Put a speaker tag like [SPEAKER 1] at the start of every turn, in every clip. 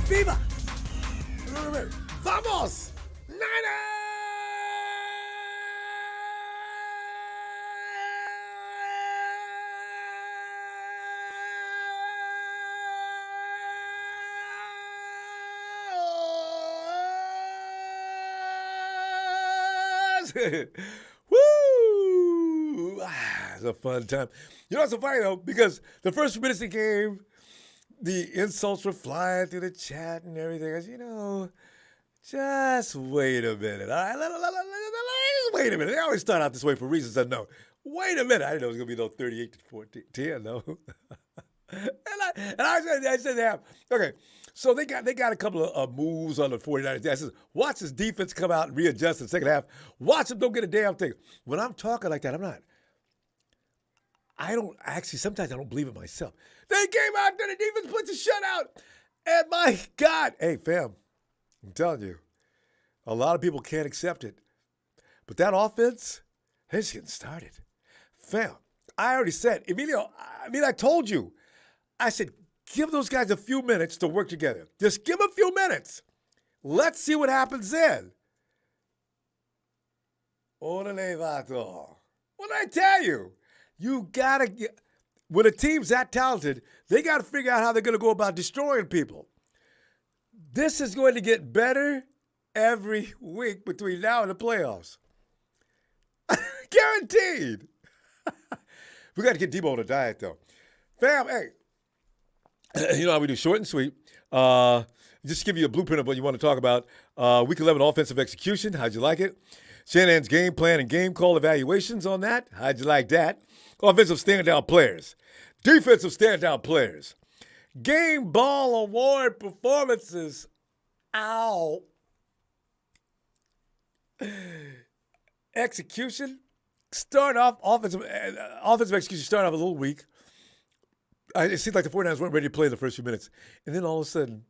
[SPEAKER 1] Viva! Vamos! Niners! Woo! It's a fun time. You know what's so funny, though? Because the first few minutes of the game, the insults were flying through the chat and everything. I said, just wait a minute. All right? Wait a minute. They always start out this way for reasons unknown. Wait a minute. I didn't know it was going to be no 38-10, though. I said, yeah. Okay, so they got a couple of moves on the 49ers. I said, watch this defense come out and readjust in the second half. Watch them don't get a damn thing. When I'm talking like that, sometimes I don't believe it myself. They came out there, the defense puts a shutout. And my God, hey, fam, I'm telling you, a lot of people can't accept it. But that offense, it's getting started. Fam, I already said, Emilio, I told you. I said, give those guys a few minutes to work together. Just give them a few minutes. Let's see what happens then. Orale vato. What did I tell you? You got to get, when a team's that talented, they got to figure out how they're going to go about destroying people. This is going to get better every week between now and the playoffs. Guaranteed. We got to get Debo on a diet, though. Fam, hey, you know how we do short and sweet. Just to give you a blueprint of what you want to talk about. Week 11 offensive execution. How'd you like it? Shanahan's game plan and game call evaluations on that. How'd you like that? Offensive standout players. Defensive standout players. Game ball award performances. Ow. Execution. Start off, offensive execution started off a little weak. It seemed like the 49ers weren't ready to play the first few minutes. And then all of a sudden,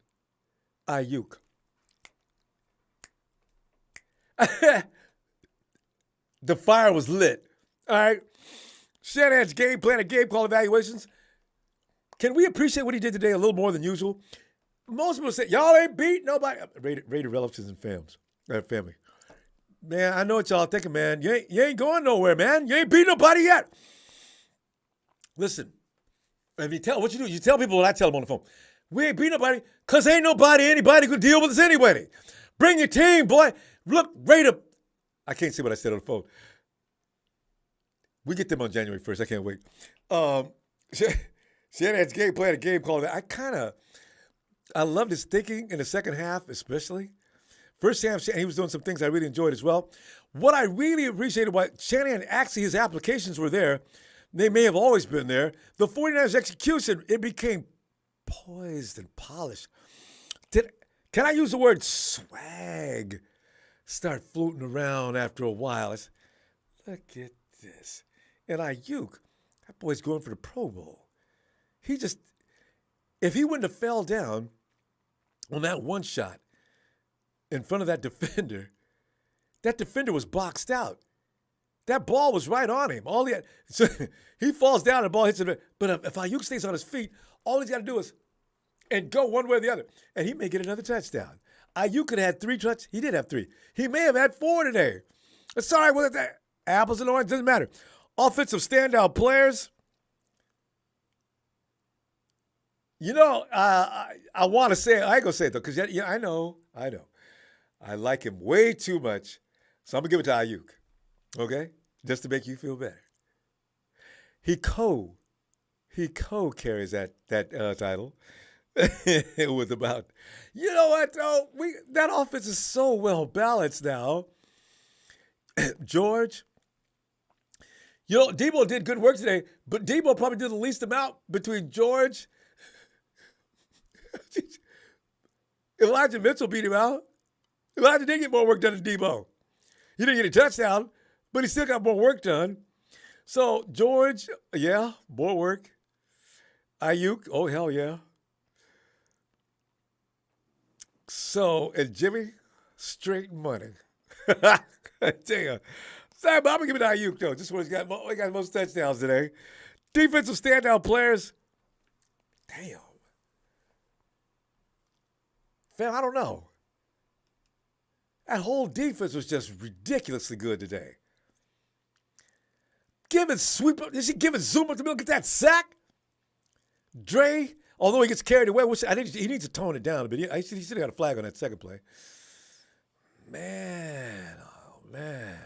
[SPEAKER 1] Ayuk. The fire was lit. All right. Shanahan's game plan and game call evaluations. Can we appreciate what he did today a little more than usual? Most people say, y'all ain't beat nobody. Raider relatives and family. Man, I know what y'all thinking, man. You ain't going nowhere, man. You ain't beat nobody yet. Listen, if you tell what you do, you tell people what I tell them on the phone. We ain't beat nobody because ain't anybody could deal with us anyway. Bring your team, boy. Look, Raider. I can't say what I said on the phone. We get them on January 1st. I can't wait. Shanahan's game plan and game call. I loved his thinking in the second half, especially. First half, he was doing some things I really enjoyed as well. What I really appreciated was Shanahan, actually his applications were there. They may have always been there. The 49ers execution, it became poised and polished. Can I use the word swag? Start floating around after a while. Look at this. And Ayuk, that boy's going for the Pro Bowl. If he wouldn't have fell down on that one shot in front of that defender was boxed out. That ball was right on him. He falls down and the ball hits him. But if Ayuk stays on his feet, all he's got to do is go one way or the other. And he may get another touchdown. Ayuk could have had 3 touchdowns. He did have 3. He may have had 4 today. It's all right with that. Apples and oranges, doesn't matter. Offensive standout players. I want to say it. I ain't going to say it, though, because I know. I like him way too much. So I'm going to give it to Ayuk. Okay? Just to make you feel better. He co-carries that title. With about, you know what, though? That offense is so well balanced now. George, Debo did good work today, but Debo probably did the least amount between George. Elijah Mitchell beat him out. Elijah did get more work done than Debo. He didn't get a touchdown, but he still got more work done. So, George, yeah, more work. Ayuk, oh, hell yeah. So, and Jimmy, straight money. I tell you. Sorry, but I'm going to give it to Ayuk, though. Just when he got the most touchdowns today. Defensive standout players. Damn. Fam, I don't know. That whole defense was just ridiculously good today. Sweep up. Is he giving Zoom up the middle? Get that sack? Dre, although he gets carried away, I think he needs to tone it down a bit. He should have got a flag on that second play. Man, oh man.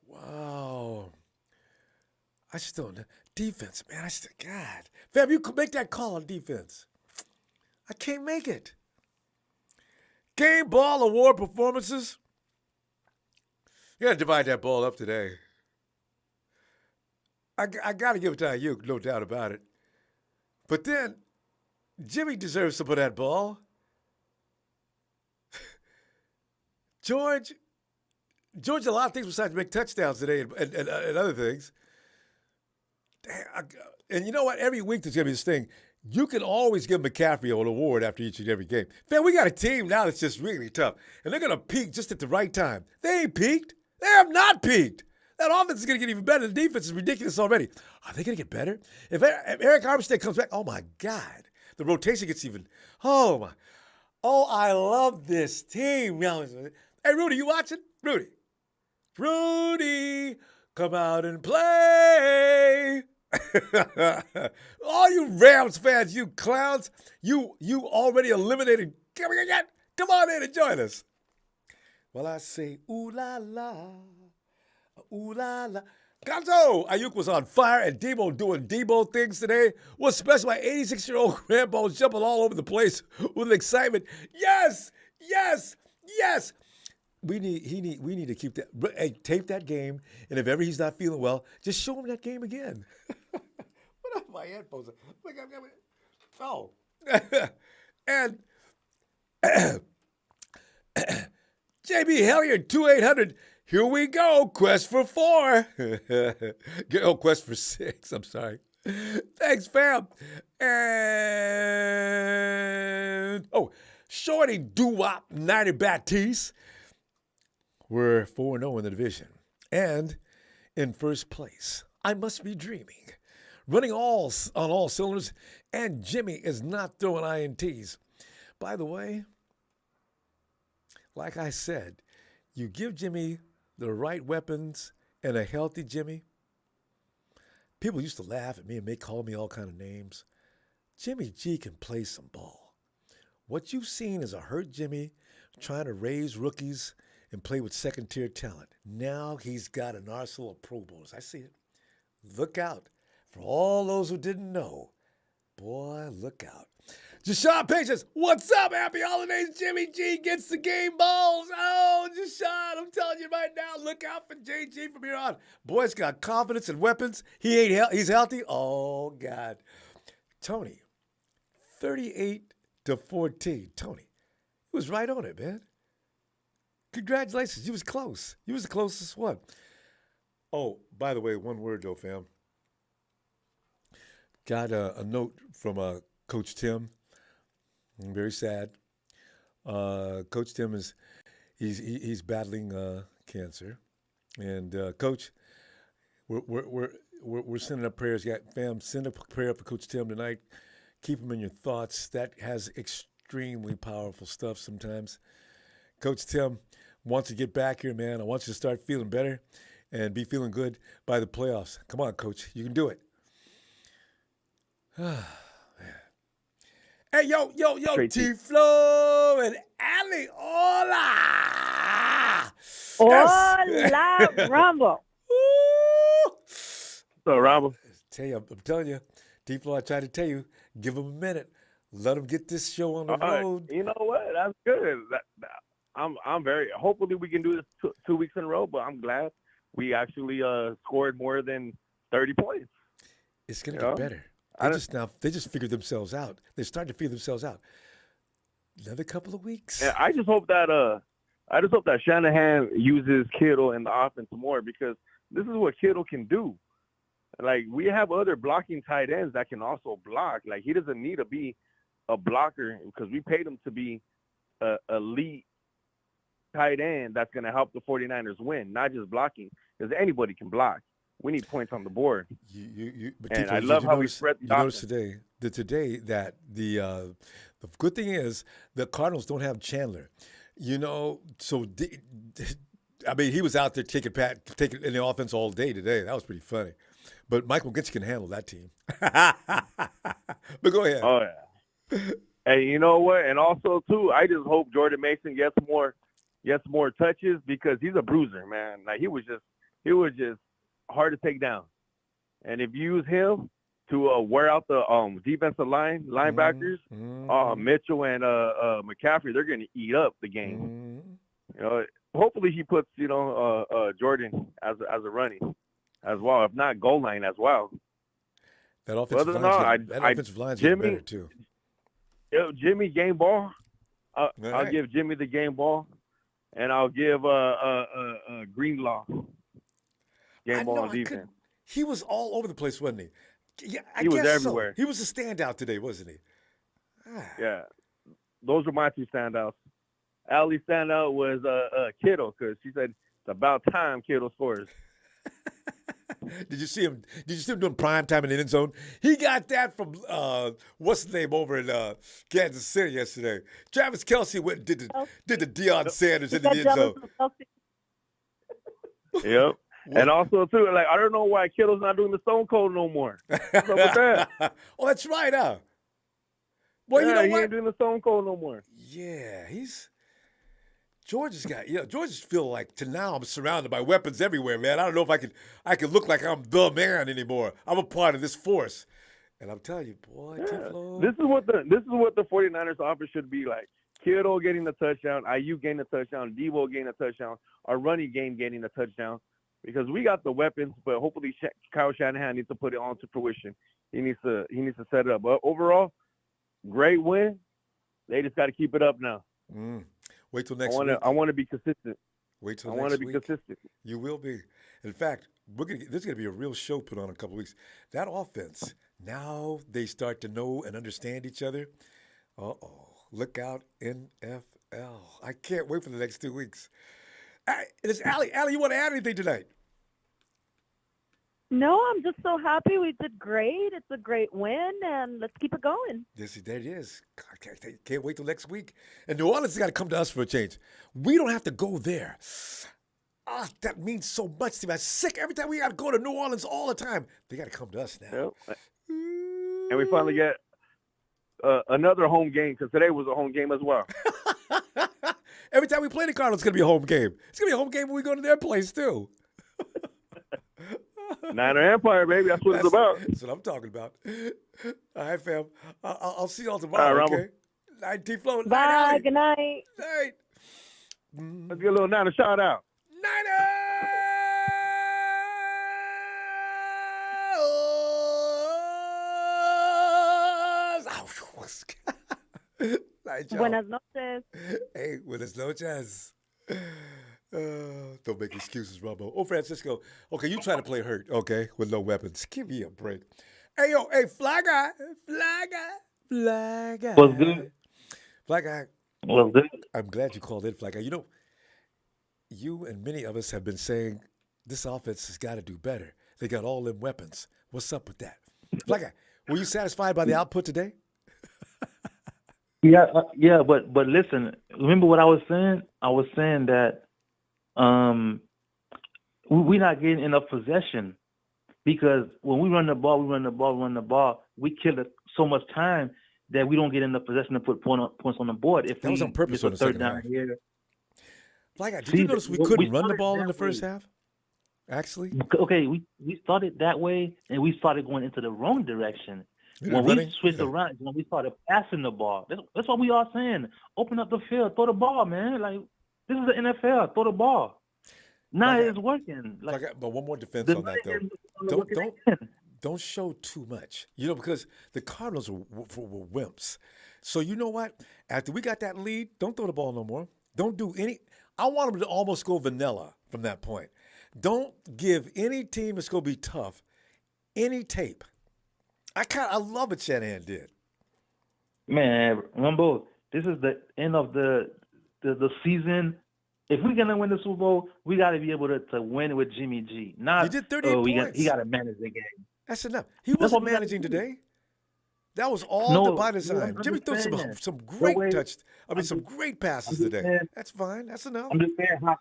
[SPEAKER 1] Wow. I just don't know. Defense, man. God. Fam, you could make that call on defense. I can't make it. Game ball award performances. You got to divide that ball up today. I got to give it to Ayuk, no doubt about it. But then, Jimmy deserves some of that ball. George did a lot of things besides make touchdowns today and other things. And you know what? Every week there's going to be this thing. You can always give McCaffrey an award after each and every game. Man, we got a team now that's just really tough. And they're going to peak just at the right time. They ain't peaked. They have not peaked. That offense is going to get even better. The defense is ridiculous already. Are they going to get better? If Eric Armstead comes back, oh, my God. The rotation gets even, oh, my. Oh, I love this team. Hey, Rudy, you watching? Rudy, come out and play. All you Rams fans, you clowns, you already eliminated. Come on in and join us. Well, I say, ooh la la, ooh la la. Gonzo, Ayuk was on fire and Debo doing Debo things today. What's special? My 86-year-old grandpa jumping all over the place with excitement. Yes. We need to keep that. Hey, tape that game, and if ever he's not feeling well, just show him that game again. What are my headphones? Oh, and JB Hellier 2800. Here we go. Quest for 4. Quest for 6. I'm sorry. Thanks, fam. And Shorty Doo-Wop 90 Batiste. We're 4-0 in the division and in first place. I must be dreaming. Running on all cylinders, and Jimmy is not throwing INTs. By the way, like I said, you give Jimmy the right weapons and a healthy Jimmy. People used to laugh at me and call me all kind of names. Jimmy G can play some ball. What you've seen is a hurt Jimmy trying to raise rookies and play with second-tier talent. Now he's got an arsenal of Pro Bowls. I see it. Look out. For all those who didn't know, boy, look out. Jashawn Patience, what's up? Happy holidays. Jimmy G gets the game balls. Oh, Jashawn, I'm telling you right now, look out for JG from here on. Boy's got confidence and weapons. He's healthy. Oh, God. Tony, 38-14. Tony, he was right on it, man. Congratulations. You was close. You was the closest one. Oh, by the way, one word, though, fam. Got a note from Coach Tim. I'm very sad. Coach Tim he's battling cancer, and Coach, we're sending up prayers. Yeah, fam, send a prayer for Coach Tim tonight. Keep him in your thoughts. That has extremely powerful stuff sometimes. Coach Tim wants to get back here, man. I want you to start feeling better and be feeling good by the playoffs. Come on, Coach. You can do it. Hey, yo, T-Flow and Ali. Hola.
[SPEAKER 2] Hola, Ronbo.
[SPEAKER 3] What's up, Ronbo?
[SPEAKER 1] I'm telling you, T-Flow, I tried to tell you, give him a minute. Let him get this show on the road.
[SPEAKER 3] You know what? That's good. I'm very. Hopefully, we can do this 2 weeks in a row. But I'm glad we actually scored more than 30 points.
[SPEAKER 1] It's gonna get better. They just figured themselves out. They're starting to figure themselves out. Another couple of weeks.
[SPEAKER 3] And I just hope that Shanahan uses Kittle in the offense more, because this is what Kittle can do. Like, we have other blocking tight ends that can also block. Like, he doesn't need to be a blocker, because we paid him to be a elite tight end that's going to help the 49ers win, not just blocking, because anybody can block. We need points on the board.
[SPEAKER 1] I love how we spread the offense. today that the good thing is the Cardinals don't have Chandler. So I mean, he was out there taking in the offense all day today. That was pretty funny. But Michael Gitz can handle that team. But go ahead.
[SPEAKER 3] Oh yeah. And you know what? And also too, I just hope Jordan Mason gets more touches because he's a bruiser, man. Like he was just hard to take down. And if you use him to wear out the defensive linebackers, Mitchell and McCaffrey, they're going to eat up the game. Hopefully he puts Jordan as a running as well, if not goal line as well.
[SPEAKER 1] That offensive line's getting better too.
[SPEAKER 3] Jimmy game ball. I'll give Jimmy the game ball, and I'll give Greenlaw game ball on defense.
[SPEAKER 1] He was all over the place, wasn't he? Yeah,
[SPEAKER 3] he was everywhere.
[SPEAKER 1] So. He was a standout today, wasn't he?
[SPEAKER 3] Yeah, those were my two standouts. Allie's standout was Kittle because she said it's about time Kittle scores.
[SPEAKER 1] Did you see him doing prime time in the end zone? He got that from what's his name over in Kansas City yesterday. Travis Kelce went and did the Deion Sanders in the end zone.
[SPEAKER 3] Yep. And also too, like I don't know why Kittle's not doing the Stone Cold no more. What's up with that?
[SPEAKER 1] Oh, that's right, huh? Well,
[SPEAKER 3] yeah,
[SPEAKER 1] you know
[SPEAKER 3] he
[SPEAKER 1] what?
[SPEAKER 3] ain't doing the Stone Cold no more.
[SPEAKER 1] Yeah, George's got, George's feel like to now I'm surrounded by weapons everywhere, man. I don't know if I can look like I'm the man anymore. I'm a part of this force. And I'm telling you, boy,
[SPEAKER 3] this is what the 49ers offense should be like. Kittle getting the touchdown, IU getting the touchdown, Deebo getting a touchdown, our running game getting the touchdown. Because we got the weapons, but hopefully Kyle Shanahan needs to put it on to fruition. He needs to set it up. But overall, great win. They just got to keep it up now.
[SPEAKER 1] Wait till next week.
[SPEAKER 3] I want to be consistent.
[SPEAKER 1] Wait till next week.
[SPEAKER 3] I want to be consistent.
[SPEAKER 1] You will be. In fact, this is going to be a real show put on in a couple of weeks. That offense, now they start to know and understand each other. Uh-oh. Look out, NFL. I can't wait for the next 2 weeks. It's Allie. Allie, you want to add anything tonight?
[SPEAKER 2] No, I'm just so happy. We did great. It's a great win, and let's keep it going.
[SPEAKER 1] Yes, there it is. Can't wait till next week. And New Orleans has got to come to us for a change. We don't have to go there. That means so much to me. I'm sick every time we got to go to New Orleans all the time. They got to come to us now.
[SPEAKER 3] Yep. And we finally get another home game because today was a home game as well.
[SPEAKER 1] Every time we play the Cardinals, it's going to be a home game. It's going to be a home game when we go to their place, too.
[SPEAKER 3] Niner Empire, baby. That's what it's about.
[SPEAKER 1] That's what I'm talking about. All right, fam. I'll see y'all tomorrow,
[SPEAKER 3] all right,
[SPEAKER 1] okay? Night, T-Flow.
[SPEAKER 2] Bye. Good night.
[SPEAKER 1] Night.
[SPEAKER 3] Let's get a little Niner shout out.
[SPEAKER 1] Niners!
[SPEAKER 2] Buenas noches.
[SPEAKER 1] Hey, buenas noches. Don't make excuses, Ronbo. Oh, Francisco. Okay, you try to play hurt, okay, with no weapons. Give me a break. Hey, yo, hey, Fly Guy.
[SPEAKER 4] What's good?
[SPEAKER 1] Fly Guy.
[SPEAKER 4] What's good?
[SPEAKER 1] I'm glad you called in, Fly Guy. You and many of us have been saying this offense has got to do better. They got all them weapons. What's up with that? Fly Guy, were you satisfied by the output today?
[SPEAKER 4] Yeah, but listen, remember what I was saying? I was saying that we're not getting enough possession because when we run the ball, we kill it so much time that we don't get enough possession to put points on the board. If
[SPEAKER 1] that was on purpose on the second half. Fly Guy, did you notice we couldn't run the ball in the first half? Actually?
[SPEAKER 4] Okay, we started that way, and we started going into the wrong direction. When we switched around, when we started passing the ball, that's what we are saying. Open up the field, throw the ball, man. Like, this is the NFL. Throw the ball. Now it's working.
[SPEAKER 1] But one more defense on that, though. Don't show too much. Because the Cardinals were wimps. So you know what? After we got that lead, don't throw the ball no more. Don't do any. I want them to almost go vanilla from that point. Don't give any team that's going to be tough any tape. I love what Shanahan did.
[SPEAKER 4] Man, Ronbo, this is the end of the season. If we're gonna win the Super Bowl, we got to be able to win with Jimmy G. Not
[SPEAKER 1] he did 38 points.
[SPEAKER 4] He got to manage the game.
[SPEAKER 1] That's enough. He wasn't managing today. That was all
[SPEAKER 4] No,
[SPEAKER 1] by
[SPEAKER 4] no,
[SPEAKER 1] design.
[SPEAKER 4] I'm
[SPEAKER 1] Jimmy threw
[SPEAKER 4] understand that.
[SPEAKER 1] some
[SPEAKER 4] The
[SPEAKER 1] great
[SPEAKER 4] way
[SPEAKER 1] some
[SPEAKER 4] I'm
[SPEAKER 1] great
[SPEAKER 4] I'm
[SPEAKER 1] passes
[SPEAKER 4] just
[SPEAKER 1] today.
[SPEAKER 4] saying,
[SPEAKER 1] That's fine. That's enough.
[SPEAKER 4] I'm just saying how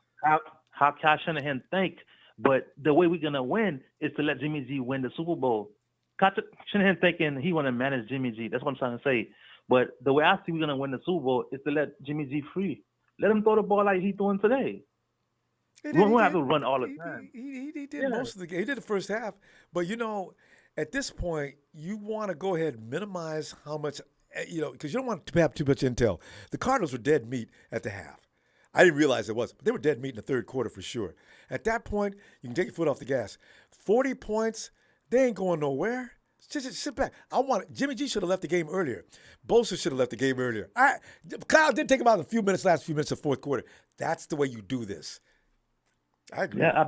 [SPEAKER 4] Kyle Shanahan think. But the way we're gonna win is to let Jimmy G win the Super Bowl. Kyle Shanahan thinking he want to manage Jimmy G. That's what I'm trying to say. But the way I see we're gonna win the Super Bowl is to let Jimmy G free. Let him throw the ball like he's doing today.
[SPEAKER 1] He
[SPEAKER 4] We
[SPEAKER 1] did. He
[SPEAKER 4] don't have
[SPEAKER 1] did.
[SPEAKER 4] to run all the time.
[SPEAKER 1] He did
[SPEAKER 4] Yeah.
[SPEAKER 1] most of the game. He did the first half. But at this point, you want to go ahead and minimize how much, because you don't want to have too much intel. The Cardinals were dead meat at the half. I didn't realize it was, but they were dead meat in the third quarter for sure. At that point, you can take your foot off the gas. 40 points, they ain't going nowhere. Just sit back. Jimmy G should have left the game earlier. Bosa should have left the game earlier. Kyle did take him out in last few minutes of fourth quarter. That's the way you do this. I agree.
[SPEAKER 4] Yeah,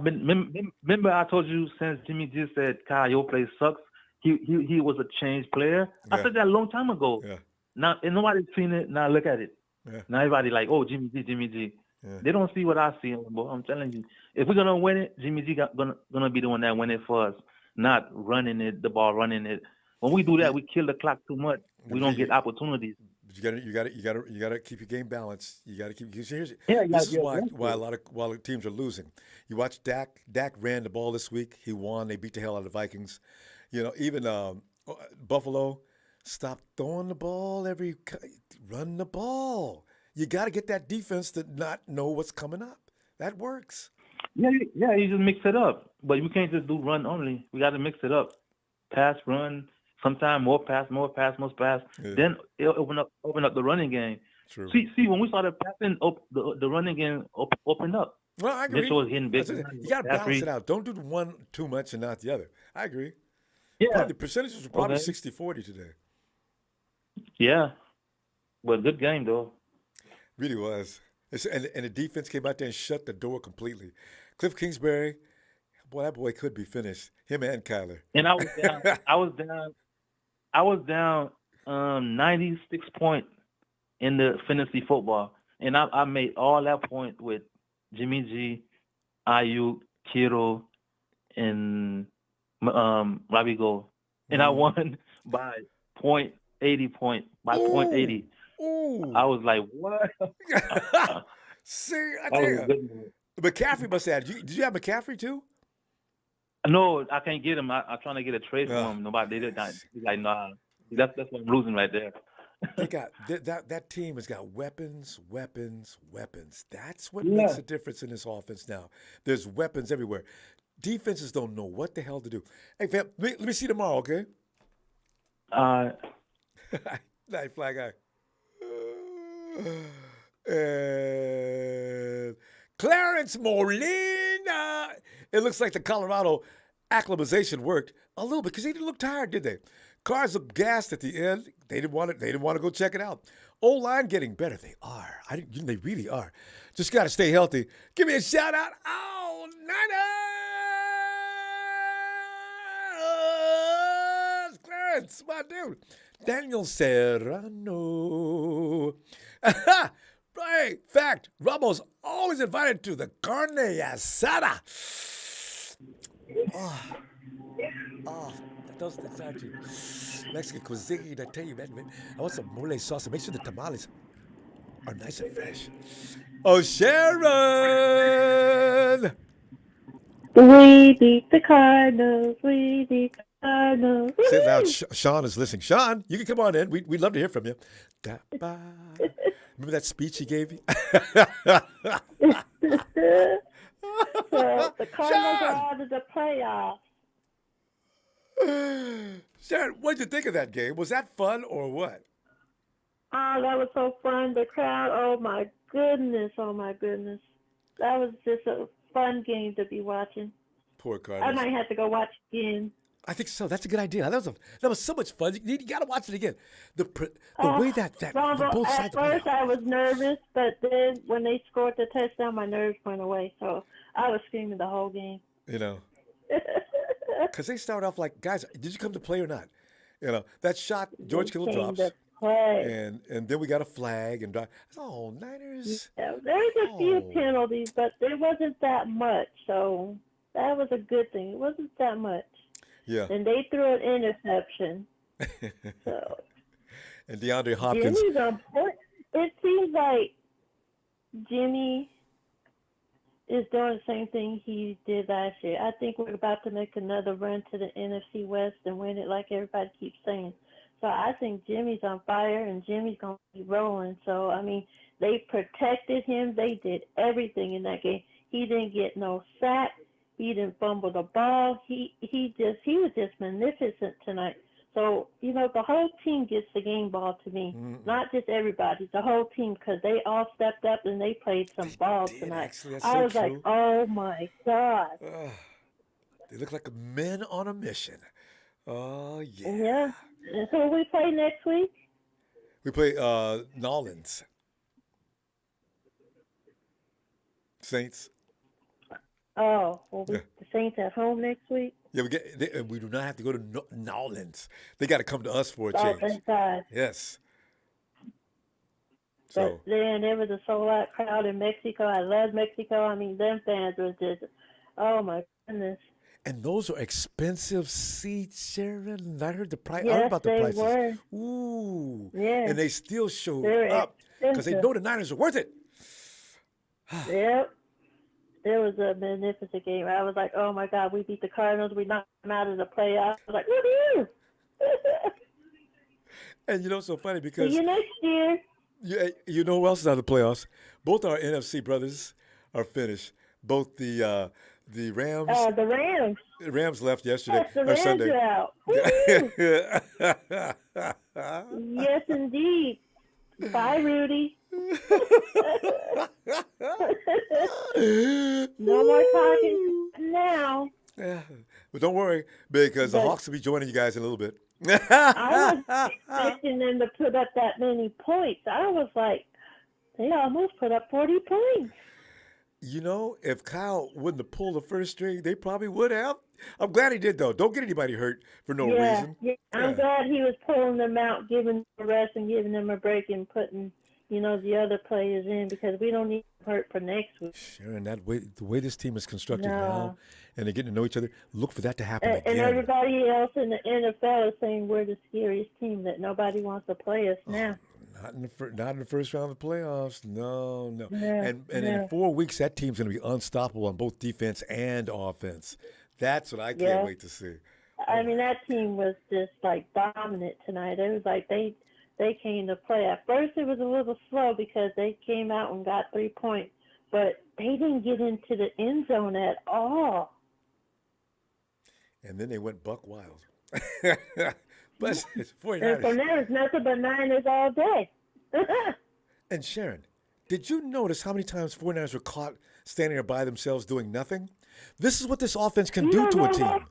[SPEAKER 4] remember I told you since Jimmy G said Kyle, your play sucks. He was a changed player. I said that a long time ago.
[SPEAKER 1] Yeah.
[SPEAKER 4] Now and nobody's seen it. Now look at it.
[SPEAKER 1] Yeah.
[SPEAKER 4] Now everybody like, oh, Jimmy G.
[SPEAKER 1] Yeah.
[SPEAKER 4] They don't see what I see, boy. I'm telling you, if we're gonna win it, Jimmy G gonna be the one that win it for us, not running it. When we do that, we kill the clock too much. We don't get opportunities.
[SPEAKER 1] But you gotta keep your game balanced. You gotta keep. This is why a lot of teams are losing. You watch Dak. Dak ran the ball this week. He won. They beat the hell out of the Vikings. Even Buffalo. Stop throwing the ball run the ball. You got to get that defense to not know what's coming up. That works.
[SPEAKER 4] Yeah, you just mix it up. But we can't just do run only. We got to mix it up. Pass, run, sometimes more pass.
[SPEAKER 1] Yeah.
[SPEAKER 4] Then it'll open up the running game.
[SPEAKER 1] True.
[SPEAKER 4] See, when we started passing, the running game opened up.
[SPEAKER 1] Well, I agree.
[SPEAKER 4] Mitchell was hitting big.
[SPEAKER 1] You got to balance it out. Don't do one too much and not the other. I agree.
[SPEAKER 4] Yeah.
[SPEAKER 1] Probably the percentages were probably
[SPEAKER 4] Okay.
[SPEAKER 1] 60-40 today.
[SPEAKER 4] Yeah. But good game, though.
[SPEAKER 1] Really was. And the defense came out there and shut the door completely. Cliff Kingsbury, boy, that boy could be finished. Him and Kyler.
[SPEAKER 4] And I was down 96 points in the fantasy football. And I made all that point with Jimmy G, Ayuk, Kittle, and Robbie Gold. And I won by 0.80 points. By 0.80.
[SPEAKER 1] Ooh.
[SPEAKER 4] I was like, what?
[SPEAKER 1] See, I tell you. McCaffrey must have. Did you have McCaffrey too?
[SPEAKER 4] No, I can't get him. I'm trying to get a trade for him. Nobody did it. He's like, nah. That's what I'm losing right there.
[SPEAKER 1] They got that team has got weapons. That's what makes a difference in this offense now. There's weapons everywhere. Defenses don't know what the hell to do. Hey, fam, let me see you tomorrow, okay? Night, fly guy. And Clarence Molina. It looks like the Colorado acclimatization worked a little bit because they didn't look tired, did they? Cars looked gassed at the end. They didn't want to go check it out. O-line getting better. They are. They really are. Just got to stay healthy. Give me a shout out. Oh, Niners! Clarence, my dude. Daniel Serrano. Right. Fact, Ronbo's always invited to the carne asada. Those things are actually Mexican cuisine. I tell you, man. I want some mole sauce. Make sure the tamales are nice and fresh. Oh, Sharon!
[SPEAKER 2] We beat the Cardinals. We beat the Cardinals.
[SPEAKER 1] Say it loud. Sean is listening. Sean, you can come on in. We'd love to hear from you. Remember that speech he gave you?
[SPEAKER 2] So the Cardinals are out of the playoffs.
[SPEAKER 1] Sharon, what did you think of that game? Was that fun or what?
[SPEAKER 2] Oh, that was so fun. The crowd, oh my goodness. That was just a fun game to be watching.
[SPEAKER 1] Poor Cardinals.
[SPEAKER 2] I might have to go watch again.
[SPEAKER 1] I think so. That's a good idea. That was so much fun. You got to watch it again. The way that
[SPEAKER 2] Ronbo,
[SPEAKER 1] both sides.
[SPEAKER 2] at first I was nervous, but then when they scored the touchdown, my nerves went away. So I was screaming the whole game.
[SPEAKER 1] Because they start off like, guys, did you come to play or not? That shot George Kittle drops, and then we got a flag and drive. Oh, Niners!
[SPEAKER 2] Yeah, there was a few penalties, but there wasn't that much. So that was a good thing. It wasn't that much.
[SPEAKER 1] Yeah.
[SPEAKER 2] And they threw an interception. So
[SPEAKER 1] And DeAndre Hopkins.
[SPEAKER 2] Jimmy's on point. It seems like Jimmy is doing the same thing he did last year. I think we're about to make another run to the NFC West and win it like everybody keeps saying. So I think Jimmy's on fire and Jimmy's going to be rolling. So, I mean, they protected him. They did everything in that game. He didn't get no sack. He didn't fumble the ball. He was just magnificent tonight. So, you know, the whole team gets the game ball to me. Not just everybody, the whole team, because they all stepped up and they played some ball tonight.
[SPEAKER 1] Actually, that's
[SPEAKER 2] I
[SPEAKER 1] so
[SPEAKER 2] was
[SPEAKER 1] true.
[SPEAKER 2] like, oh, my God.
[SPEAKER 1] They look like men on a mission. Oh, yeah.
[SPEAKER 2] Yeah. And who we play next week?
[SPEAKER 1] We play Nolans. Saints.
[SPEAKER 2] Oh, well,
[SPEAKER 1] Yeah.
[SPEAKER 2] the Saints at home next week?
[SPEAKER 1] Yeah, we do not have to go to Nolans. They got to come to us for a
[SPEAKER 2] Oh,
[SPEAKER 1] change.
[SPEAKER 2] thank God.
[SPEAKER 1] Yes.
[SPEAKER 2] But
[SPEAKER 1] So
[SPEAKER 2] then there was a sold-out crowd in Mexico. I love Mexico. I mean, them fans were just, oh, my goodness.
[SPEAKER 1] and those are expensive seats, Sharon. I heard the price. I heard
[SPEAKER 2] Yes,
[SPEAKER 1] about the
[SPEAKER 2] they
[SPEAKER 1] prices.
[SPEAKER 2] were.
[SPEAKER 1] Ooh.
[SPEAKER 2] Yeah.
[SPEAKER 1] And they still showed
[SPEAKER 2] They're
[SPEAKER 1] up because they
[SPEAKER 2] expensive.
[SPEAKER 1] know the Niners are worth it.
[SPEAKER 2] Yep. It was a magnificent game. I was like, oh, my God, we beat the Cardinals. We knocked them out of the playoffs. I was like, what are you?
[SPEAKER 1] And you know, it's so funny
[SPEAKER 2] See
[SPEAKER 1] because
[SPEAKER 2] you next year.
[SPEAKER 1] you know who else is out of the playoffs? Both our NFC brothers are finished. Both the Rams.
[SPEAKER 2] The Rams.
[SPEAKER 1] Rams left yesterday
[SPEAKER 2] Yes, the
[SPEAKER 1] or
[SPEAKER 2] Rams
[SPEAKER 1] Sunday.
[SPEAKER 2] are out. Woo! Yes, indeed. Bye, Rudy. No more talking now.
[SPEAKER 1] Yeah. But don't worry, because the
[SPEAKER 2] But-
[SPEAKER 1] Hawks will be joining you guys in a little bit.
[SPEAKER 2] I was expecting them to put up that many points. I was like, they almost put up 40 points.
[SPEAKER 1] You know, if Kyle wouldn't have pulled the first string, they probably would have. I'm glad he did, though. Don't get anybody hurt for no reason.
[SPEAKER 2] Yeah. I'm glad he was pulling them out, giving them a rest and giving them a break and putting, you know, the other players in because we don't need them hurt for next week.
[SPEAKER 1] Sharon, the way this team is constructed
[SPEAKER 2] No.
[SPEAKER 1] now, and they're getting to know each other, look for that to happen
[SPEAKER 2] And
[SPEAKER 1] again.
[SPEAKER 2] everybody else in the NFL is saying we're the scariest team, that nobody wants to play us now.
[SPEAKER 1] Not in the first round of the playoffs. No.
[SPEAKER 2] Yeah,
[SPEAKER 1] And
[SPEAKER 2] yeah.
[SPEAKER 1] in 4 weeks, that team's going to be unstoppable on both defense and offense. That's what I can't
[SPEAKER 2] Yeah.
[SPEAKER 1] wait to see.
[SPEAKER 2] I mean, that team was just like dominant tonight. It was like they came to play. At first, it was a little slow because they came out and got 3 points, but they didn't get into the end zone at all.
[SPEAKER 1] And then they went buck wild. But it's
[SPEAKER 2] And
[SPEAKER 1] 49ers.
[SPEAKER 2] from there, it's nothing but Niners all day.
[SPEAKER 1] And Sharon, did you notice how many times 49ers were caught standing there by themselves doing nothing? This is what this offense can do to a team.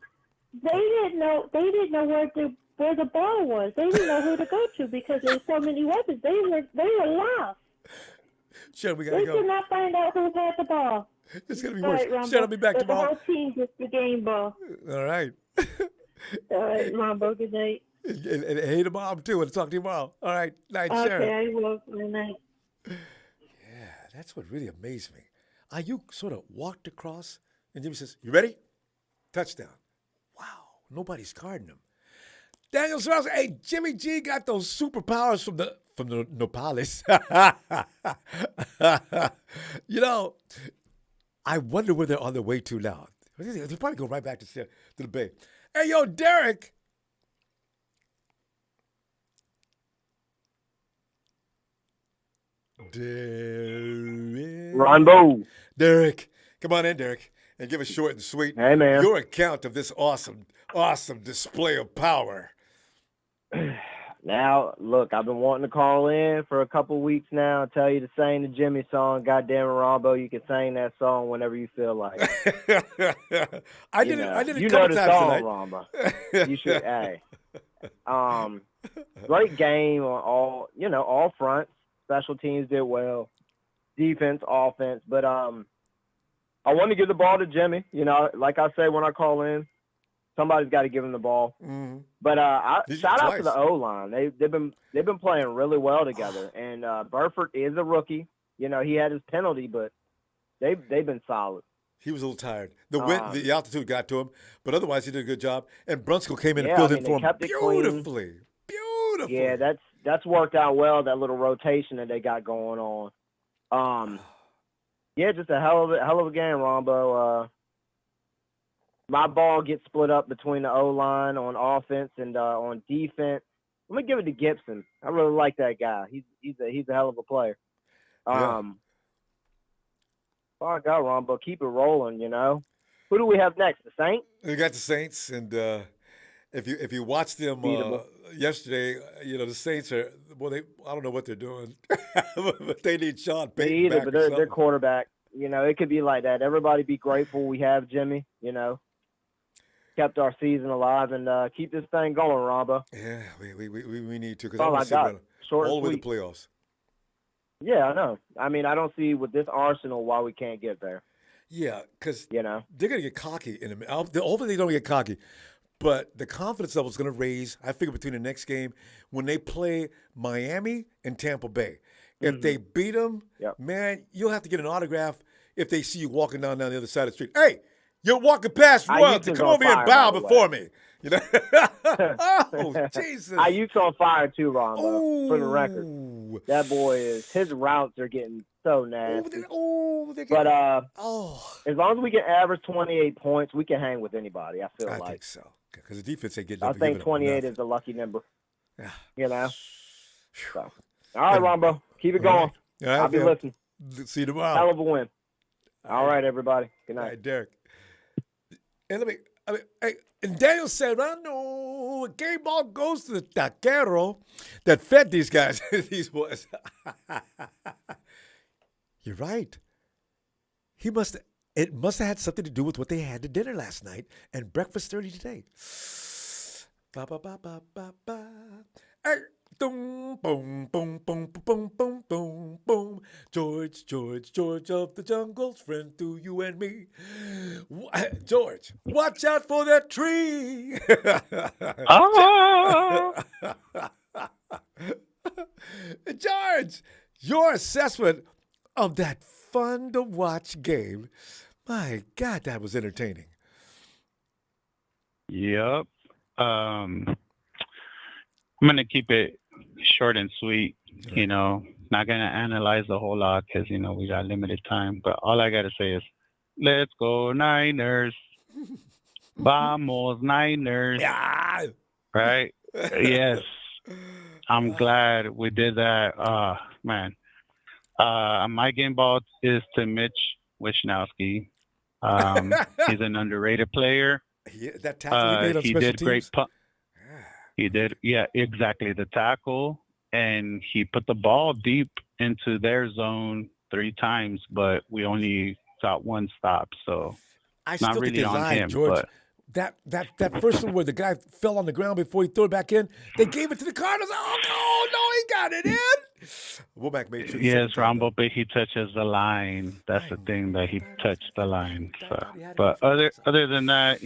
[SPEAKER 2] They didn't know where the ball was. They didn't know who to go to because there's so many weapons. They were lost.
[SPEAKER 1] Sharon, we got
[SPEAKER 2] They
[SPEAKER 1] to
[SPEAKER 2] could
[SPEAKER 1] go.
[SPEAKER 2] not find out who had the ball.
[SPEAKER 1] It's going to be
[SPEAKER 2] All
[SPEAKER 1] worse.
[SPEAKER 2] right, Ronbo.
[SPEAKER 1] Sharon, I'll be back
[SPEAKER 2] But
[SPEAKER 1] tomorrow.
[SPEAKER 2] the whole team gets the game ball.
[SPEAKER 1] All right.
[SPEAKER 2] All right, Ronbo, good night.
[SPEAKER 1] And hey to mom, too. I'll talk to you tomorrow. All right. Night, Sharon.
[SPEAKER 2] Okay, I will. Good night.
[SPEAKER 1] Yeah, that's what really amazed me. Ayuk sort of walked across, and Jimmy says, "You ready?" Touchdown. Wow, nobody's guarding him. Daniel Strauss, hey, Jimmy G got those superpowers from the Nopales. You know, I wonder where they're on their way to now. They'll probably go right back to the Bay. Hey, yo, Derek.
[SPEAKER 3] Ronbo.
[SPEAKER 1] Derek, come on in, Derek, and give us short and sweet
[SPEAKER 3] Hey, man.
[SPEAKER 1] your account of this awesome display of power.
[SPEAKER 5] Now, look, I've been wanting to call in for a couple weeks now and tell you to sing the Jimmy song. Goddamn it, Ronbo, you can sing that song whenever you feel like.
[SPEAKER 1] I did it
[SPEAKER 5] You
[SPEAKER 1] a
[SPEAKER 5] know
[SPEAKER 1] couple
[SPEAKER 5] the
[SPEAKER 1] times
[SPEAKER 5] song,
[SPEAKER 1] tonight.
[SPEAKER 5] Ronbo. You should. Hey, great game on all fronts. Special teams did well, defense, offense. But I want to give the ball to Jimmy. You know, like I say when I call in, somebody's got to give him the ball.
[SPEAKER 1] Mhm.
[SPEAKER 5] But
[SPEAKER 1] Did you
[SPEAKER 5] shout out
[SPEAKER 1] twice?
[SPEAKER 5] to the O-line. They've been playing really well together. And Burford is a rookie. You know, he had his penalty, but they've been solid.
[SPEAKER 1] He was a little tired. The wind, the altitude got to him, but otherwise he did a good job. And Brunskill came in and
[SPEAKER 5] Yeah,
[SPEAKER 1] filled
[SPEAKER 5] I
[SPEAKER 1] in
[SPEAKER 5] mean,
[SPEAKER 1] for
[SPEAKER 5] they
[SPEAKER 1] him
[SPEAKER 5] kept it clean.
[SPEAKER 1] beautifully. Beautifully.
[SPEAKER 5] Yeah, that's worked out well. That little rotation that they got going on. Yeah, just a hell of a game, Ronbo. My ball gets split up between the O-line on offense and on defense. Let me give it to Gibson. I really like that guy. He's a hell of a player.
[SPEAKER 1] Yeah.
[SPEAKER 5] Oh God, Ronbo, keep it rolling. You know, who do we have next? The Saints.
[SPEAKER 1] We got the Saints, and if you watched them yesterday, the Saints are I don't know what they're doing, but they need Sean Payton back.
[SPEAKER 5] But their quarterback. You know, it could be like that. Everybody be grateful we have Jimmy. You know, kept our season alive and keep this thing going, Ronbo.
[SPEAKER 1] Yeah, we need to because
[SPEAKER 5] I want to see
[SPEAKER 1] all the way to the playoffs.
[SPEAKER 5] Yeah, I know. I mean, I don't see with this arsenal why we can't get there.
[SPEAKER 1] Yeah, because
[SPEAKER 5] they're going
[SPEAKER 1] to get cocky in a minute. Hopefully they don't get cocky, but the confidence level is going to raise. I figure between the next game when they play Miami and Tampa Bay. If they beat them, man, you'll have to get an autograph if they see you walking down the other side of the street. Hey, you're walking past royalty. Come over here and bow before me. You know? Oh, Jesus.
[SPEAKER 5] Ayuk's on fire too, Ronbo, for the record. That boy his routes are getting so nasty. But as long as we can average 28 points, we can hang with anybody, I feel like.
[SPEAKER 1] I think so. Because the defense ain't getting
[SPEAKER 5] I think 28 is a lucky number. Yeah. You know? So. All right, Ronbo. Keep it going.
[SPEAKER 1] All right,
[SPEAKER 5] I'll be listening.
[SPEAKER 1] See you tomorrow.
[SPEAKER 5] Hell of a win. All right, everybody. Good night.
[SPEAKER 1] All right, Derek. And and Daniel said, I know a game ball goes to the taquero that fed these guys, these boys. You're right. It must have had something to do with what they had to dinner last night and breakfast early today. Ba ba ba ba ba ba. Hey, boom, boom, boom, boom, boom, boom, boom, boom. George of the jungle's friend to you and me. George, watch out for that tree. George, your assessment of that fun to watch game. My God, that was entertaining.
[SPEAKER 6] Yep. I'm going to keep it short and sweet, not going to analyze a whole lot because, we got limited time. But all I got to say is, let's go Niners. Vamos Niners.
[SPEAKER 1] Yeah.
[SPEAKER 6] Right? Yes. I'm glad we did that. Man. My game ball is to Mitch Wishnowsky. He's an underrated player.
[SPEAKER 1] That tackle he made on special
[SPEAKER 6] did
[SPEAKER 1] teams.
[SPEAKER 6] Great. He did, yeah, exactly. The tackle, and he put the ball deep into their zone 3 times, but we only got 1 stop. So
[SPEAKER 1] I
[SPEAKER 6] not
[SPEAKER 1] still
[SPEAKER 6] really
[SPEAKER 1] think they
[SPEAKER 6] on
[SPEAKER 1] lied,
[SPEAKER 6] him.
[SPEAKER 1] George.
[SPEAKER 6] But
[SPEAKER 1] that first one where the guy fell on the ground before he threw it back in, they gave it to the Cardinals. Oh no, he got it in. Womack made sure.
[SPEAKER 6] Yes, Ronbo, but he touches the line. That's the thing, that he touched the line. So, but other than that,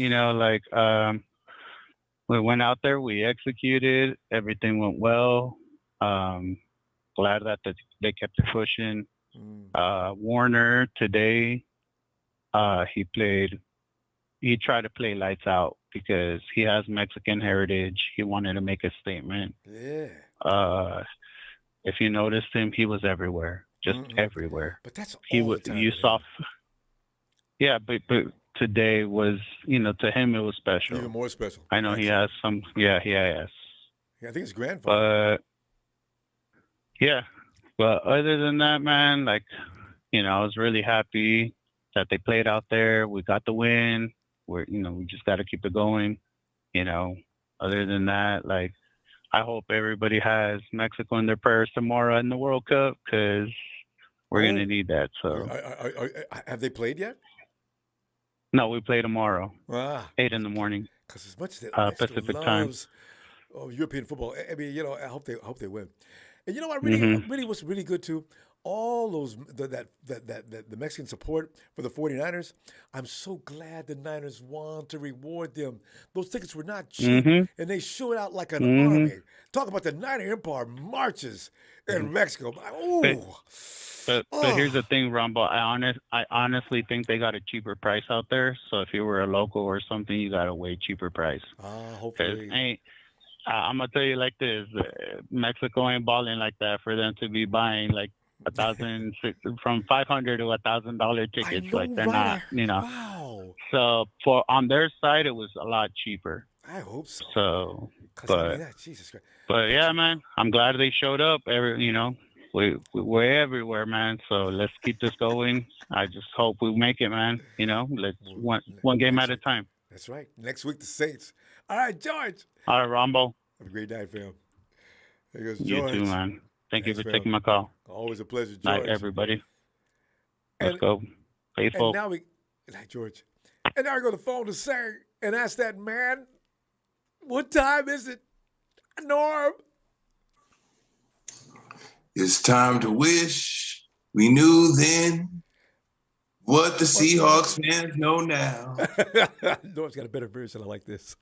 [SPEAKER 6] we went out there, we executed, everything went well. Glad that they kept it pushing. Warner today, he tried to play lights out because he has Mexican heritage. He wanted to make a statement.
[SPEAKER 1] Yeah.
[SPEAKER 6] If you noticed him, he was everywhere, just everywhere.
[SPEAKER 1] But that's
[SPEAKER 6] he was. You saw. Yeah, but today was, to him it was special.
[SPEAKER 1] Even more special.
[SPEAKER 6] I know he has some. Yeah, he has.
[SPEAKER 1] Yeah, I think his grandfather.
[SPEAKER 6] But yeah, but other than that, man, I was really happy that they played out there. We got the win. We just got to keep it going. Other than that, I hope everybody has Mexico in their prayers tomorrow in the World Cup because we're going to need that. So,
[SPEAKER 1] have they played yet?
[SPEAKER 6] No, we play tomorrow, 8 in the morning.
[SPEAKER 1] Because as much as
[SPEAKER 6] Pacific time.
[SPEAKER 1] European football, I mean, I hope they win. And what really was really good too, all those the Mexican support for the 49ers. I'm so glad the Niners won to reward them. Those tickets were not cheap,
[SPEAKER 6] Mm-hmm.
[SPEAKER 1] and they showed out like an
[SPEAKER 6] Mm-hmm.
[SPEAKER 1] army. Talk about the Niner Empire marches in Mexico.
[SPEAKER 6] But,
[SPEAKER 1] Oh,
[SPEAKER 6] but here's the thing, Rumble. I honestly think they got a cheaper price out there. So if you were a local or something, you got a way cheaper price. Because
[SPEAKER 1] hopefully.
[SPEAKER 6] I'm gonna tell you like this: Mexico ain't balling like that for them to be buying like from $500 to $1,000 tickets.
[SPEAKER 1] know,
[SPEAKER 6] Like they're
[SPEAKER 1] right?
[SPEAKER 6] not,
[SPEAKER 1] Wow.
[SPEAKER 6] So for on their side, it was a lot cheaper.
[SPEAKER 1] I hope so.
[SPEAKER 6] So,
[SPEAKER 1] 'Cause I mean,
[SPEAKER 6] but
[SPEAKER 1] Jesus Christ.
[SPEAKER 6] yeah, man, I'm glad they showed up. We're everywhere, man. So let's keep this going. I just hope we make it, man. Let's one game at a time.
[SPEAKER 1] That's right. Next week, the Saints. All right, George.
[SPEAKER 6] All right, Ronbo.
[SPEAKER 1] Have a great night, fam. There goes
[SPEAKER 6] You
[SPEAKER 1] George.
[SPEAKER 6] too, man. Thank you
[SPEAKER 1] Thanks,
[SPEAKER 6] for
[SPEAKER 1] fam.
[SPEAKER 6] taking my call.
[SPEAKER 1] Always a pleasure, George.
[SPEAKER 6] Night, everybody. Let's go.
[SPEAKER 1] And
[SPEAKER 6] Faithful.
[SPEAKER 1] now night, George. And now I go to the phone to say and ask that man, what time is it, Norm?
[SPEAKER 7] It's time to wish we knew then what the Seahawks fans know now.
[SPEAKER 1] Norm's got a better version. I like this.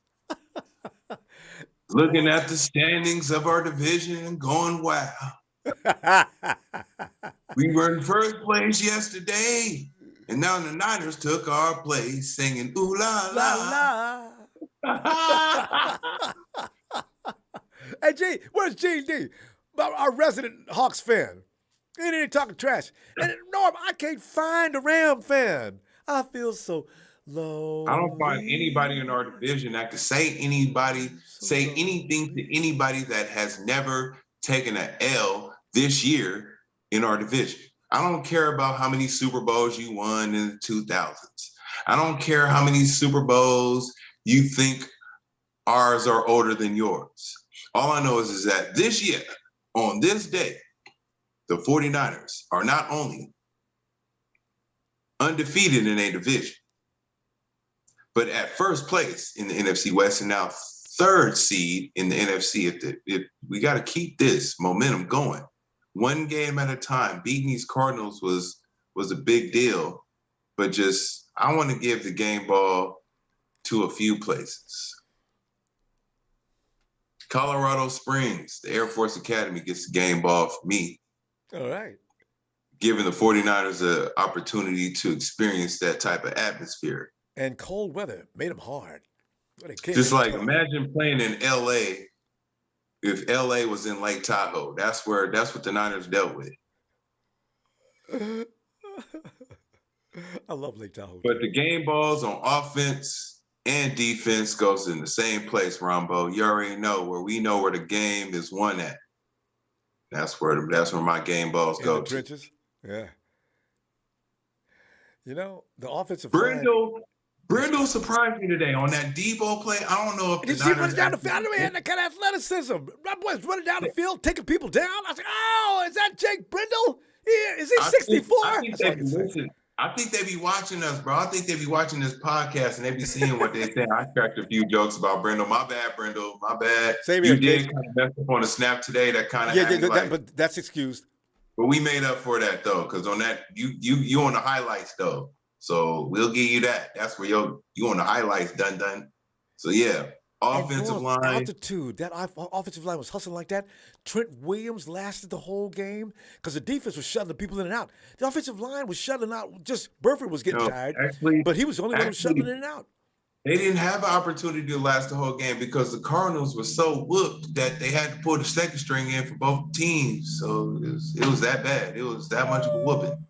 [SPEAKER 7] Looking at the standings of our division, going wow. We were in first place yesterday, and now the Niners took our place, singing ooh la la.
[SPEAKER 1] La. Hey, G, where's G.D., our resident Hawks fan? He ain't even talking trash. And Norm, I can't find a Ram fan. I feel so low.
[SPEAKER 7] I don't find anybody in our division that can say anything to anybody that has never taken an L this year in our division. I don't care about how many Super Bowls you won in the 2000s. I don't care how many Super Bowls you think ours are older than yours. All I know is that this year, on this day, the 49ers are not only undefeated in a division, but at first place in the NFC West and now third seed in the NFC. We got to keep this momentum going. One game at a time. Beating these Cardinals was a big deal, but I want to give the game ball to a few places. Colorado Springs, the Air Force Academy gets the game ball for me.
[SPEAKER 1] All right.
[SPEAKER 7] Giving the 49ers an opportunity to experience that type of atmosphere.
[SPEAKER 1] And cold weather made them hard.
[SPEAKER 7] Just like imagine playing in LA if LA was in Lake Tahoe. That's what the Niners dealt with.
[SPEAKER 1] I love Lake Tahoe.
[SPEAKER 7] But the game balls on offense and defense goes in the same place, Ronbo. You already know where the game is won at. That's where my game balls go.
[SPEAKER 1] In the trenches? Yeah. The offensive
[SPEAKER 7] Brindle surprised me today on that Debo play. I don't know if
[SPEAKER 1] did you see running down the field? I knew he had that kind of athleticism. My boy's running down the field, taking people down. I was like, oh, is that Jake Brindle? Is he 64?
[SPEAKER 7] I think they be watching us, bro. I think they be watching this podcast and they be seeing what they say. I cracked a few jokes about Brindle. My bad, Brindle. My bad.
[SPEAKER 1] Same here,
[SPEAKER 7] you did kind of mess up on the snap today. That kind of
[SPEAKER 1] but that's excused.
[SPEAKER 7] But we made up for that though, because on that you on the highlights though. So we'll give you that. That's where you on the highlights done. So yeah, offensive line.
[SPEAKER 1] Altitude. That offensive line was hustling like that. Trent Williams lasted the whole game because the defense was shutting the people in and out. The offensive line was shutting out. Just Burford was getting tired, but he was the only one who was shutting in and out.
[SPEAKER 7] They didn't have an opportunity to last the whole game because the Cardinals were so whooped that they had to put the second string in for both teams. So it was that bad. It was that much of a whooping.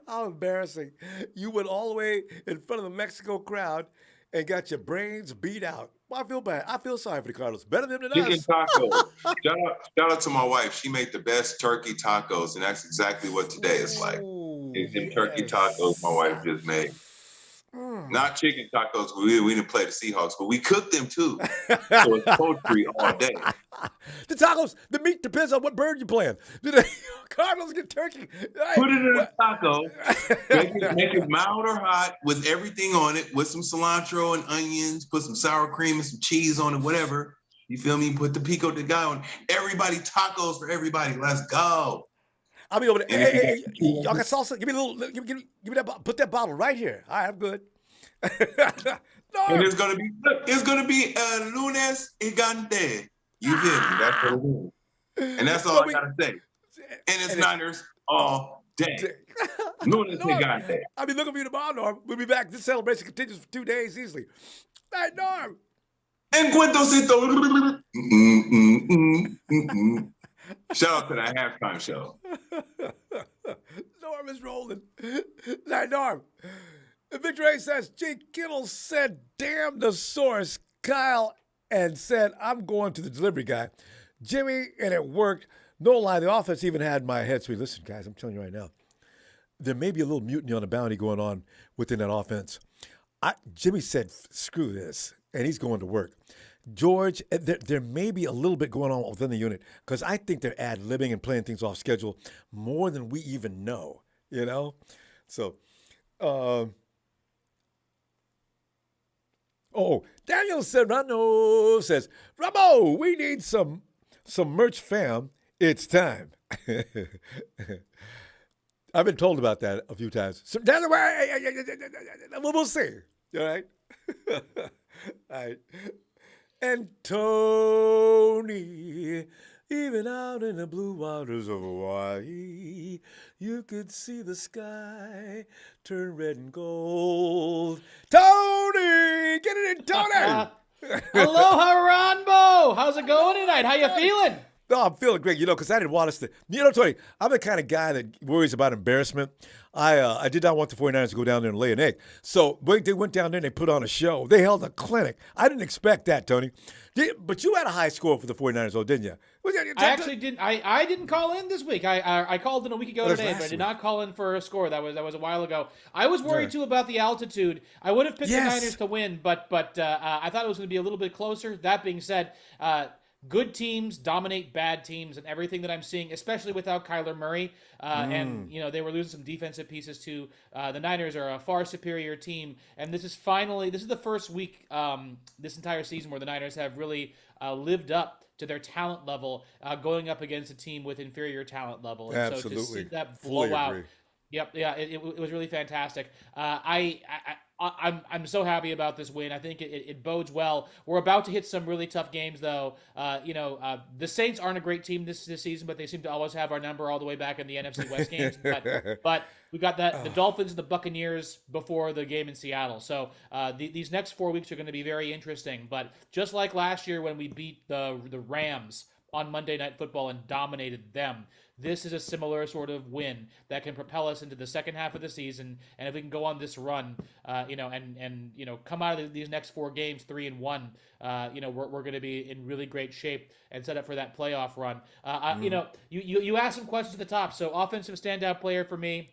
[SPEAKER 1] How embarrassing. You went all the way in front of the Mexico crowd and got your brains beat out. Well, I feel bad. I feel sorry for the Cardinals. Better than us.
[SPEAKER 7] Chicken tacos. Shout out to my wife. She made the best turkey tacos, and that's exactly what today is like. Them turkey tacos my wife just made. Not chicken tacos. We didn't play the Seahawks, but we cooked them too. So it's poultry all day.
[SPEAKER 1] The tacos, the meat depends on what bird you're playing. Do the Cardinals get turkey?
[SPEAKER 7] Put it in a taco. Make it mild or hot with everything on it, with some cilantro and onions. Put some sour cream and some cheese on it, whatever. You feel me? Put the pico de gallo on. Everybody tacos for everybody. Let's go.
[SPEAKER 1] I'll be over there.
[SPEAKER 7] And
[SPEAKER 1] Hey,
[SPEAKER 7] if you
[SPEAKER 1] hey,
[SPEAKER 7] got
[SPEAKER 1] hey, y'all got salsa? Give me a little. Give me that. Put that bottle right here. All right, I'm good.
[SPEAKER 7] and
[SPEAKER 1] No.
[SPEAKER 7] it's gonna be lunes gigante. You feel me? That's what it is. And that's all
[SPEAKER 1] No,
[SPEAKER 7] I gotta say. And it's
[SPEAKER 1] and
[SPEAKER 7] Niners all day. Lunes
[SPEAKER 1] Norm,
[SPEAKER 7] gigante.
[SPEAKER 1] I'll be looking for you tomorrow, Norm. We'll be back. This celebration continues for 2 days easily. All right, Norm.
[SPEAKER 7] Encuentosito. Shout out to that halftime show.
[SPEAKER 1] Norm is rolling. All right, Norm. Victor A says, G. Kittle said, damn the source, Kyle, and said, I'm going to the delivery guy. Jimmy, and it worked. No lie, the offense even had my head sweet. Listen, guys, I'm telling you right now, there may be a little mutiny on the bounty going on within that offense. Jimmy said, screw this, and he's going to work. George, there may be a little bit going on within the unit because I think they're ad-libbing and playing things off schedule more than we even know, you know? So, Daniel Serrano says, Ronbo, we need some merch, fam. It's time. I've been told about that a few times. So, Daniel, we'll see. All right? All right. And Tony, even out in the blue waters of Hawaii, you could see the sky turn red and gold. Tony! Get it in, Tony!
[SPEAKER 8] Aloha, Ronbo! How's it going tonight? How you feeling?
[SPEAKER 1] No, I'm feeling great, because I didn't want us to. Tony, I'm the kind of guy that worries about embarrassment. I did not want the 49ers to go down there and lay an egg. So when they went down there and they put on a show, they held a clinic. I didn't expect that, Tony. But you had a high score for the 49ers, though, didn't you?
[SPEAKER 8] I actually didn't. I didn't call in this week. I called in a week ago today, but I did not call in for a score. That was a while ago. I was worried too about the altitude. I would have picked the Niners to win, but I thought it was going to be a little bit closer. That being said, good teams dominate bad teams, and everything that I'm seeing, especially without Kyler Murray, and they were losing some defensive pieces too. The Niners are a far superior team, and this is the first week this entire season where the Niners have really lived up to their talent level, going up against a team with inferior talent level. And
[SPEAKER 1] absolutely.
[SPEAKER 8] So to see that blowout, it was really fantastic. I'm so happy about this win. I think it bodes well. We're about to hit some really tough games, though. The Saints aren't a great team this season, but they seem to always have our number all the way back in the NFC West games. But we got the Dolphins and the Buccaneers before the game in Seattle. So these next 4 weeks are going to be very interesting. But just like last year when we beat the Rams on Monday Night Football and dominated them, this is a similar sort of win that can propel us into the second half of the season. And if we can go on this run, and come out of these next 4 games 3-1, we're going to be in really great shape and set up for that playoff run. You asked some questions at the top. So offensive standout player for me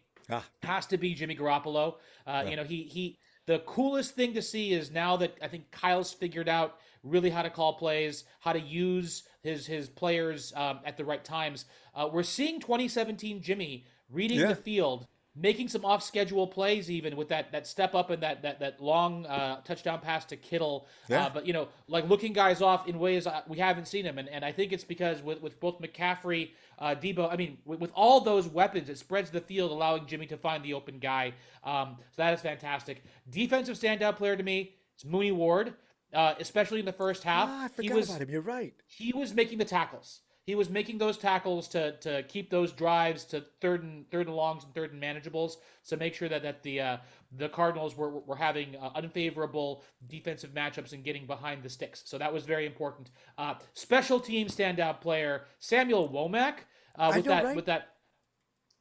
[SPEAKER 8] has to be Jimmy Garoppolo. The coolest thing to see is now that I think Kyle's figured out really how to call plays, how to use his players at the right times. We're seeing 2017 Jimmy reading the field, making some off-schedule plays even with that step up and that long touchdown pass to Kittle. But like looking guys off in ways we haven't seen him. And I think it's because with both McCaffrey, Debo, with all those weapons, it spreads the field, allowing Jimmy to find the open guy. So that is fantastic. Defensive standout player to me is Mooney Ward. Especially in the first half.
[SPEAKER 1] I forgot about him. You're right.
[SPEAKER 8] He was making the tackles. He was making those tackles to keep those drives to third and longs and third and manageables. So make sure that the Cardinals were having unfavorable defensive matchups and getting behind the sticks. So that was very important. Special team standout player Samuel Womack with that.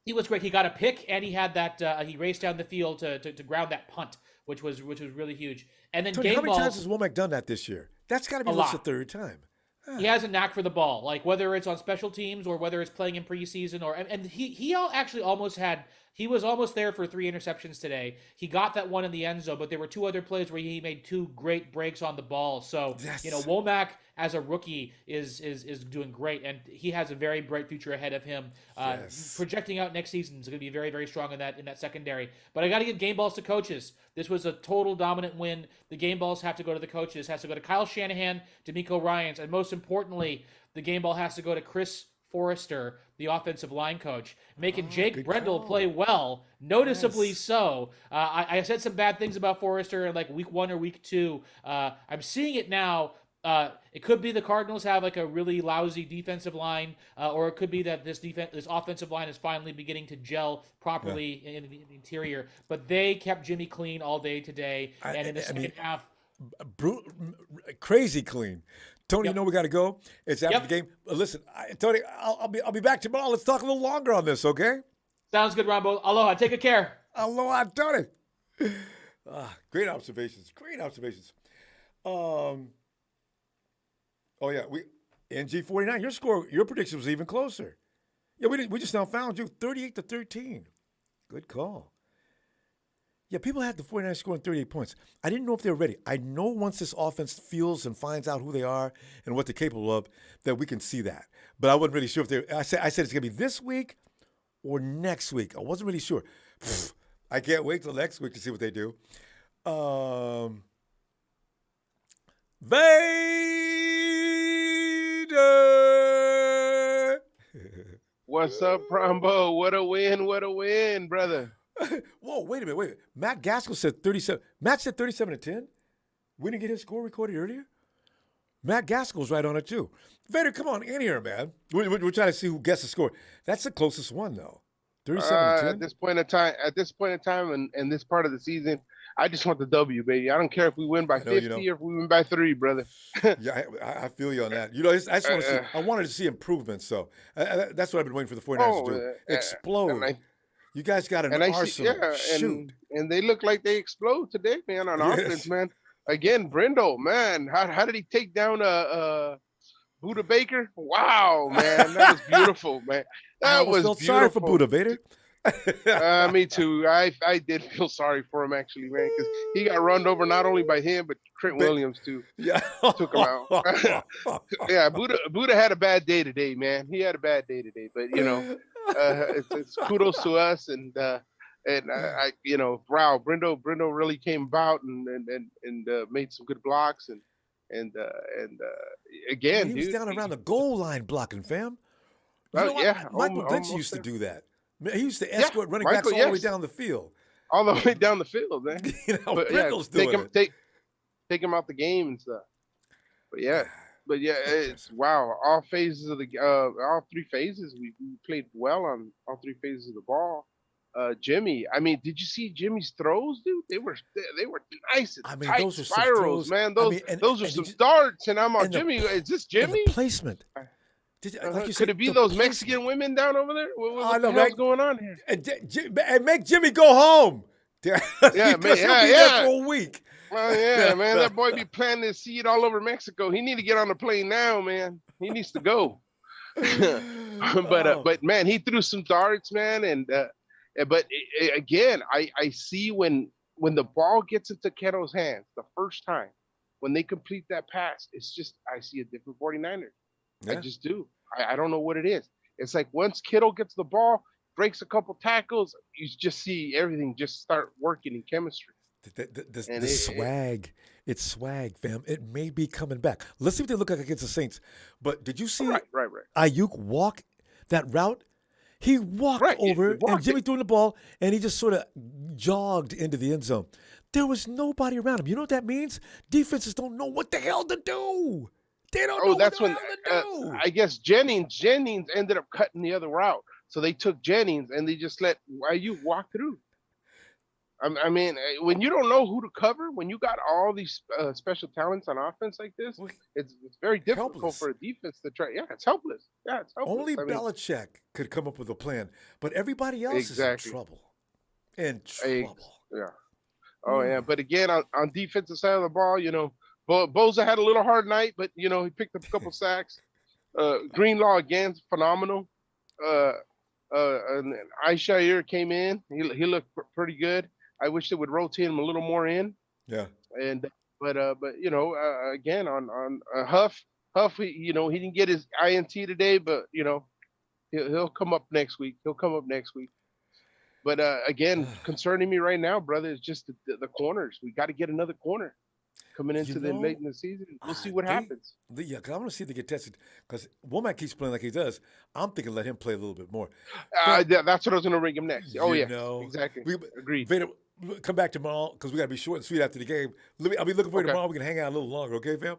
[SPEAKER 8] He was great. He got a pick and he had that. He raced down the field to ground that punt, which was really huge. And then
[SPEAKER 1] Tony, how many times has Womack done that this year? That's got to be at least the third time.
[SPEAKER 8] He has a knack for the ball, like whether it's on special teams or whether it's playing in preseason and he actually he was almost there for 3 interceptions today. He got that one in the end zone, but there were 2 other plays where he made 2 great breaks on the ball. So, Womack as a rookie is doing great, and he has a very bright future ahead of him. Projecting out next season is going to be very, very strong in that secondary. But I got to give game balls to coaches. This was a total dominant win. The game balls have to go to the coaches. Has to go to Kyle Shanahan, D'Amico Ryans, and most importantly, the game ball has to go to Chris Forrester, the offensive line coach, making Jake
[SPEAKER 1] good
[SPEAKER 8] Brendel
[SPEAKER 1] call.
[SPEAKER 8] play well, noticeably
[SPEAKER 1] Yes.
[SPEAKER 8] so. I said some bad things about Forrester in like week 1 or week 2. I'm seeing it now. It could be the Cardinals have like a really lousy defensive line, or it could be that this offensive line is finally beginning to gel properly in the interior. But they kept Jimmy clean all day today, and in the second half,
[SPEAKER 1] Crazy clean. Tony, you know we got to go. It's after the game. Listen, Tony, I'll be back tomorrow. Let's talk a little longer on this, okay?
[SPEAKER 8] Sounds good, Ronbo. Aloha. Take good care.
[SPEAKER 1] Aloha, Tony. Great observations. Great observations. Oh yeah, NG49. Your prediction was even closer. Yeah, we just now found you 38-13. Good call. Yeah, people had the 49ers scoring 38 points. I didn't know if they were ready. I know once this offense feels and finds out who they are and what they're capable of, that we can see that. But I wasn't really sure if they. I said it's gonna be this week or next week. I wasn't really sure. I can't wait till next week to see what they do. Vader.
[SPEAKER 9] What's up, Ronbo? What a win, brother.
[SPEAKER 1] Whoa, wait a minute. Matt Gaskell said 37. Matt said 37-10. We didn't get his score recorded earlier? Matt Gaskell's right on it, too. Vader, come on in here, man. We're trying to see who gets the score. That's the closest one, though. 37-10.
[SPEAKER 9] At this point in time, and this part of the season, I just want the W, baby. I don't care if we win by 50 or if we win by 3, brother.
[SPEAKER 1] Yeah, I feel you on that. You know, I just want to see. I wanted to see improvements, so that's what I've been waiting for the 49ers to do. Explode. You guys got an arsenal. Shoot.
[SPEAKER 9] And they look like they explode today, man, on offense, man. Again, Brendel, man, how did he take down Buda Baker? Wow, man, that was beautiful, man. That was
[SPEAKER 1] felt
[SPEAKER 9] beautiful.
[SPEAKER 1] Sorry for Buda Vader.
[SPEAKER 9] Me too. I did feel sorry for him, actually, man, because he got run over not only by him but Trent Williams too.
[SPEAKER 1] Yeah,
[SPEAKER 9] took him out. Yeah, Buda had a bad day today, man. He had a bad day today, but you know, it's kudos to us, and I you know, wow, Brendel really came about and made some good blocks and again,
[SPEAKER 1] he was down around the goal line blocking, fam.
[SPEAKER 9] Yeah,
[SPEAKER 1] Michael Dixon used to do that. He used to escort running backs all the way down the field.
[SPEAKER 9] All the way down the field, man.
[SPEAKER 1] You know, Brendel's
[SPEAKER 9] doing
[SPEAKER 1] it.
[SPEAKER 9] Take him out the game and stuff. But yeah, it's wow. All phases of all 3 phases, we played well on all 3 phases of the ball. Jimmy, I mean, did you see Jimmy's throws, dude? They were nice and tight those are spirals, man. Those are some darts, and I'm on Jimmy. Is this Jimmy?
[SPEAKER 1] The placement.
[SPEAKER 9] Could it be those Mexican women down over there? What's going on here?
[SPEAKER 1] And make Jimmy go home.
[SPEAKER 9] Yeah,
[SPEAKER 1] man, he'll be there for a week.
[SPEAKER 9] Well, yeah, man, that boy be planting his seed all over Mexico. He need to get on the plane now, man. He needs to go. But man, he threw some darts, man, but again, I see when the ball gets into Keto's hands the first time, when they complete that pass, it's just I see a different 49er. Yeah. I just do. I don't know what it is. It's like once Kittle gets the ball, breaks a couple tackles, you just see everything just start working in chemistry.
[SPEAKER 1] The swag. It's swag, fam. It may be coming back. Let's see what they look like against the Saints. But did you see
[SPEAKER 9] right.
[SPEAKER 1] Ayuk walk that route? He walked over, and Jimmy threw in the ball, and he just sort of jogged into the end zone. There was nobody around him. You know what that means? Defenses don't know what the hell to do. They don't know what the hell to do.
[SPEAKER 9] I guess Jennings ended up cutting the other route. So they took Jennings, and they just let Ayuk walk through. I mean, when you don't know who to cover, when you got all these special talents on offense like this, it's very difficult for a defense to try. Yeah, it's helpless.
[SPEAKER 1] Only Belichick could come up with a plan, but everybody else is in trouble.
[SPEAKER 9] Yeah. Oh, yeah. But again, on defensive side of the ball, you know, Boza had a little hard night, but, you know, he picked up a couple sacks. Greenlaw, again, phenomenal. And Aishair came in. He looked pretty good. I wish they would rotate him a little more in.
[SPEAKER 1] Yeah.
[SPEAKER 9] But you know, again on Huff, he didn't get his INT today, but you know, he'll come up next week. But again, concerning me right now, brother, is just the corners. We got to get another corner. coming into the late in the season. We'll see what happens.
[SPEAKER 1] Yeah, because I want to see if they get tested. Because Womack keeps playing like he does. I'm thinking let him play a little bit more.
[SPEAKER 9] That's what I was going to bring him next. Oh, yeah, exactly. Agreed.
[SPEAKER 1] Vader, come back tomorrow because we got to be short and sweet after the game. I'll be looking for you tomorrow. We can hang out a little longer, okay, fam?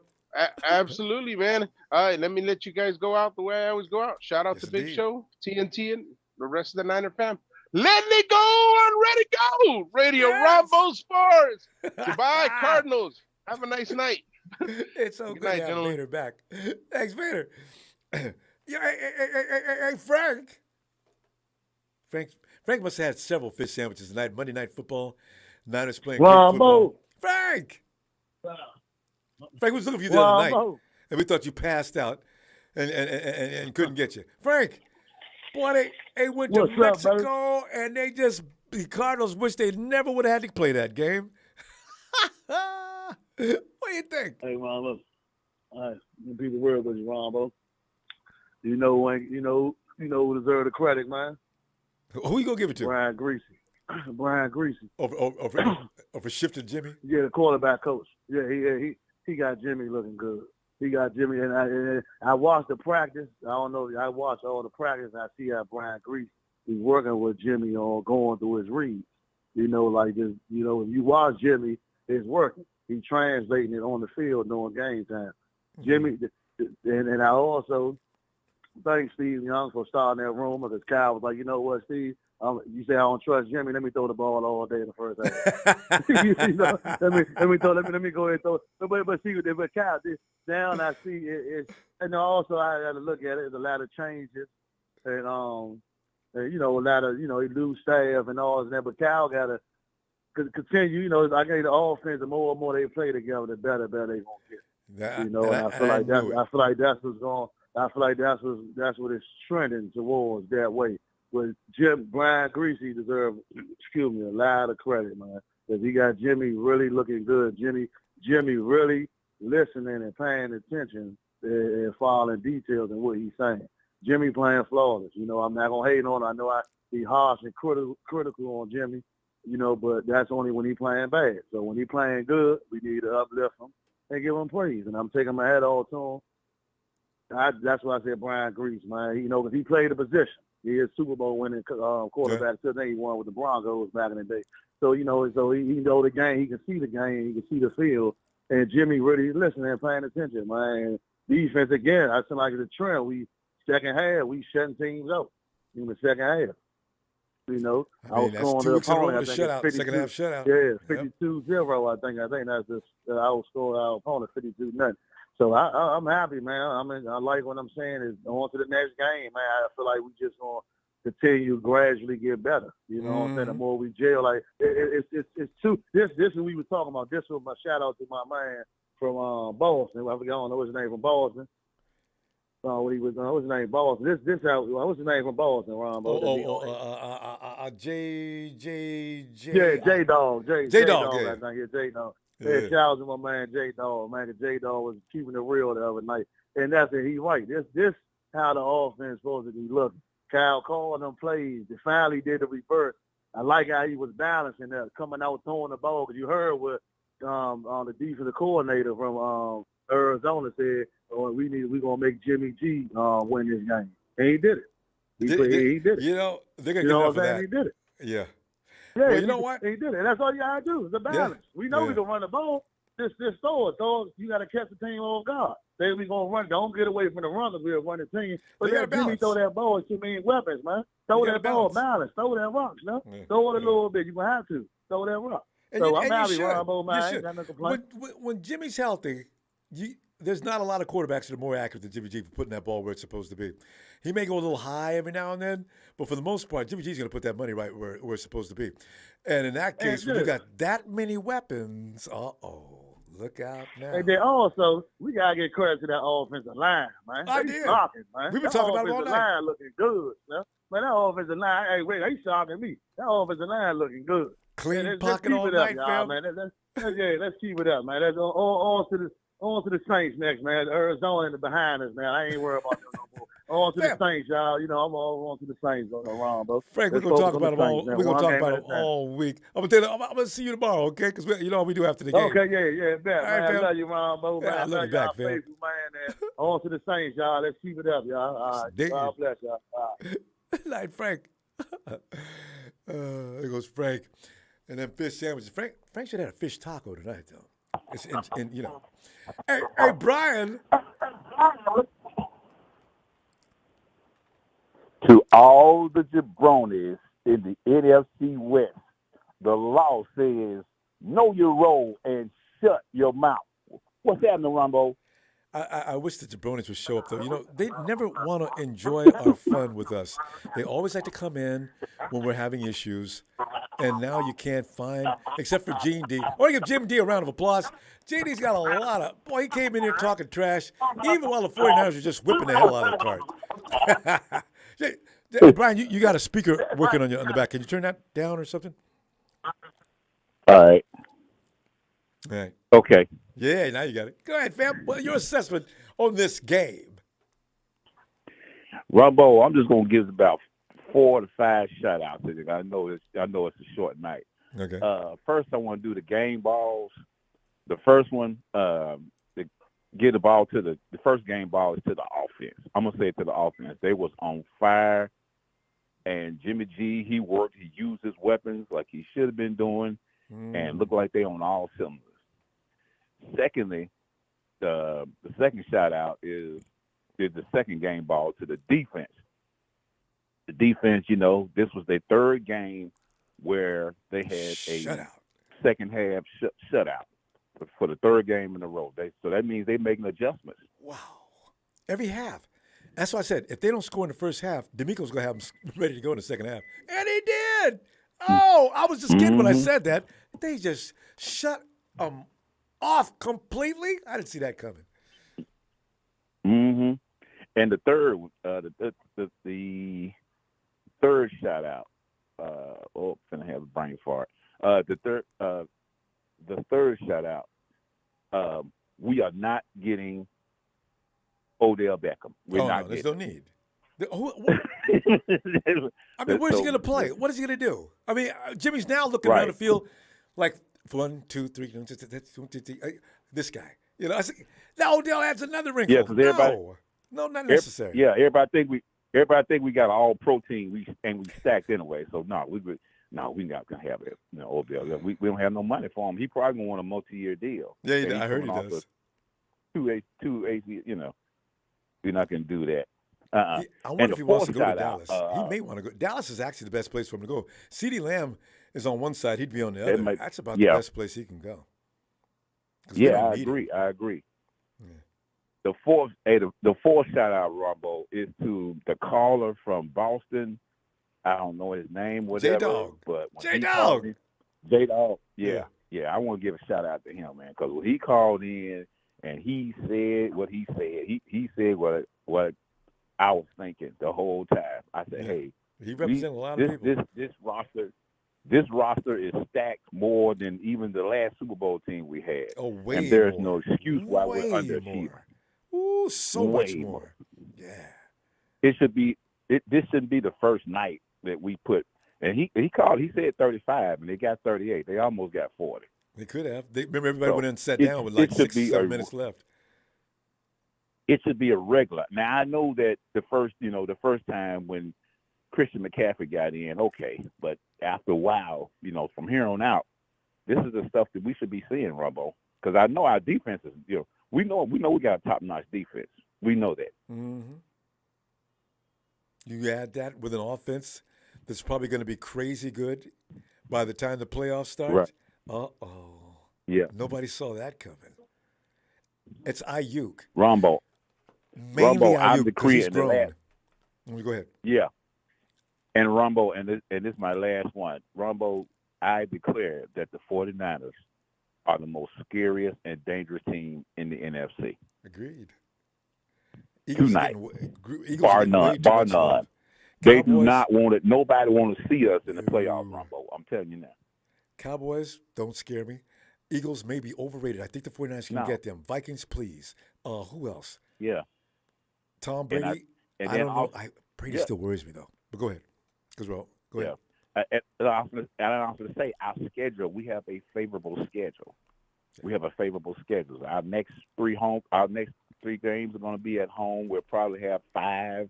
[SPEAKER 9] Absolutely, man. All right, let me let you guys go out the way I always go out. Shout out to Big Show, TNT, and the rest of the Niner fam. Let me go on Ready Go. Radio Ronbo Sports. Goodbye, Cardinals. Have a nice night.
[SPEAKER 1] It's so good to have Vader back. Thanks, Vader. Hey, Frank. Frank must have had several fish sandwiches tonight. Monday Night Football. Niners playing great football. Frank was looking for you the other night, and we thought you passed out and couldn't get you. Frank, boy, they went to Mexico, and the Cardinals wish they never would have had to play that game. What do you think?
[SPEAKER 10] Hey, Ronbo. All right, you be the world with you, Ronbo. You know who deserves the credit, man.
[SPEAKER 1] Who you gonna give it to?
[SPEAKER 10] Brian Greasy. Brian Greasy.
[SPEAKER 1] Over shifting Jimmy?
[SPEAKER 10] Yeah, the quarterback coach. Yeah, he got Jimmy looking good. He got Jimmy, and I watched the practice. I don't know. I watched all the practice. I see how Brian Greasy is working with Jimmy on going through his reads. Like this. If you watch Jimmy, it's working. He's translating it on the field during game time. Mm-hmm. Jimmy, and I also thank Steve Young for starting that rumor because Kyle was like, you know what, Steve? You say I don't trust Jimmy. Let me throw the ball all day in the first half. let me go ahead and throw. But Kyle, down I see it. And also I got to look at it. There's a lot of changes, and a lot of new staff and all that. But Kyle got to continue. I think the offense, the more and more they play together, the better they gonna get. And I feel like that's what's going. I feel like that's what it's trending towards that way. But Brian Greasy deserves, a lot of credit, man, because he got Jimmy really looking good. Jimmy really listening and paying attention and following details in what he's saying. Jimmy playing flawless. I'm not gonna hate on him. I know I be harsh and critical on Jimmy, but that's only when he playing bad. So when he playing good, we need to uplift him and give him praise. And I'm taking my hat off to him. That's why I said Brian Greasy, man. Because he played the position. He is Super Bowl winning quarterback. Till then he won with the Broncos back in the day. So he know the game. He can see the game. He can see the field. And Jimmy really listening and paying attention, man. Defense again. I feel like it's a trend. Second half we shutting teams out in the second half. I was scoring the opponent. I think it's 52,
[SPEAKER 1] second half shutout.
[SPEAKER 10] Yeah, 52-0. I think that's just I was scoring our opponent 52-0. So I'm happy, man. I like what I'm saying is on to the next game, man. I feel like we just gonna continue gradually get better. You know what I'm saying? The more we jail, like it's too. This is what we were talking about. This was my shout out to my man from Boston. I don't know his name from Boston. What's his name? Boston. What's his name from Boston? J Dog. J Dog. I think it's J Dog. Yeah, shout out to my man J Dog. Man, J Dog was keeping it real the other night, and that's it. He's right. This how the offense supposed to be looking. Kyle called them plays. They finally did the reverse. I like how he was balancing that, coming out throwing the ball. Because you heard what the defensive coordinator from Arizona said, we're gonna make Jimmy G win this game, and he did it. He did it.
[SPEAKER 1] They're gonna get enough of that.
[SPEAKER 10] He did it.
[SPEAKER 1] Yeah.
[SPEAKER 10] Yeah,
[SPEAKER 1] well, you know what?
[SPEAKER 10] He did it. That's all you gotta do is a balance. Yeah. We know we can run the ball. Just throw it. So you gotta catch the team off guard. Say we gonna run. Don't get away from the run because we're running team. But let Jimmy throw that ball. It's too many weapons, man. Throw that ball, balance. Throw that rock, you know? Yeah. Throw it a little bit. You gonna have to throw that rock. So I'm happy, Ronbo, man. I ain't got no complaint.
[SPEAKER 1] When Jimmy's healthy, there's not a lot of quarterbacks that are more accurate than Jimmy G for putting that ball where it's supposed to be. He may go a little high every now and then, but for the most part, Jimmy G's going to put that money right where it's supposed to be. And in that case, when you got that many weapons, look out now.
[SPEAKER 10] And then also, we got to get credit to that offensive line, man. Shocking, man.
[SPEAKER 1] We've been talking about it all night.
[SPEAKER 10] That offensive line looking good, man. That offensive line, hey, wait, he's shocking me. That offensive line looking good.
[SPEAKER 1] Clean pocket all night,
[SPEAKER 10] fam. Man. Let's keep it up, man. That's on to the Saints next, man. Arizona in the behind us, man. I ain't worried about them no more. On to the
[SPEAKER 1] Fam.
[SPEAKER 10] Saints, y'all. You know, I'm all on to the Saints around, bro.
[SPEAKER 1] Frank, we're
[SPEAKER 10] Let's
[SPEAKER 1] gonna
[SPEAKER 10] focus
[SPEAKER 1] talk
[SPEAKER 10] on the
[SPEAKER 1] about them all.
[SPEAKER 10] Saints, man.
[SPEAKER 1] We're gonna
[SPEAKER 10] One
[SPEAKER 1] talk
[SPEAKER 10] game
[SPEAKER 1] about
[SPEAKER 10] at a
[SPEAKER 1] them
[SPEAKER 10] time.
[SPEAKER 1] all week. I'm gonna tell you, I'm gonna see you tomorrow, okay? Because you know we do after the game.
[SPEAKER 10] Okay, yeah, bet,
[SPEAKER 1] All right,
[SPEAKER 10] man. I
[SPEAKER 1] fam.
[SPEAKER 10] love you, Ronbo, man.
[SPEAKER 1] Yeah, I love you back, fam.
[SPEAKER 10] Faithful, man. And on to the Saints, y'all. Let's keep it up, y'all. All right.
[SPEAKER 1] Dig it.
[SPEAKER 10] God bless y'all. All right.
[SPEAKER 1] Like Frank. There goes Frank. And then fish sandwiches. Frank should have had a fish taco tonight, though. It's in you know. Hey, Brian.
[SPEAKER 11] To all the jabronis in the NFC West, the law says know your role and shut your mouth. What's happening, Ronbo?
[SPEAKER 1] I wish the jabronis would show up, though. You know, they never want to enjoy our fun with us. They always like to come in when we're having issues. And now you can't find, except for Gene D. I want to give Jim D a round of applause. Gene D's got a lot of, boy, he came in here talking trash, even while the 49ers were just whipping the hell out of the Cards. Brian, you got a speaker working on the back. Can you turn that down or something?
[SPEAKER 11] All right.
[SPEAKER 1] All right.
[SPEAKER 11] Okay.
[SPEAKER 1] Yeah, now you got it. Go ahead, fam. Well, your assessment on this game.
[SPEAKER 11] Ronbo, I'm just gonna give about 4 to 5 shout-outs. I know it's a short night.
[SPEAKER 1] Okay.
[SPEAKER 11] First, I want to do the game balls. The first one, to get the ball to the first game ball is to the offense. I'm gonna say it to the offense. They was on fire, and Jimmy G, he worked. He used his weapons like he should have been doing, and looked like they on all cylinders. Secondly, the second shout-out is the second game ball to the defense. The defense, you know, this was their third game where they had a second half shutout for the third game in a row. So that means they're making adjustments.
[SPEAKER 1] Wow. Every half. That's why I said, if they don't score in the first half, D'Amico's going to have them ready to go in the second half. And he did. Oh, I was just kidding when I said that. They just shut them off completely. I didn't see that coming.
[SPEAKER 11] Mm-hmm. And the third, the third shout out. Finna have a brain fart. The third shout out. We are not getting Odell Beckham.
[SPEAKER 1] There's no need. I mean, where's he going to play? What is he going to do? I mean, Jimmy's now looking around the field like 1, 2, 3. This guy. You know, I said, now Odell adds another wrinkle.
[SPEAKER 11] Yeah, because everybody.
[SPEAKER 1] No, not necessary.
[SPEAKER 11] Everybody think we got all protein. We stacked anyway. So we not gonna have it. You know, Odell. We don't have no money for him. He probably gonna want a multi-year deal.
[SPEAKER 1] Yeah, I heard he does.
[SPEAKER 11] Two AC. You know, we're not gonna do that.
[SPEAKER 1] I wonder if he wants to go to Dallas. He may want to go. Dallas is actually the best place for him to go. CeeDee Lamb is on one side. He'd be on the other. That's about the best place he can go.
[SPEAKER 11] Yeah, I agree. Yeah. The fourth shout out, Ronbo, is to the caller from Boston. I don't know his name, whatever.
[SPEAKER 1] J-Dog.
[SPEAKER 11] But
[SPEAKER 1] J-Dog.
[SPEAKER 11] J-Dog. Yeah. I want to give a shout out to him, man, because when he called in and he said what he said, he said what I was thinking the whole time. I said, hey,
[SPEAKER 1] he represents a lot of people.
[SPEAKER 11] This roster is stacked more than even the last Super Bowl team we had.
[SPEAKER 1] Oh, way
[SPEAKER 11] and there's
[SPEAKER 1] more.
[SPEAKER 11] no excuse why we're underachieving.
[SPEAKER 1] Ooh, so much more. Yeah.
[SPEAKER 11] This shouldn't be the first night that we put. And he said 35, and they got 38. They almost got 40.
[SPEAKER 1] They could have. Remember, everybody went in and sat down with like 6-7 minutes left.
[SPEAKER 11] It should be a regular. Now I know that the first time when Christian McCaffrey got in, okay, but after a while, from here on out, this is the stuff that we should be seeing, Ronbo. Because I know our defense is, we know we got a top-notch defense. We know that.
[SPEAKER 1] Mm-hmm. You add that with an offense that's probably going to be crazy good by the time the playoffs start.
[SPEAKER 11] Right.
[SPEAKER 1] Uh-oh.
[SPEAKER 11] Yeah.
[SPEAKER 1] Nobody saw that coming. It's Ayuk.
[SPEAKER 11] Ronbo.
[SPEAKER 1] Mainly Ayuk,
[SPEAKER 11] I'm decreeing the last.
[SPEAKER 1] Go ahead.
[SPEAKER 11] Yeah. And Ronbo, and this is my last one. Ronbo, I declare that the 49ers are the most scariest and dangerous team in the NFC.
[SPEAKER 1] Agreed.
[SPEAKER 11] Tonight. Bar none. They do not want it. Nobody want to see us in the playoffs, Ronbo. I'm telling you now.
[SPEAKER 1] Cowboys, don't scare me. Eagles may be overrated. I think the 49ers can get them. Vikings, please. Who else?
[SPEAKER 11] Yeah.
[SPEAKER 1] Tom Brady.
[SPEAKER 11] And
[SPEAKER 1] I
[SPEAKER 11] then
[SPEAKER 1] don't know.
[SPEAKER 11] also,
[SPEAKER 1] Brady
[SPEAKER 11] yeah,
[SPEAKER 1] still worries me though. But go ahead, because go ahead.
[SPEAKER 11] yeah. And I was going to say, our schedule. We have a favorable schedule. We have a favorable schedule. Our next three games are going to be at home. We'll probably have 5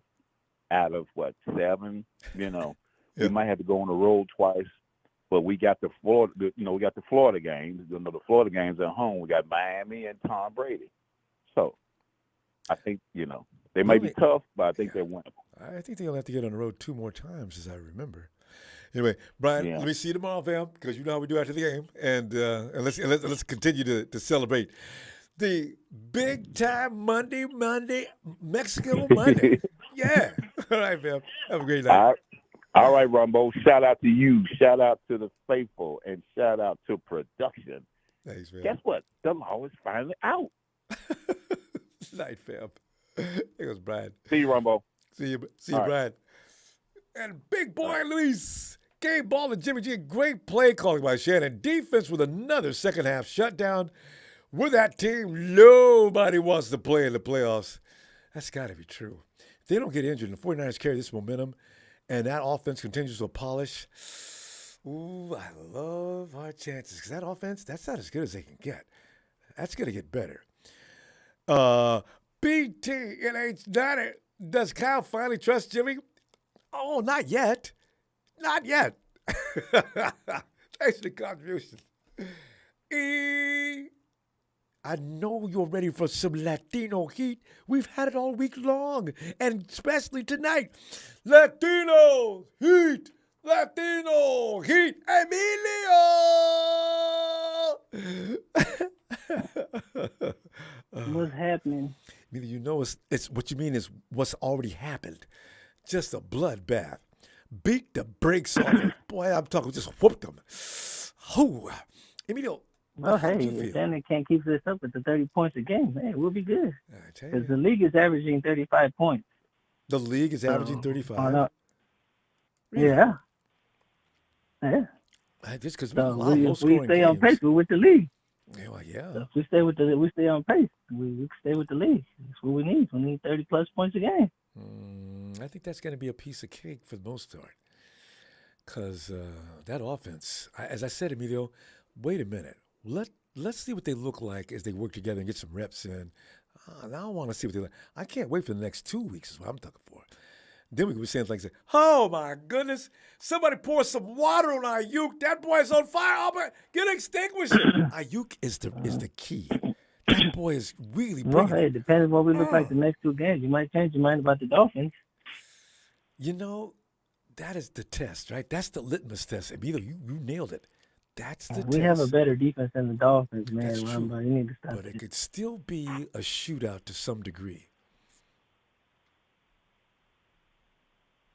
[SPEAKER 11] out of 7. You know,
[SPEAKER 1] Yeah.
[SPEAKER 11] we might have to go on the road twice, but we got the Florida. We got the Florida games. The Florida games at home. We got Miami and Tom Brady. So I think they may be tough, but I think they're winnable.
[SPEAKER 1] I think they'll have to get on the road 2 more times, as I remember. Anyway, Brian,
[SPEAKER 11] Yeah.
[SPEAKER 1] let me see you tomorrow, fam, because you know how we do after the game, and let's continue to celebrate the big time Monday, Mexico Monday. Yeah. All right, fam. Have a great night.
[SPEAKER 11] All right, Ronbo. Shout out to you. Shout out to the faithful, and shout out to production.
[SPEAKER 1] Thanks, man.
[SPEAKER 11] Guess what? The law is finally out.
[SPEAKER 1] Night, fam. There goes Brian.
[SPEAKER 11] See you, Ronbo.
[SPEAKER 1] See you,
[SPEAKER 11] All
[SPEAKER 1] Brian. And big boy Luis. Game ball and Jimmy G. Great play calling by Shanahan. Defense with another second half shutdown. With that team, nobody wants to play in the playoffs. That's got to be true. If they don't get injured and the 49ers carry this momentum and that offense continues to polish, ooh, I love our chances. Because that offense, that's not as good as they can get. That's going to get better. BTNH90. Does Kyle finally trust Jimmy? Oh, not yet. Not yet. Thanks for the contribution. I know you're ready for some Latino heat. We've had it all week long, and especially tonight. Latino heat. Latino heat. Emilio!
[SPEAKER 12] What's happening?
[SPEAKER 1] You know, it's what you mean is what's already happened. Just a bloodbath. Beat the brakes off it. Boy, I'm talking, just whooped them. Oh, Emilio.
[SPEAKER 12] Well, hey, if Danny can't keep this up at the 30 points a game, hey, we'll be good. Because the league is averaging 35 points.
[SPEAKER 1] The league is averaging 35? Really?
[SPEAKER 12] Yeah. Yeah.
[SPEAKER 1] Just because
[SPEAKER 12] if we stay on pace, we're with the league.
[SPEAKER 1] Yeah, well, yeah.
[SPEAKER 12] So if we stay on pace. We stay with the league. That's what we need. We need 30-plus points a game.
[SPEAKER 1] I think that's going to be a piece of cake for the most part. Because that offense, as I said, Emilio, wait a minute. Let's see what they look like as they work together and get some reps in. Now I want to see what they look like. I can't wait for the next 2 weeks is what I'm talking for. Then we can be saying things like, oh, my goodness, somebody pour some water on Ayuk. That boy's on fire. Albert, get extinguished. Ayuk is the key. That boy is really brilliant.
[SPEAKER 12] Well, hey, it depends on what we look like the next 2 games. You might change your mind about the Dolphins.
[SPEAKER 1] You know, that is the test, right? That's the litmus test. Emilio, you nailed it. That's the test.
[SPEAKER 12] We have a better defense than the Dolphins, man.
[SPEAKER 1] That's true.
[SPEAKER 12] You need to stop
[SPEAKER 1] but it could still be a shootout to some degree.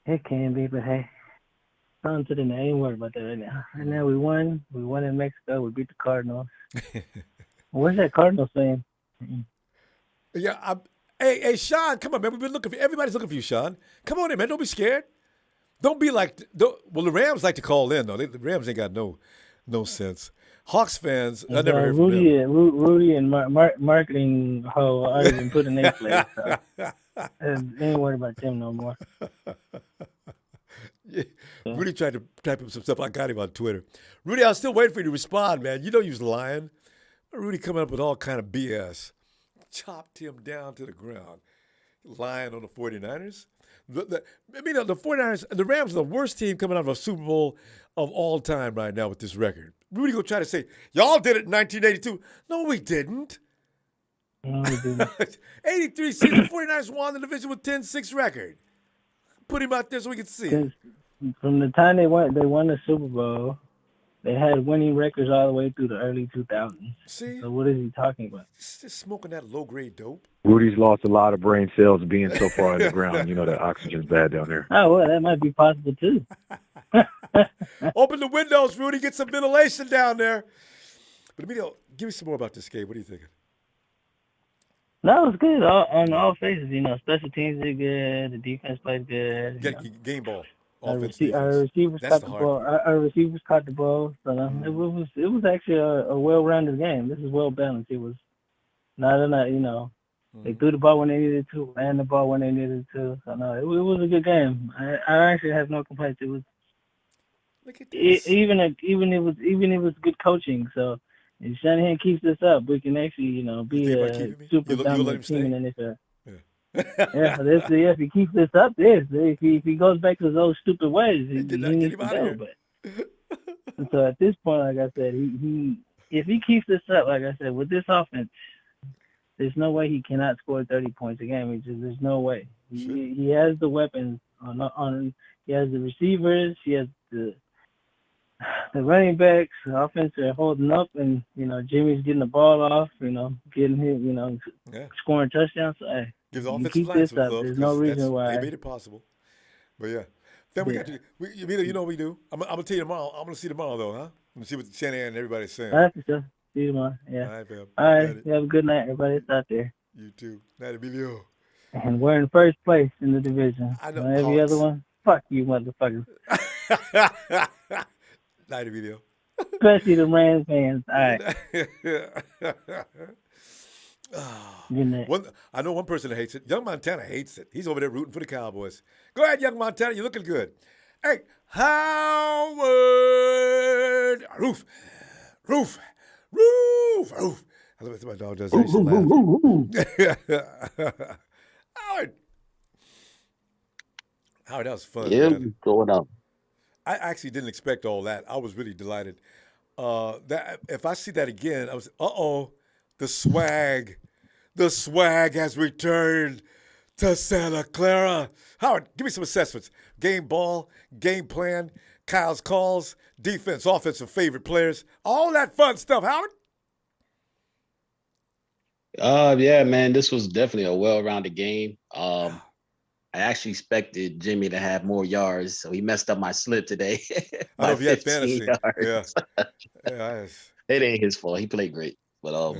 [SPEAKER 12] It can be, but hey, on to the next. I ain't worried about that right now. Right now, we won. We won in Mexico. We beat the Cardinals. Where's that Cardinals fan?
[SPEAKER 1] Yeah, hey, Sean, come on, man. We've been looking for everybody's looking for you, Sean. Come on in, man. Don't be scared. Don't be like. Well, the Rams like to call in though. The Rams ain't got no sense. Hawks fans, I never heard from them.
[SPEAKER 12] Rudy and marketing hoe are even put in their place. So. Ain't worried about them no more.
[SPEAKER 1] Yeah. Rudy tried to type up some stuff. I got him on Twitter. Rudy, I was still waiting for you to respond, man. You know you was lying. Rudy coming up with all kind of BS. Chopped him down to the ground. Lying on the 49ers. The 49ers, the Rams are the worst team coming out of a Super Bowl of all time right now with this record. Rudy gonna try to say, y'all did it in 1982. No, we didn't.
[SPEAKER 12] No, we didn't.
[SPEAKER 1] 83 season, 49ers won the division with 10-6 record. Put him out there so we can see.
[SPEAKER 12] From the time they won the Super Bowl, they had winning records all the way through the early 2000s.
[SPEAKER 1] See?
[SPEAKER 12] So what is he talking about?
[SPEAKER 1] Just smoking that low-grade dope.
[SPEAKER 13] Rudy's lost a lot of brain cells being so far in the ground. You know that oxygen's bad down there.
[SPEAKER 12] Oh, well, that might be possible, too.
[SPEAKER 1] Open the windows, Rudy. Get some ventilation down there. But Emilio, give me some more about this game. What are you thinking?
[SPEAKER 12] No, it's good. On all phases, special teams did good. The defense played good.
[SPEAKER 1] Game ball.
[SPEAKER 12] Our receivers caught the ball. Our receivers caught the ball. So it was actually a well-rounded game. This is well balanced. It was not They threw the ball when they needed to, ran the ball when they needed to. So no, it was a good game. I actually have no complaints. It was
[SPEAKER 1] Look at this.
[SPEAKER 12] even it was good coaching. So if Shanahan keeps this up, we can actually be a super dominant team in the NFL. If he keeps this up, if he goes back to his old stupid ways, he needs to go. But so at this point, like I said, if he keeps this up, like I said, with this offense, there's no way he cannot score 30 points a game. There's no way. He has the weapons he has the receivers, he has the running backs, the offense are holding up, and Jimmy's getting the ball off, getting him, scoring touchdowns. So, hey,
[SPEAKER 1] Gives the
[SPEAKER 12] you
[SPEAKER 1] offensive
[SPEAKER 12] keep
[SPEAKER 1] line
[SPEAKER 12] this
[SPEAKER 1] some
[SPEAKER 12] up.
[SPEAKER 1] love
[SPEAKER 12] There's no reason why
[SPEAKER 1] they made it possible. But yeah, then we got to. You know what we do. I'm gonna tell you tomorrow. I'm gonna see tomorrow though, huh? I'm gonna see what Shanahan and everybody's saying.
[SPEAKER 12] All right, for sure. See you tomorrow. Yeah.
[SPEAKER 1] All right, fam.
[SPEAKER 12] All right. You have a good night, everybody. It's out there.
[SPEAKER 1] You too. Night, Emilio.
[SPEAKER 12] And we're in first place in the division.
[SPEAKER 1] I know.
[SPEAKER 12] Every other one, fuck you, motherfuckers.
[SPEAKER 1] Night, Emilio.
[SPEAKER 12] Especially the Rams fans. All right.
[SPEAKER 1] I know one person that hates it. Young Montana hates it. He's over there rooting for the Cowboys. Go ahead, Young Montana. You're looking good. Hey, Howard. Roof. I love it when my dog does that. Howard, that was fun.
[SPEAKER 14] Yeah,
[SPEAKER 1] man.
[SPEAKER 14] going up.
[SPEAKER 1] I actually didn't expect all that. I was really delighted. That if I see that again, I was the swag. The swag has returned to Santa Clara. Howard, give me some assessments. Game ball, game plan, Kyle's calls, defense, offensive favorite players, all that fun stuff, Howard.
[SPEAKER 14] Yeah, man, this was definitely a well-rounded game. I actually expected Jimmy to have more yards, so he messed up my slip today.
[SPEAKER 1] I know if you had fantasy.
[SPEAKER 14] Yards.
[SPEAKER 1] Yeah.
[SPEAKER 14] It ain't his fault. He played great. But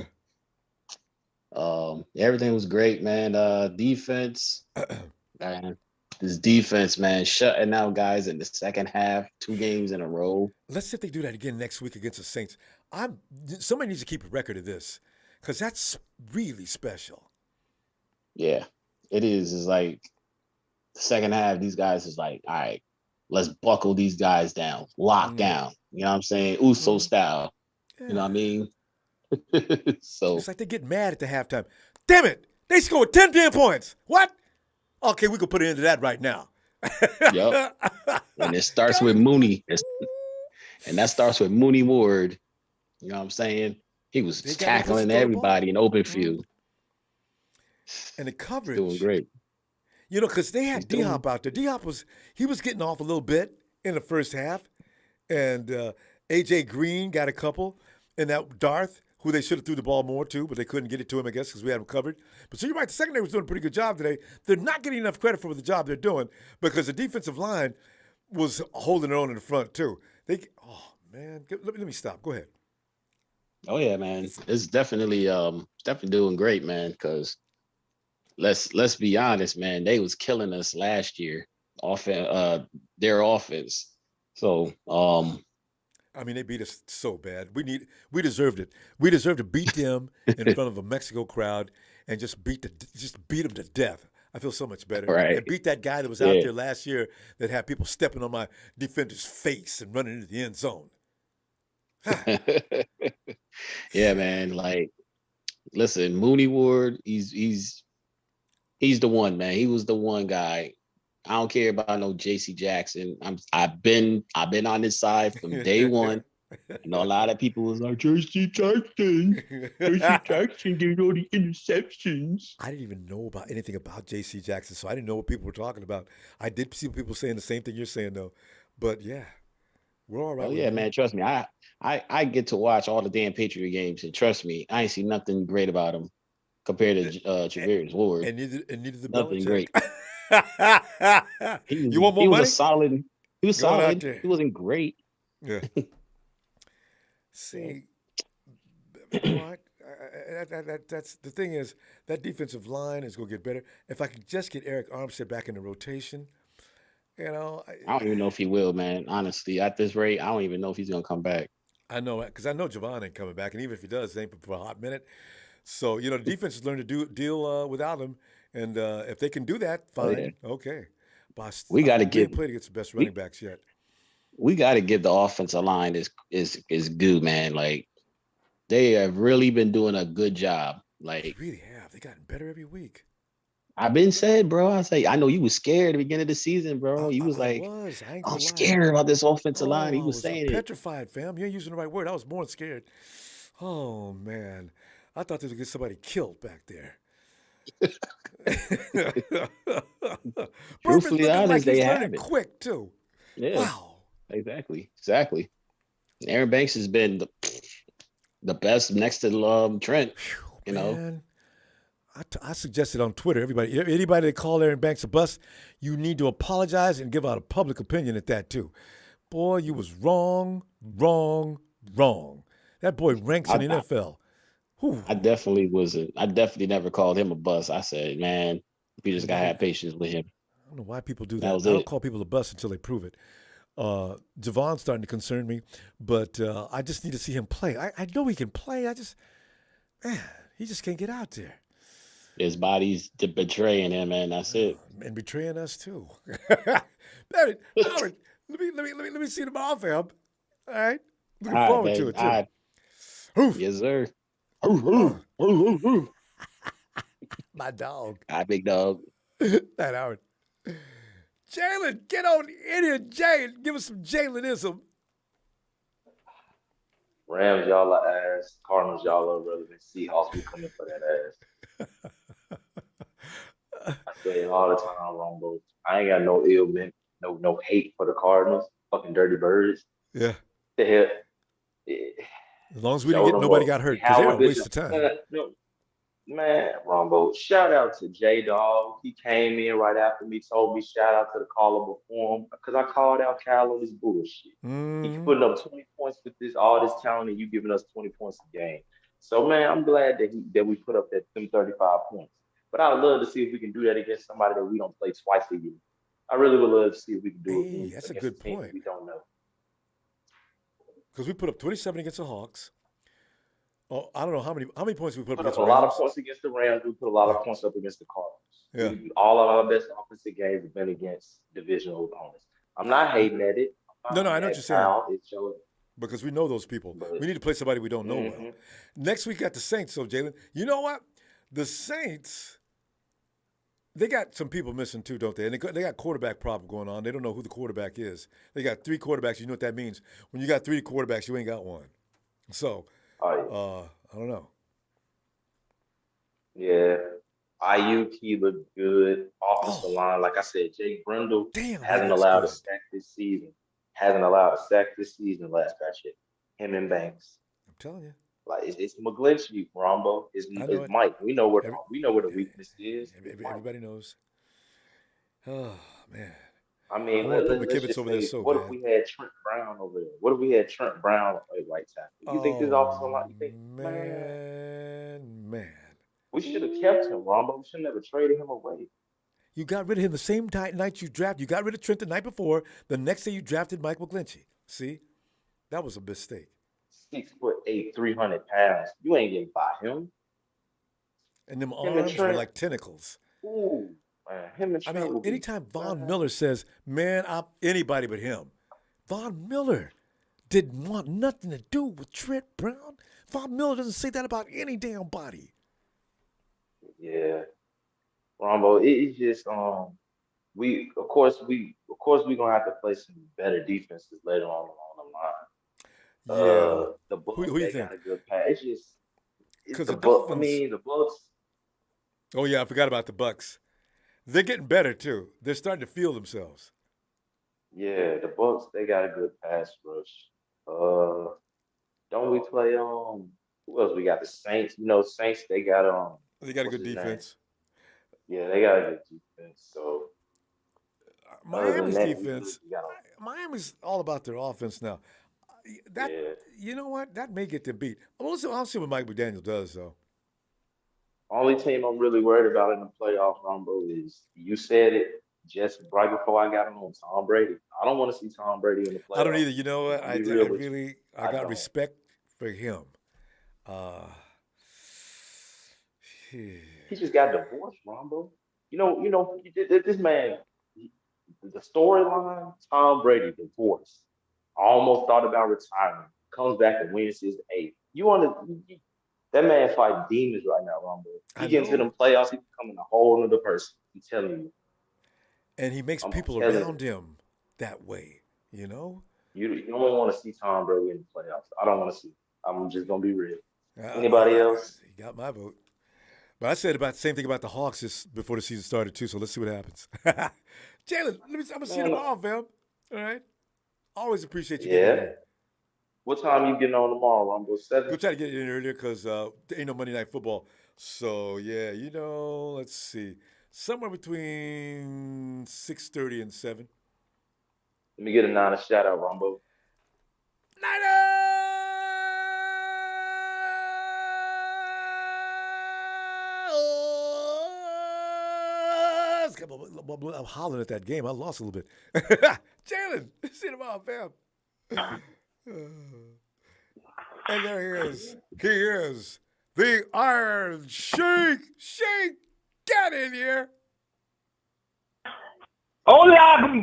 [SPEAKER 14] everything was great, man. Defense, man. This defense, man, shutting out guys in the second half, 2 games in a row.
[SPEAKER 1] Let's see if they do that again next week against the Saints. Somebody needs to keep a record of this because that's really special.
[SPEAKER 14] Yeah, it is. It's like the second half, these guys is like, all right, let's buckle these guys down, lock down. You know what I'm saying? Uso style. Yeah. You know what I mean? So
[SPEAKER 1] it's like they get mad at the halftime. Damn it! They scored 10 damn points. What? Okay, we could put an end to that right now.
[SPEAKER 14] Yep. And it starts with Mooney. And that starts with Mooney Ward. You know what I'm saying? He was tackling everybody in open field.
[SPEAKER 1] And the coverage.
[SPEAKER 14] Doing great.
[SPEAKER 1] You know, because they had D-Hop out there. D-Hop was getting off a little bit in the first half. And A.J. Green got a couple. And that Darth, who they should have threw the ball more to, but they couldn't get it to him, I guess, because we had him covered. But so you're right, the secondary was doing a pretty good job today. They're not getting enough credit for the job they're doing because the defensive line was holding their own in the front, too. Man, let me stop. Go ahead.
[SPEAKER 14] Oh, yeah, man. It's definitely doing great, man, because let's be honest, man. They was killing us last year, their offense. So,
[SPEAKER 1] I mean, they beat us so bad. We deserved it. We deserved to beat them in front of a Mexico crowd and just beat them to death. I feel so much better.
[SPEAKER 14] Right.
[SPEAKER 1] And beat that guy that was out there last year that had people stepping on my defender's face and running into the end zone.
[SPEAKER 14] Yeah, man. Like, listen, Mooney Ward, he's the one, man. He was the one guy. I don't care about no J.C. Jackson. I've been on this side from day one. I know a lot of people was like, J.C. Jackson did all the interceptions.
[SPEAKER 1] I didn't even know about anything about J.C. Jackson, so I didn't know what people were talking about. I did see people saying the same thing you're saying, though. But yeah, we're all right.
[SPEAKER 14] Oh yeah, man. Trust me, I get to watch all the damn Patriot games, and trust me, I ain't seen nothing great about him compared to Javarius Ward.
[SPEAKER 1] And neither the
[SPEAKER 14] nothing great.
[SPEAKER 1] You want more money?
[SPEAKER 14] He was solid. He wasn't great.
[SPEAKER 1] Yeah. See, what? That's the thing is that defensive line is going to get better. If I could just get Eric Armstead back in the rotation, you know.
[SPEAKER 14] I don't even know if he will, man. Honestly, at this rate, I don't even know if he's going to come back.
[SPEAKER 1] I know, because I know Javon ain't coming back, and even if he does, it ain't for a hot minute. So, the defense has learned to deal without him. And if they can do that, fine. Okay. But
[SPEAKER 14] We got to
[SPEAKER 1] they
[SPEAKER 14] get
[SPEAKER 1] played against the best running backs yet.
[SPEAKER 14] We got to give the offensive line is good, man. Like they have really been doing a good job. Like
[SPEAKER 1] they really have. They gotten better every week.
[SPEAKER 14] I've been saying, bro. I know you was scared at the beginning of the season, bro. You was like, I'm scared about this offensive line. He was saying
[SPEAKER 1] petrified, fam. You ain't using the right word. I was more scared. Oh man, I thought they would get somebody killed back there.
[SPEAKER 14] Truthfully honest,
[SPEAKER 1] like
[SPEAKER 14] they
[SPEAKER 1] learning
[SPEAKER 14] have it
[SPEAKER 1] quick too.
[SPEAKER 14] Yeah.
[SPEAKER 1] Wow.
[SPEAKER 14] Exactly. Aaron Banks has been the best next to Trent.
[SPEAKER 1] Man, I suggested on Twitter, anybody that called Aaron Banks a bust, you need to apologize and give out a public opinion at that too. Boy, you was wrong. That boy ranks in the NFL.
[SPEAKER 14] I definitely never called him a bust. I said, man, we just gotta have patience with him.
[SPEAKER 1] I don't know why people do that. I don't call people a bust until they prove it. Javon's starting to concern me, but I just need to see him play. I know he can play. He just can't get out there.
[SPEAKER 14] His body's betraying him, man. That's it.
[SPEAKER 1] And betraying us too. Howard, let me see the ball, fam. All right, looking forward to it too.
[SPEAKER 14] Yes, sir.
[SPEAKER 1] My dog.
[SPEAKER 14] Hi, big dog.
[SPEAKER 1] That Howard. Jalen, get on in here, Jay, and give us some Jalenism.
[SPEAKER 15] Rams, y'all are ass. Cardinals, y'all are relevant. Seahawks, we coming for that ass. I say it all the time, Ronbo. I ain't got no ill man, no hate for the Cardinals. Fucking dirty birds.
[SPEAKER 1] Yeah.
[SPEAKER 15] The hell.
[SPEAKER 1] As long as we didn't get nobody got hurt, because they were a waste of time.
[SPEAKER 15] Man, Ronbo, shout out to J-Dog. He came in right after me, told me shout out to the callable form, because I called out Cal on this bullshit. He putting up 20 points with all this talent, and you giving us 20 points a game. So, man, I'm glad that we put up them 35 points. But I would love to see if we can do that against somebody that we don't play twice a year. I really would love to see if we can do it.
[SPEAKER 1] That's a good point.
[SPEAKER 15] We don't know.
[SPEAKER 1] Because we put up 27 against the Hawks. Oh, I don't know how many points we put up against
[SPEAKER 15] the Rams. A lot of points against the Rams. We put a lot of points up against the Cardinals.
[SPEAKER 1] Yeah.
[SPEAKER 15] All of our best offensive games have been against divisional opponents. I'm not hating at it.
[SPEAKER 1] No, I know what you're saying. Because we know those people. We need to play somebody we don't know well. Next week got the Saints, so Jalen. You know what? The Saints, they got some people missing too, don't they? And they got quarterback problem going on. They don't know who the quarterback is. They got 3 quarterbacks. You know what that means? When you got 3 quarterbacks, you ain't got one. So, I don't know.
[SPEAKER 15] Yeah. IU key looked good. Offensive line, like I said, Jake Brendel hasn't allowed a sack this season. Last I checked. Him and Banks.
[SPEAKER 1] I'm telling you.
[SPEAKER 15] Like it's McGlinchey, Ronbo. It's Mike. We know where the weakness is.
[SPEAKER 1] Everybody knows. Oh man.
[SPEAKER 15] I mean, let's just say, what if we had Trent Brown over there? What if we had Trent Brown at right tackle? You think this offensive line? You think,
[SPEAKER 1] man.
[SPEAKER 15] We should have kept him, Ronbo. We should never traded him away.
[SPEAKER 1] You got rid of him the same night you drafted. You got rid of Trent the night before. The next day you drafted Mike McGlinchey. See, that was a mistake.
[SPEAKER 15] 6'8", 300 pounds. You ain't getting by him.
[SPEAKER 1] And them arms were like tentacles.
[SPEAKER 15] Ooh. Man,
[SPEAKER 1] anytime Von Miller says, man, I'm anybody but him. Von Miller didn't want nothing to do with Trent Brown. Von Miller doesn't say that about any damn body.
[SPEAKER 15] Yeah. Ronbo, it's just we gonna have to play some better defenses later on the line.
[SPEAKER 1] Yeah.
[SPEAKER 15] The Bucks,
[SPEAKER 1] who you think?
[SPEAKER 15] Got a good pass. It's just
[SPEAKER 1] because
[SPEAKER 15] the Bucks. I mean, the Bucks.
[SPEAKER 1] Oh yeah, I forgot about the Bucks. They're getting better too. They're starting to feel themselves.
[SPEAKER 15] Yeah, the Bucks, they got a good pass rush. Don't we play who else we got? The Saints. You know, Saints, they got
[SPEAKER 1] they got a good defense.
[SPEAKER 15] Yeah, they got a good defense. So
[SPEAKER 1] Miami's defense. Miami's all about their offense now. You know what? That may get them beat. I'll see what Mike McDaniel does though.
[SPEAKER 15] Only team I'm really worried about in the playoffs, Ronbo, is you said it just right before I got on Tom Brady. I don't want to see Tom Brady in the playoffs.
[SPEAKER 1] I don't either. You know what? I got respect for him.
[SPEAKER 15] He just got divorced, Ronbo. This man, the storyline, Tom Brady divorced. Almost thought about retiring. Comes back and wins his eighth. That man fighting demons right now, Ronbo. He gets into them playoffs, he's becoming a whole other person. I'm telling you.
[SPEAKER 1] And he makes people around him that way, you know?
[SPEAKER 15] You don't want to see Tom Brady in the playoffs. I don't want to see. I'm just going to be real. Anybody else?
[SPEAKER 1] He got my vote. But I said about the same thing about the Hawks just before the season started, too, so let's see what happens. Jalen, I'm going to see you tomorrow, fam. All right? Always appreciate you getting in.
[SPEAKER 15] What time are you getting on tomorrow, Ronbo? 7?
[SPEAKER 1] Go try to get in earlier because there ain't no Monday Night Football. So, yeah, let's see. Somewhere between 6:30 and 7.
[SPEAKER 15] Let me get a Niners shout out, Ronbo.
[SPEAKER 1] I'm hollering at that game. I lost a little bit. Jalen, see you tomorrow, fam. And there he is. He is the Iron Sheik. Sheik, get in here.
[SPEAKER 16] Hola,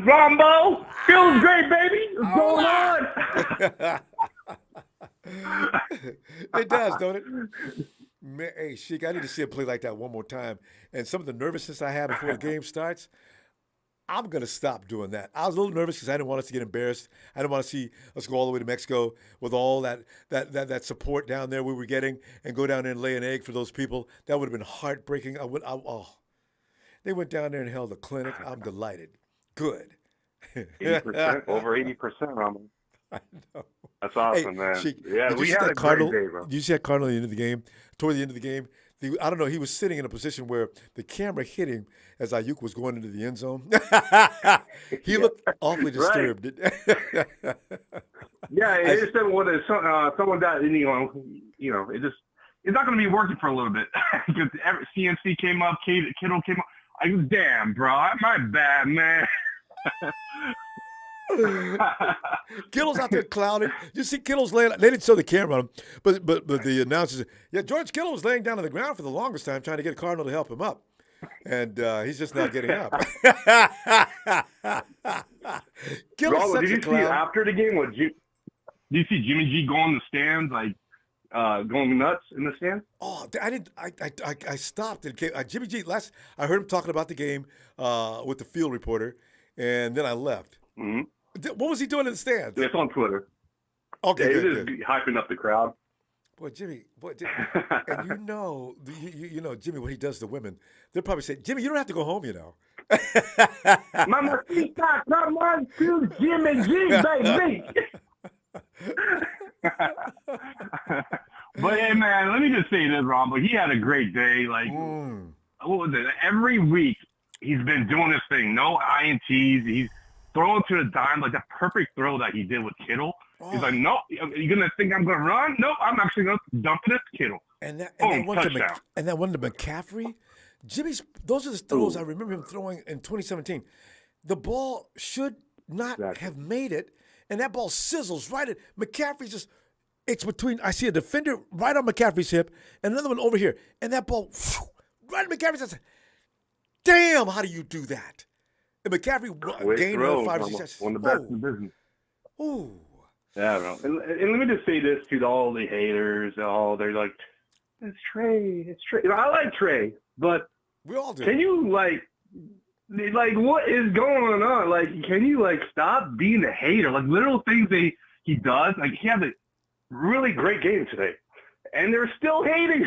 [SPEAKER 16] Ronbo. Feels great, baby. What's going on?
[SPEAKER 1] It does, don't it? Man, hey, Sheik, I need to see him play like that one more time. And some of the nervousness I had before the game starts, I'm going to stop doing that. I was a little nervous because I didn't want us to get embarrassed. I didn't want to see us go all the way to Mexico with all that support down there we were getting and go down there and lay an egg for those people. That would have been heartbreaking. They went down there and held a clinic. I'm delighted. Good.
[SPEAKER 16] 80%, over 80%, Ramon.
[SPEAKER 1] I know.
[SPEAKER 16] That's awesome,
[SPEAKER 1] Hey,
[SPEAKER 16] man.
[SPEAKER 1] Sheik,
[SPEAKER 16] Yeah,
[SPEAKER 1] did
[SPEAKER 16] we
[SPEAKER 1] you see
[SPEAKER 16] had
[SPEAKER 1] that
[SPEAKER 16] a
[SPEAKER 1] Cardinal?
[SPEAKER 16] great day, bro.
[SPEAKER 1] Did you see that Cardinal at the end of the game? Toward the end of the game, I don't know. He was sitting in a position where the camera hit him as Ayuk was going into the end zone. He looked awfully disturbed.
[SPEAKER 16] Yeah, it just said what someone got, it's not going to be working for a little bit. Because CMC came up, Kittle came up. I was, damn, bro, my bad, man.
[SPEAKER 1] Kittle's out there clouded. You see Kittle's laying. They didn't show the camera on him, but the announcers. Yeah, George Kittle was laying down on the ground for the longest time trying to get a Cardinal to help him up, and he's just not getting up.
[SPEAKER 16] Ronald, did you see after the game? Did you see Jimmy G go in the stands going nuts in the stands?
[SPEAKER 1] Oh, I didn't. I stopped and Jimmy G. I heard him talking about the game with the field reporter, and then I left.
[SPEAKER 16] Mm-hmm.
[SPEAKER 1] What was he doing in the stands?
[SPEAKER 16] It's on Twitter.
[SPEAKER 1] Okay,
[SPEAKER 16] yeah,
[SPEAKER 1] good.
[SPEAKER 16] Just hyping up the crowd.
[SPEAKER 1] Boy, Jimmy, and you know, Jimmy, what he does to women. They'll probably say, Jimmy, you don't have to go home, you know.
[SPEAKER 16] Mamacita, come on to Jimmy G, baby. But hey, man, let me just say this, Ronbo. He had a great day. Like, what was it? Every week he's been doing this thing. No INTs. He's throwing to the dime, like that perfect throw that he did with Kittle. He's like, nope, you're going to think I'm going to run? Nope, I'm actually going to dump it at Kittle.
[SPEAKER 1] And that one to McCaffrey. Jimmy's, those are the throws I remember him throwing in 2017. The ball should not have made it, and that ball sizzles right at McCaffrey's it's between, I see a defender right on McCaffrey's hip and another one over here, and that ball right at McCaffrey's hip. Damn, how do you do that? And McCaffrey gained 5 or 6 seconds.
[SPEAKER 16] One of the best in the business.
[SPEAKER 1] Ooh.
[SPEAKER 16] Yeah, bro. And let me just say this to all the haters. They're like, it's Trey. I like Trey, but
[SPEAKER 1] we all do.
[SPEAKER 16] Can you like what is going on? Like, can you stop being a hater? Like little things he does. Like he had a really great game today, and they're still hating.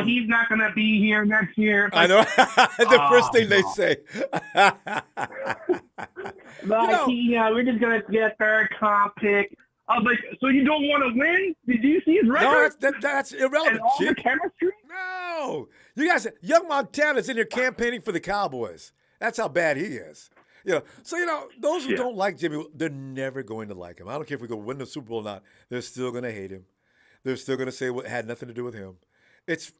[SPEAKER 16] He's not gonna be here next year.
[SPEAKER 1] I know. The first thing they say.
[SPEAKER 16] We're just gonna get a third comp pick. I was like, so you don't want to win? Did you see his record?
[SPEAKER 1] No, that's irrelevant.
[SPEAKER 16] And all the chemistry?
[SPEAKER 1] No. You guys, young Montana's in here campaigning for the Cowboys. That's how bad he is. So those who don't like Jimmy, they're never going to like him. I don't care if we go win the Super Bowl or not. They're still going to hate him. They're still going to say it had nothing to do with him. It's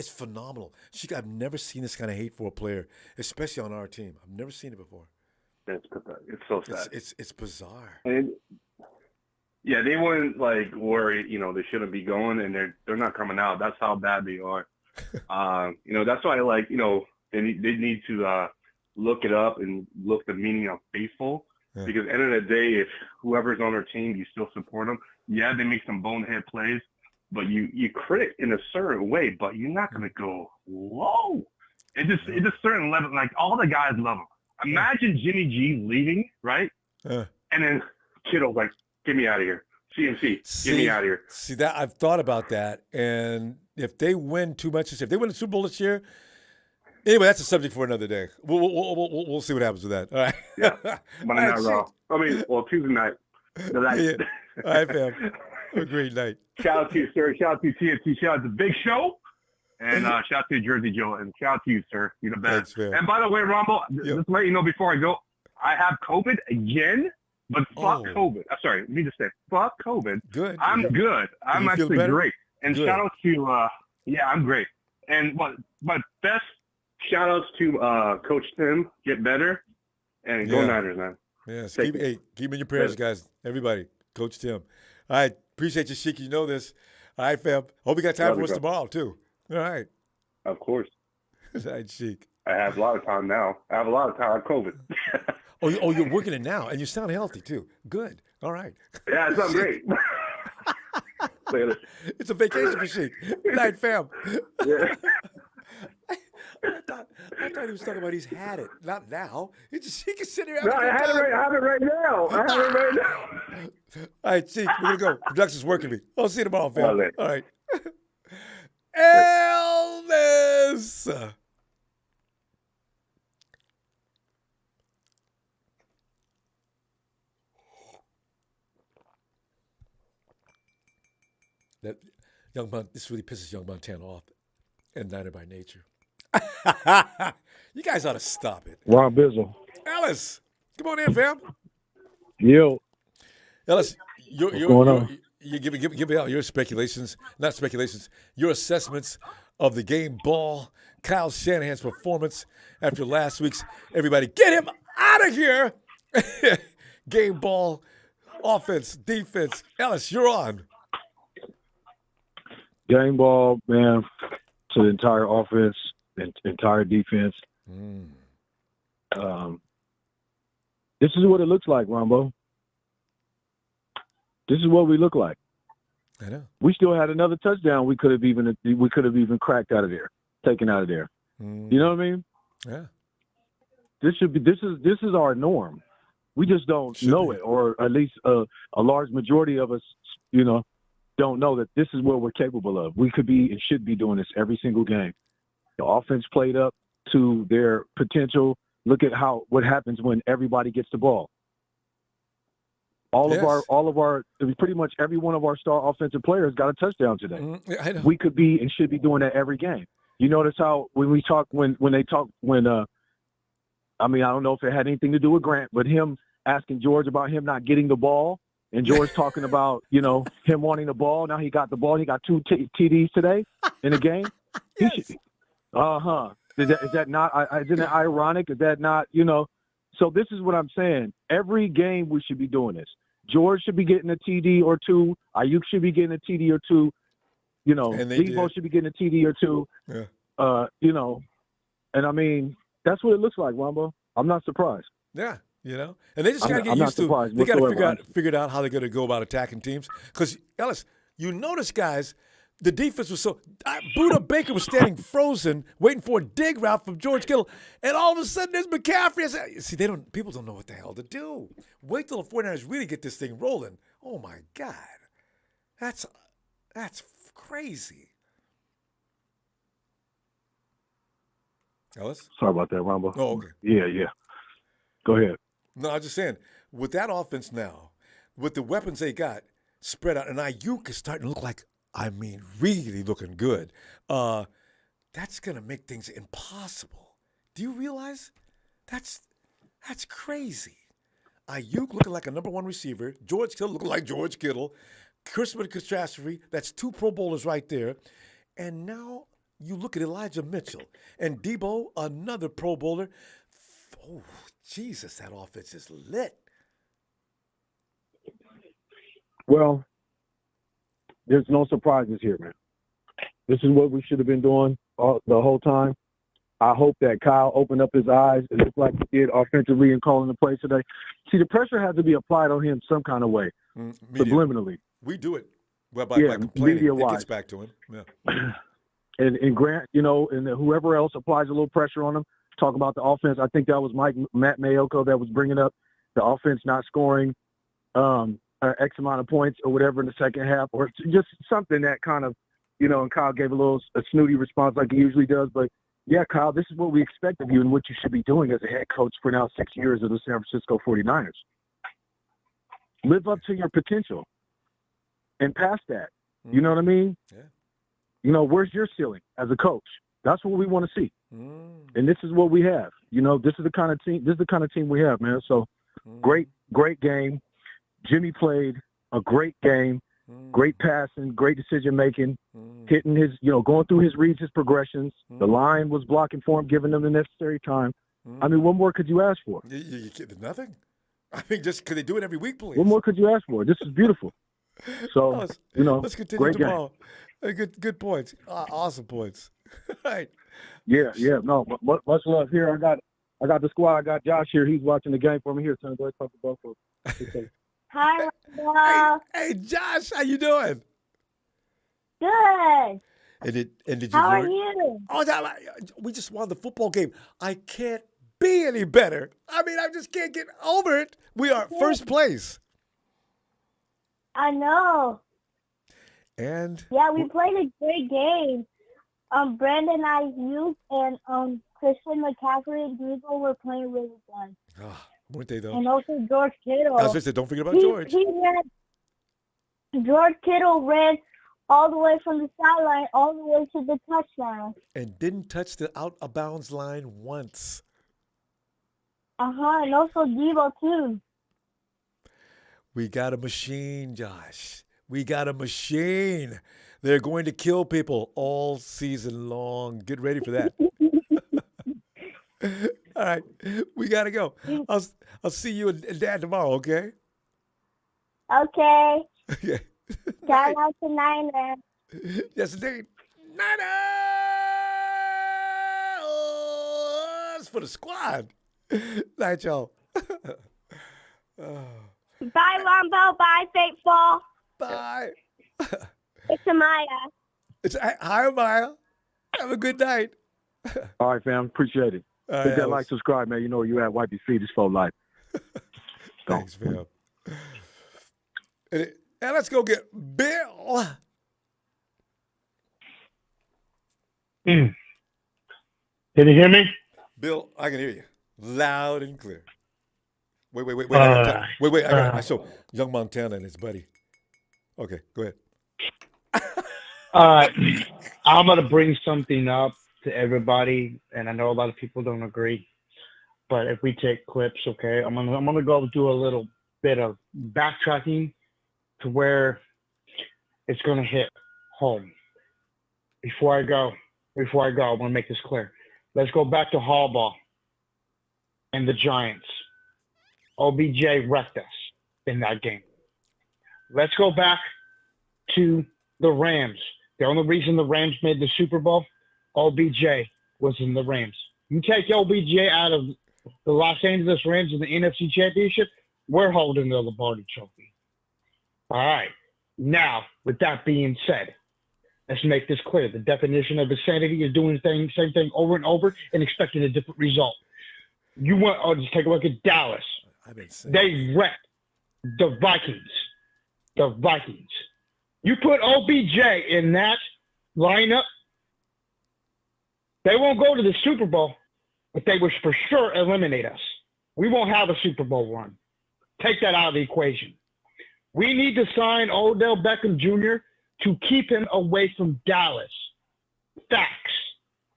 [SPEAKER 1] phenomenal. I've never seen this kind of hate for a player, especially on our team. I've never seen it before.
[SPEAKER 16] It's pathetic. It's so sad.
[SPEAKER 1] It's bizarre.
[SPEAKER 16] And yeah, they weren't worried. They shouldn't be going, and they're not coming out. That's how bad they are. That's why they need to look it up and look the meaning of faithful.
[SPEAKER 1] Yeah.
[SPEAKER 16] Because at the end of the day, if whoever's on their team, you still support them. Yeah, they make some bonehead plays, but you credit in a certain way, but you're not going to go, whoa. It's a certain level. Like, all the guys love him. Imagine Jimmy G leaving, right? And then Kittle's like, get me out of here. CMC, get me out of here.
[SPEAKER 1] See, that I've thought about that. And if they win too much this year, if they win the Super Bowl this year, anyway, that's a subject for another day. We'll see what happens with that. All right.
[SPEAKER 16] Yeah. Monday Night Raw. Tuesday night.
[SPEAKER 1] Yeah. All right, fam. Have a great night.
[SPEAKER 16] Shout out to you, sir. Shout out to TNT. Shout out to Big Show. And shout out to Jersey Joe. And shout out to you, sir. You're the best.
[SPEAKER 1] Thanks,
[SPEAKER 16] and by the way, Ronbo, just to let you know before I go, I have COVID again, but fuck COVID. Sorry, let me just say, fuck COVID.
[SPEAKER 1] Good.
[SPEAKER 16] I'm good. I'm actually great. And shout out to, I'm great. And my best shout outs to Coach Tim, get better, and go Niners, man.
[SPEAKER 1] Yes, keep in your prayers, guys. Everybody, Coach Tim. All right, appreciate you, Sheik. You know this. All right, fam. Hope you got time for us tomorrow, too. All right.
[SPEAKER 16] Of course.
[SPEAKER 1] All right, Sheik.
[SPEAKER 16] I have a lot of time now. I have a lot of time. I have COVID.
[SPEAKER 1] You're working it now, and you sound healthy, too. Good. All right.
[SPEAKER 16] Yeah, it sounds great. Later.
[SPEAKER 1] It's a vacation for Sheik. Good night, fam.
[SPEAKER 16] Yeah.
[SPEAKER 1] I thought he was talking about he's had it. Not now. He can sit here.
[SPEAKER 16] No, I have it right now.
[SPEAKER 1] All right, Sheik, we're going to go. Production's working me. I'll see you tomorrow, fam. All right. Elvis. That this really pisses young Montana off, and Niner by nature. You guys ought to stop it.
[SPEAKER 13] Ron Bizzle.
[SPEAKER 1] Ellis, come on in, fam.
[SPEAKER 13] Yo.
[SPEAKER 1] Ellis,
[SPEAKER 13] What's going on?
[SPEAKER 1] You give me out your your assessments of the game ball, Kyle Shanahan's performance after last week's. Everybody, get him out of here. Game ball, offense, defense. Ellis, you're on.
[SPEAKER 13] Game ball, man, to the entire offense, entire defense. This is what it looks like, Ronbo. This is what we look like.
[SPEAKER 1] I know.
[SPEAKER 13] We still had another touchdown. We could have even cracked out of there, taken out of there. You know what I mean?
[SPEAKER 1] Yeah.
[SPEAKER 13] This is our norm. We just don't know it, or at least a large majority of us, don't know that this is what we're capable of. We could be and should be doing this every single game. The offense played up to their potential. Look at what happens when everybody gets the ball. Pretty much every one of our star offensive players got a touchdown today.
[SPEAKER 1] I know.
[SPEAKER 13] We could be and should be doing that every game. You notice how I don't know if it had anything to do with Grant, but him asking George about him not getting the ball, and George talking about, him wanting the ball. Now he got the ball. He got 2 TDs today in the game.
[SPEAKER 1] Yes.
[SPEAKER 13] Is that not? Isn't it ironic? Is that not? So this is what I'm saying. Every game we should be doing this. George should be getting a TD or 2. Ayuk should be getting a TD or 2. Debo should be getting a TD or 2.
[SPEAKER 1] Yeah.
[SPEAKER 13] And I mean, that's what it looks like, Ronbo. I'm not surprised.
[SPEAKER 1] Yeah. And they just got to get used to. They got to figure out how they're going to go about attacking teams. Because Ellis, you notice, guys, the defense was so. Buda Baker was standing frozen, waiting for a dig route from George Kittle, and all of a sudden there's McCaffrey. See, people don't know what the hell to do. Wait till the 49ers really get this thing rolling. Oh my God, that's crazy. Ellis?
[SPEAKER 13] Sorry about that, Ronbo.
[SPEAKER 1] Oh, okay.
[SPEAKER 13] Yeah. Go ahead.
[SPEAKER 1] No, I was just saying, with that offense now, with the weapons they got spread out, and Ayuk is starting to look like, really looking good, that's going to make things impossible. Do you realize? That's crazy. Ayuk looking like a number 1 receiver, George Kittle looking like George Kittle, Christmas catastrophe, that's 2 Pro Bowlers right there, and now you look at Elijah Mitchell and Debo, another Pro Bowler. Oh, Jesus, that offense is lit.
[SPEAKER 13] Well, there's no surprises here, man. This is what we should have been doing the whole time. I hope that Kyle opened up his eyes and looked like he did offensively and calling the plays today. See, the pressure has to be applied on him some kind of way, subliminally.
[SPEAKER 1] We do it. Well, by complaining, it gets back to him. Yeah.
[SPEAKER 13] And Grant, and whoever else applies a little pressure on him, talk about the offense. I think that was Matt Mayoko that was bringing up the offense not scoring X amount of points or whatever in the second half, or just something that kind of, and Kyle gave a snooty response like he usually does. But, yeah, Kyle, this is what we expect of you and what you should be doing as a head coach for now 6 years of the San Francisco 49ers. Live up to your potential and past that. You know what I mean?
[SPEAKER 1] Yeah.
[SPEAKER 13] Where's your ceiling as a coach? That's what we want to see. And this is what we have. This is the kind of team we have, man. So great game. Jimmy played a great game, great passing, great decision making, hitting his, going through his reads, his progressions. The line was blocking for him, giving them the necessary time. I mean, what more could you ask for?
[SPEAKER 1] Nothing. I mean, just because they do it every week, please.
[SPEAKER 13] What more could you ask for? This is beautiful. So,
[SPEAKER 1] let's continue
[SPEAKER 13] great
[SPEAKER 1] tomorrow. Good points. Awesome points. Right.
[SPEAKER 13] Yeah. No, much love here. I got the squad. I got Josh here. He's watching the game for me here. Son, boys, talk about both.
[SPEAKER 2] Hi, Ronbo.
[SPEAKER 1] Hey, Josh, how you doing?
[SPEAKER 2] Good.
[SPEAKER 1] And did you?
[SPEAKER 2] How are you?
[SPEAKER 1] Oh, we just won the football game. I can't be any better. I mean, I just can't get over it. We are first place.
[SPEAKER 2] I know.
[SPEAKER 1] And
[SPEAKER 2] yeah, we played a great game. Brandon Ayuk and Christian McCaffrey and Google were playing really good.
[SPEAKER 1] Weren't they though?
[SPEAKER 2] And also George Kittle.
[SPEAKER 1] I was going to say, don't forget about George.
[SPEAKER 2] George Kittle ran all the way from the sideline all the way to the touchdown.
[SPEAKER 1] And didn't touch the out of bounds line once.
[SPEAKER 2] And also Debo too.
[SPEAKER 1] We got a machine, Josh. We got a machine. They're going to kill people all season long. Get ready for that. All right. We got to go. I'll see you and Dad tomorrow, okay?
[SPEAKER 2] Okay.
[SPEAKER 1] Okay.
[SPEAKER 2] Shout out to Niners.
[SPEAKER 1] Yes, indeed. Niners for the squad. Night, y'all.
[SPEAKER 2] Bye, Ronbo. Bye, Faithful.
[SPEAKER 1] Bye.
[SPEAKER 2] It's Amaya.
[SPEAKER 1] Hi, Amaya. Have a good night.
[SPEAKER 13] All right, fam. Appreciate it. Hit that like, subscribe, man. You know where you at. Wipe your feet. It's for life.
[SPEAKER 1] Thanks, fam. And let's go get Bill.
[SPEAKER 17] Can you hear me?
[SPEAKER 1] Bill, I can hear you loud and clear. Wait. I saw Young Montana and his buddy. Okay, go ahead.
[SPEAKER 17] I'm going to bring something up to everybody, and I know a lot of people don't agree, but if we take clips, okay, I'm gonna go do a little bit of backtracking to where it's going to hit home. Before I go, I want to make this clear. Let's go back to Harbaugh and the Giants. OBJ wrecked us in that game. Let's go back to the Rams. The only reason the Rams made the Super Bowl, OBJ was in the Rams. You take OBJ out of the Los Angeles Rams in the NFC Championship, we're holding the Lombardi Trophy. All right. Now, with that being said, let's make this clear. The definition of insanity is doing the same thing over and over and expecting a different result. Just take a look at Dallas. They wrecked the Vikings. The Vikings. You put OBJ in that lineup, they won't go to the Super Bowl, but they will for sure eliminate us. We won't have a Super Bowl run. Take that out of the equation. We need to sign Odell Beckham Jr. to keep him away from Dallas. Facts.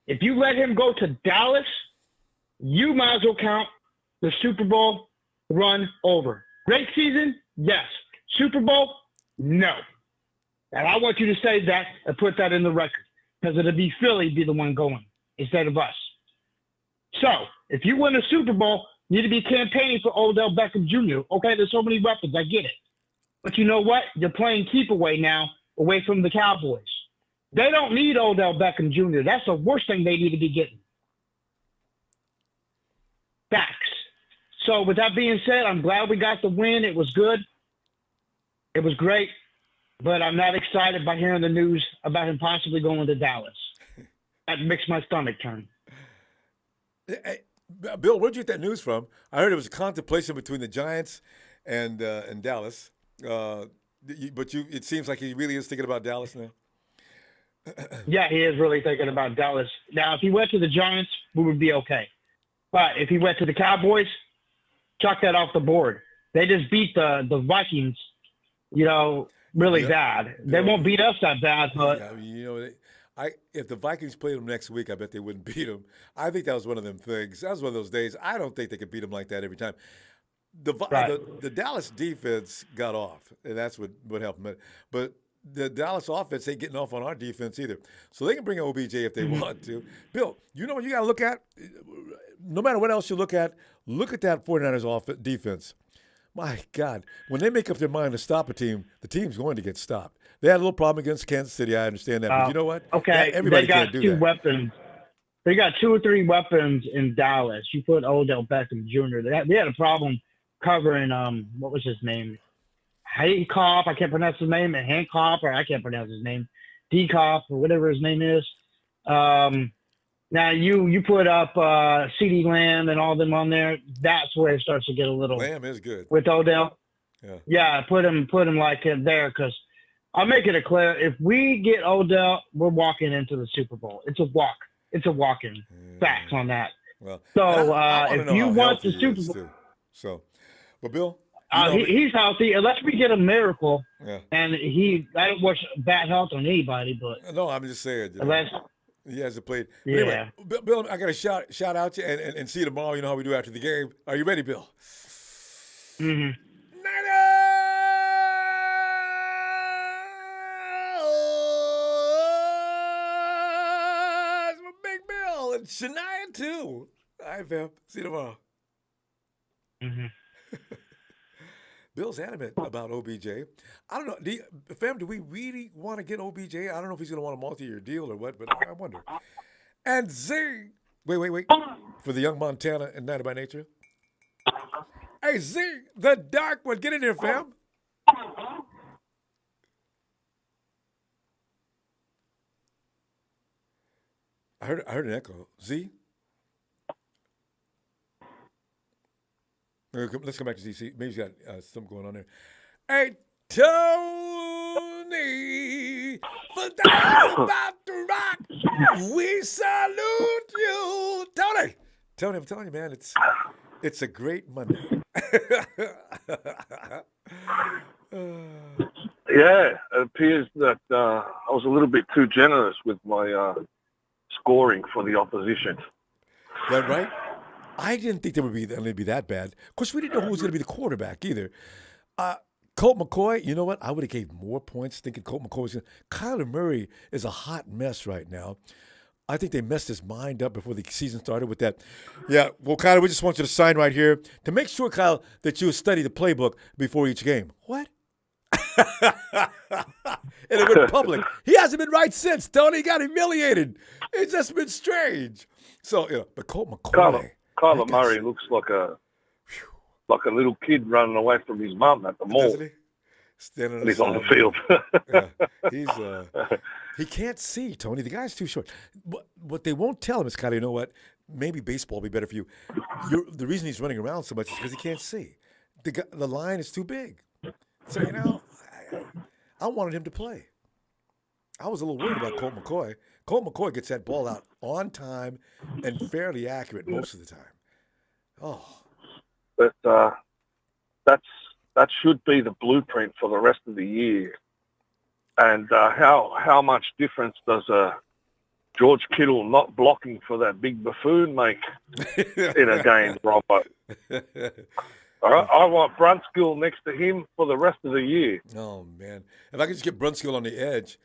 [SPEAKER 17] If you let him go to Dallas, you might as well count the Super Bowl run over. Great season? Yes. Super Bowl? No. And I want you to say that and put that in the record, because it'll be Philly be the one going instead of us. So if you win a Super Bowl, you need to be campaigning for Odell Beckham Jr. Okay, there's so many weapons. I get it. But you know what? You're playing keep away now, away from the Cowboys. They don't need Odell Beckham Jr. That's the worst thing they need to be getting. Facts. So with that being said, I'm glad we got the win. It was good. It was great. But I'm not excited by hearing the news about him possibly going to Dallas. That makes my stomach turn.
[SPEAKER 1] Hey, Bill, where'd you get that news from? I heard it was a contemplation between the Giants and Dallas. But it seems like he really is thinking about Dallas now.
[SPEAKER 17] Yeah, he is really thinking about Dallas. Now, if he went to the Giants, we would be okay. But if he went to the Cowboys, chuck that off the board. They just beat the Vikings, really bad. They won't beat us that bad, but
[SPEAKER 1] if the Vikings played them next week, I bet they wouldn't beat them. I think that was one of them things. That was one of those days. I don't think they could beat them like that every time. The Dallas defense got off, and that's what helped them. But the Dallas offense ain't getting off on our defense either. So they can bring OBJ if they want to. Bill, you know what you got to look at? No matter what else you look at that 49ers defense. My God, when they make up their mind to stop a team, the team's going to get stopped. They had a little problem against Kansas City. I understand that. But you know what?
[SPEAKER 17] Okay,
[SPEAKER 1] everybody
[SPEAKER 17] they got
[SPEAKER 1] can't do
[SPEAKER 17] two
[SPEAKER 1] that.
[SPEAKER 17] weapons. They got 2 or 3 weapons in Dallas. You put Odell Beckham Jr. They had a problem covering, what was his name? Hancock, I can't pronounce his name, and Hancock, or I can't pronounce his name, Decoff, or whatever his name is. Now you put up CeeDee Lamb and all them on there. That's where it starts to get a little.
[SPEAKER 1] Lamb is good
[SPEAKER 17] with Odell.
[SPEAKER 1] Yeah,
[SPEAKER 17] put him like there because I'll make it clear. If we get Odell, we're walking into the Super Bowl. It's a walk. It's a walk-in. Facts on that.
[SPEAKER 1] Well,
[SPEAKER 17] so
[SPEAKER 1] I
[SPEAKER 17] if you want the Super Bowl,
[SPEAKER 1] too. So, but Bill,
[SPEAKER 17] he's healthy unless we get a miracle.
[SPEAKER 1] Yeah.
[SPEAKER 17] And I don't wish bad health on anybody, but
[SPEAKER 1] no, I'm just saying.
[SPEAKER 17] Unless
[SPEAKER 1] he hasn't played. But
[SPEAKER 17] Yeah.
[SPEAKER 1] Anyway, Bill, I got to shout out you and see you tomorrow. You know how we do after the game. Are you ready, Bill?
[SPEAKER 17] Mm-hmm.
[SPEAKER 1] Big Bill and Shania too. All right, fam. See you tomorrow.
[SPEAKER 17] Mm-hmm.
[SPEAKER 1] Bill's adamant about OBJ. I don't know. Do we really want to get OBJ? I don't know if he's going to want a multi-year deal or what, but I wonder. And Z. Wait. For the young Montana and 90 by Nature. Hey, Z, the dark one. Get in there, fam. I heard an echo. Z? Let's come back to Z. Maybe he's got something going on there. Hey, Tony, for those about to rock, we salute you. Tony, I'm telling you, man, it's a great Monday.
[SPEAKER 13] Yeah, it appears that I was a little bit too generous with my scoring for the opposition.
[SPEAKER 1] That right? I didn't think they would be that bad. Of course, we didn't know who was going to be the quarterback either. Colt McCoy, you know what? I would have gave more points thinking Colt McCoy was going to. Kyler Murray is a hot mess right now. I think they messed his mind up before the season started with that. Yeah, well, Kyler, we just want you to sign right here to make sure, Kyle, that you study the playbook before each game. What? And it went public. He hasn't been right since, Tony. He got humiliated. It's just been strange. So, but Colt McCoy.
[SPEAKER 13] Kyler Murray looks like a little kid running away from his mum at the mall.
[SPEAKER 1] Doesn't he?
[SPEAKER 13] And he's on the field.
[SPEAKER 1] He can't see, Tony. The guy's too short. What they won't tell him is, Kyler, you know what? Maybe baseball will be better for you. The reason he's running around so much is because he can't see. The line is too big. So, I wanted him to play. I was a little worried about Colt McCoy. Colt McCoy gets that ball out on time and fairly accurate most of the time. Oh.
[SPEAKER 13] But that should be the blueprint for the rest of the year. And how much difference does George Kittle not blocking for that big buffoon make in a game, Ronbo? All right, I want Brunskill next to him for the rest of the year.
[SPEAKER 1] Oh, man. If I could just get Brunskill on the edge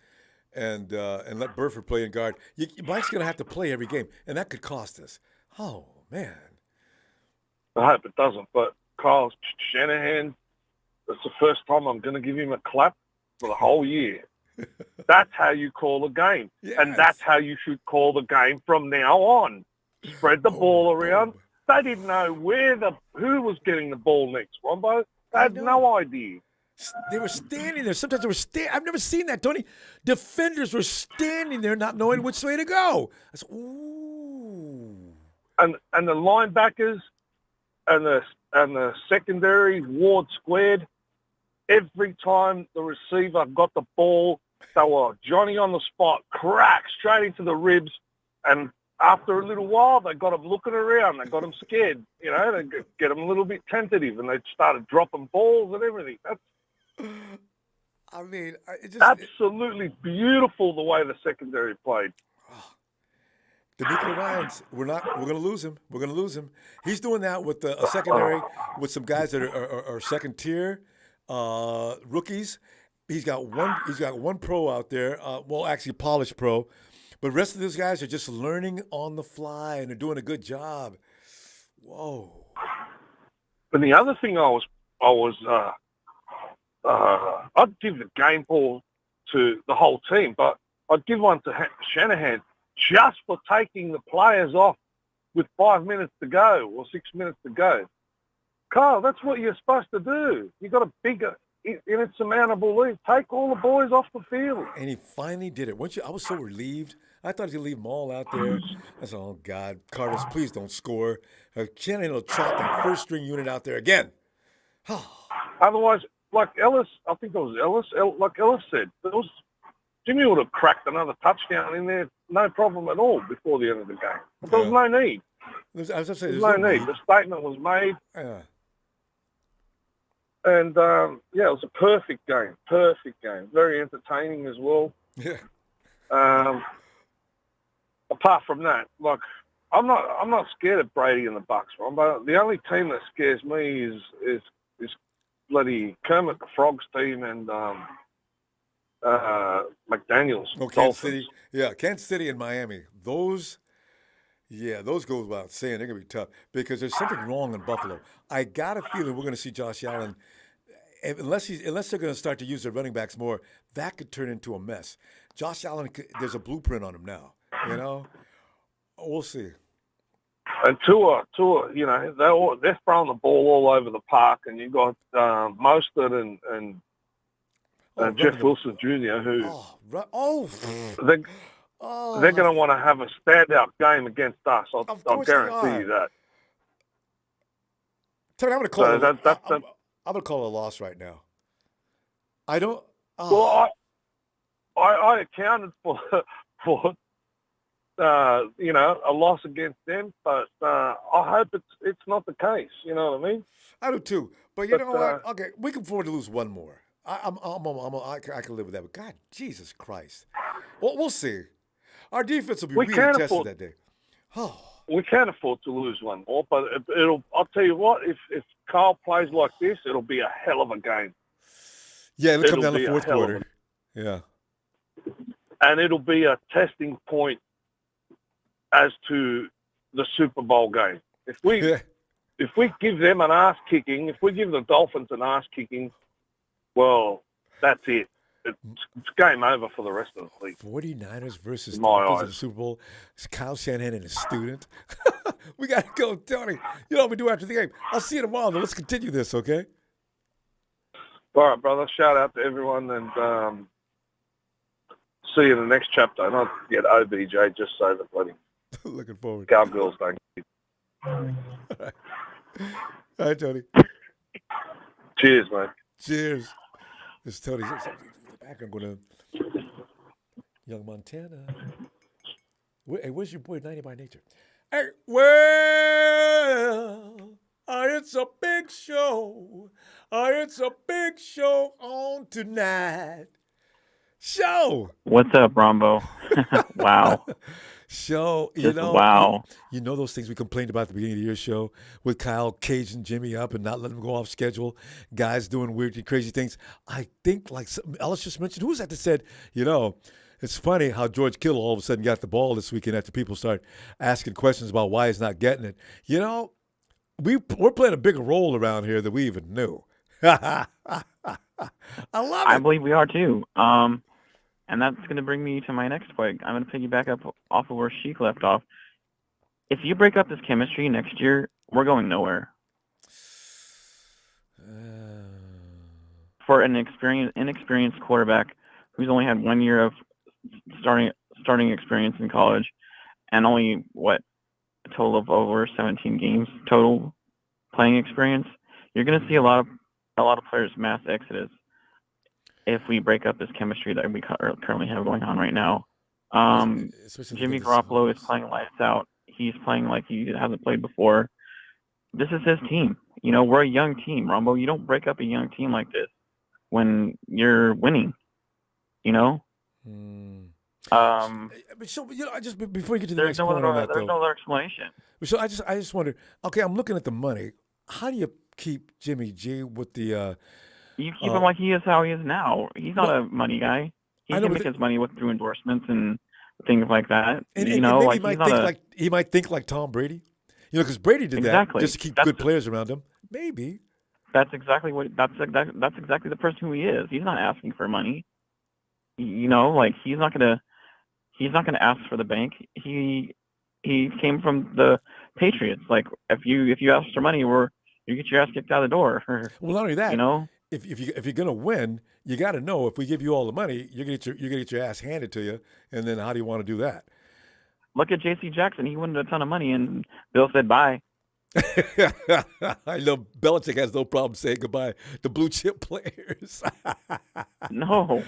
[SPEAKER 1] and let Burford play in guard, Mike's going to have to play every game, and that could cost us. Oh, man.
[SPEAKER 13] I hope it doesn't, but Kyle Shanahan, that's the first time I'm going to give him a clap for the whole year.
[SPEAKER 18] That's how you call a game.
[SPEAKER 1] Yes.
[SPEAKER 18] And that's how you should call the game from now on. Spread the ball around. They didn't know who was getting the ball next, Ronbo. They had no idea.
[SPEAKER 1] They were standing there. Sometimes they were standing. I've never seen that, Tony. Defenders were standing there not knowing which way to go. I said, ooh.
[SPEAKER 18] And the linebackers and the secondary, Ward squared, every time the receiver got the ball, they were Johnny on the spot, crack, straight into the ribs. And after a little while, they got them looking around. They got them scared. You know, they get them a little bit tentative, and they started dropping balls and everything.
[SPEAKER 1] I mean, it just
[SPEAKER 18] absolutely beautiful the way the secondary played.
[SPEAKER 1] D'Amico Ryans, we're going to lose him. We're going to lose him. He's doing that with a secondary with some guys that are second tier rookies. He's got one pro out there. Well, actually, polished pro. But the rest of those guys are just learning on the fly, and they're doing a good job. Whoa!
[SPEAKER 18] And the other thing I'd give the game ball to the whole team, but I'd give one to Shanahan just for taking the players off with 5 minutes to go or 6 minutes to go. Kyle, that's what you're supposed to do. You got a bigger, insurmountable lead. Take all the boys off the field.
[SPEAKER 1] And he finally did it. I was so relieved. I thought he'd leave them all out there. I said, oh, God, Cardinals, please don't score. Shanahan will trot that first string unit out there again.
[SPEAKER 18] Otherwise, like Ellis, I think it was Ellis, like Ellis said, Jimmy would have cracked another touchdown in there, no problem at all, before the end of the game. But there was no need.
[SPEAKER 1] There's
[SPEAKER 18] no need. The statement was made.
[SPEAKER 1] Yeah.
[SPEAKER 18] And, it was a perfect game. Very entertaining as well.
[SPEAKER 1] Yeah.
[SPEAKER 18] Apart from that, like, I'm not scared of Brady and the Bucks, Ron, but the only team that scares me is bloody Kermit the Frog's team and McDaniels.
[SPEAKER 1] Oh, Kansas City. Yeah, Kansas City and Miami. Those goes without saying. They're going to be tough because there's something wrong in Buffalo. I got a feeling we're going to see Josh Allen, unless they're going to start to use their running backs more, that could turn into a mess. Josh Allen, there's a blueprint on him now, you know? We'll see.
[SPEAKER 18] And Tua, you know, they're throwing the ball all over the park, and you've got Mostert and Jeff Wilson Jr., who they're going to want to have a standout game against us. I'll guarantee you that.
[SPEAKER 1] Tony, I'm going to call I'm going to call it a loss right now. I don't.
[SPEAKER 18] Well, I accounted for a loss against them, but I hope it's not the case. You know what I mean?
[SPEAKER 1] I do too. But you know what? Okay, we can afford to lose one more. I can live with that. But God, Jesus Christ. Well, we'll see. Our defense will be really tested that day.
[SPEAKER 18] We can't afford to lose one more, but I'll tell you what, if Kyle plays like this, it'll be a hell of a game.
[SPEAKER 1] Yeah, it'll come down the fourth quarter. Yeah.
[SPEAKER 18] And it'll be a testing point as to the Super Bowl game. If we give them an ass kicking, if we give the Dolphins an ass kicking, well, that's it. It's game over for the rest of the league.
[SPEAKER 1] 49ers versus Dolphins in the Super Bowl. It's Kyle Shanahan and his student. We got to go, Tony. You know what we do after the game. I'll see you tomorrow. Let's continue this, okay?
[SPEAKER 18] All right, brother. Shout out to everyone, and see you in the next chapter. And I'll get OBJ just so that bloody
[SPEAKER 1] looking forward.
[SPEAKER 18] Cowgirls don't.
[SPEAKER 1] All right, Tony.
[SPEAKER 18] Cheers, mate.
[SPEAKER 1] Cheers. This is Tony. Back, I'm going to Young Montana. Hey, where's your boy 90 by Nature? Hey, well, it's a big show. It's a big show on tonight. Show.
[SPEAKER 19] What's up, Ronbo? Wow.
[SPEAKER 1] Show,
[SPEAKER 19] wow.
[SPEAKER 1] You know those things we complained about at the beginning of the year show with Kyle caging Jimmy up and not letting him go off schedule, guys doing weird and crazy things. I think like Ellis just mentioned, who was that said, it's funny how George Kittle all of a sudden got the ball this weekend after people start asking questions about why he's not getting it. We're playing a bigger role around here than we even knew. I love it.
[SPEAKER 19] I believe we are too. And that's going to bring me to my next point. I'm going to piggyback up off of where Sheik left off. If you break up this chemistry next year, we're going nowhere. For an inexperienced quarterback who's only had 1 year of starting experience in college, and only a total of over 17 games total playing experience, you're going to see a lot of players mass exodus if we break up this chemistry that we currently have going on right now. Jimmy Garoppolo is playing lights out. He's playing like he hasn't played before. This is his team. We're a young team, Ronbo. You don't break up a young team like this when you're winning.
[SPEAKER 1] But so, just before you get to the next point on that,
[SPEAKER 19] there's no other explanation.
[SPEAKER 1] So I just wonder. Okay, I'm looking at the money. How do you keep Jimmy G with the?
[SPEAKER 19] You keep him like he is how he is now. He's not a money guy. He can make his money through endorsements and things like that.
[SPEAKER 1] And maybe he might think like Tom Brady. Because Brady did that just to keep good players around him. Maybe.
[SPEAKER 19] That's exactly the person who he is. He's not asking for money. He's not gonna ask for the bank. He came from the Patriots. Like if you ask for money, you get your ass kicked out of the door.
[SPEAKER 1] Well, not only that, if you're gonna win, you got to know if we give you all the money, you're gonna get your ass handed to you, and then how do you want to do that?
[SPEAKER 19] Look at J.C. Jackson. He wanted a ton of money, and Bill said bye.
[SPEAKER 1] I know Belichick has no problem saying goodbye to blue chip players.
[SPEAKER 19] No.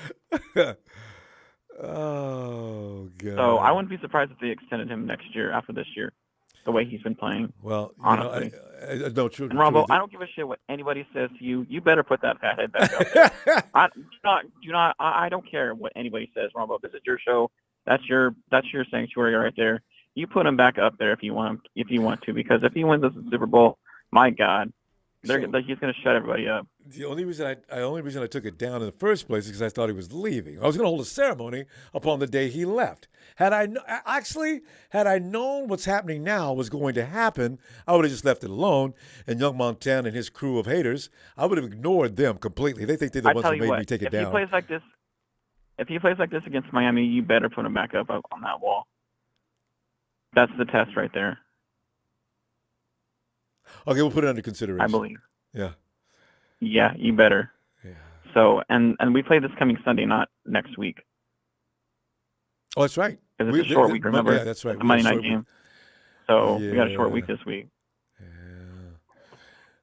[SPEAKER 1] Oh, God.
[SPEAKER 19] So I wouldn't be surprised if they extended him next year after this year, the way he's been playing.
[SPEAKER 1] Well,
[SPEAKER 19] honestly.
[SPEAKER 1] No, true.
[SPEAKER 19] And Ronbo, I don't give a shit what anybody says to you. You better put that fat head back up there. I don't care what anybody says, Ronbo. This is your show. That's your sanctuary right there. You put him back up there if you want to, because if he wins us the Super Bowl, my God, he's going to shut everybody up.
[SPEAKER 1] The only reason I took it down in the first place is because I thought he was leaving. I was going to hold a ceremony upon the day he left. Had I known what's happening now was going to happen, I would have just left it alone. And young Montana and his crew of haters, I would have ignored them completely. They think they're the ones who made me take it down.
[SPEAKER 19] If he plays like this against Miami, you better put him back up on that wall. That's the test right there.
[SPEAKER 1] Okay, we'll put it under consideration.
[SPEAKER 19] I believe.
[SPEAKER 1] Yeah.
[SPEAKER 19] Yeah, you better.
[SPEAKER 1] Yeah.
[SPEAKER 19] So, and we play this coming Sunday, not next week.
[SPEAKER 1] Oh, that's right.
[SPEAKER 19] Because it's a short week, remember?
[SPEAKER 1] Yeah, that's right.
[SPEAKER 19] It's a Monday night game. So we got a short week this week.
[SPEAKER 1] Yeah.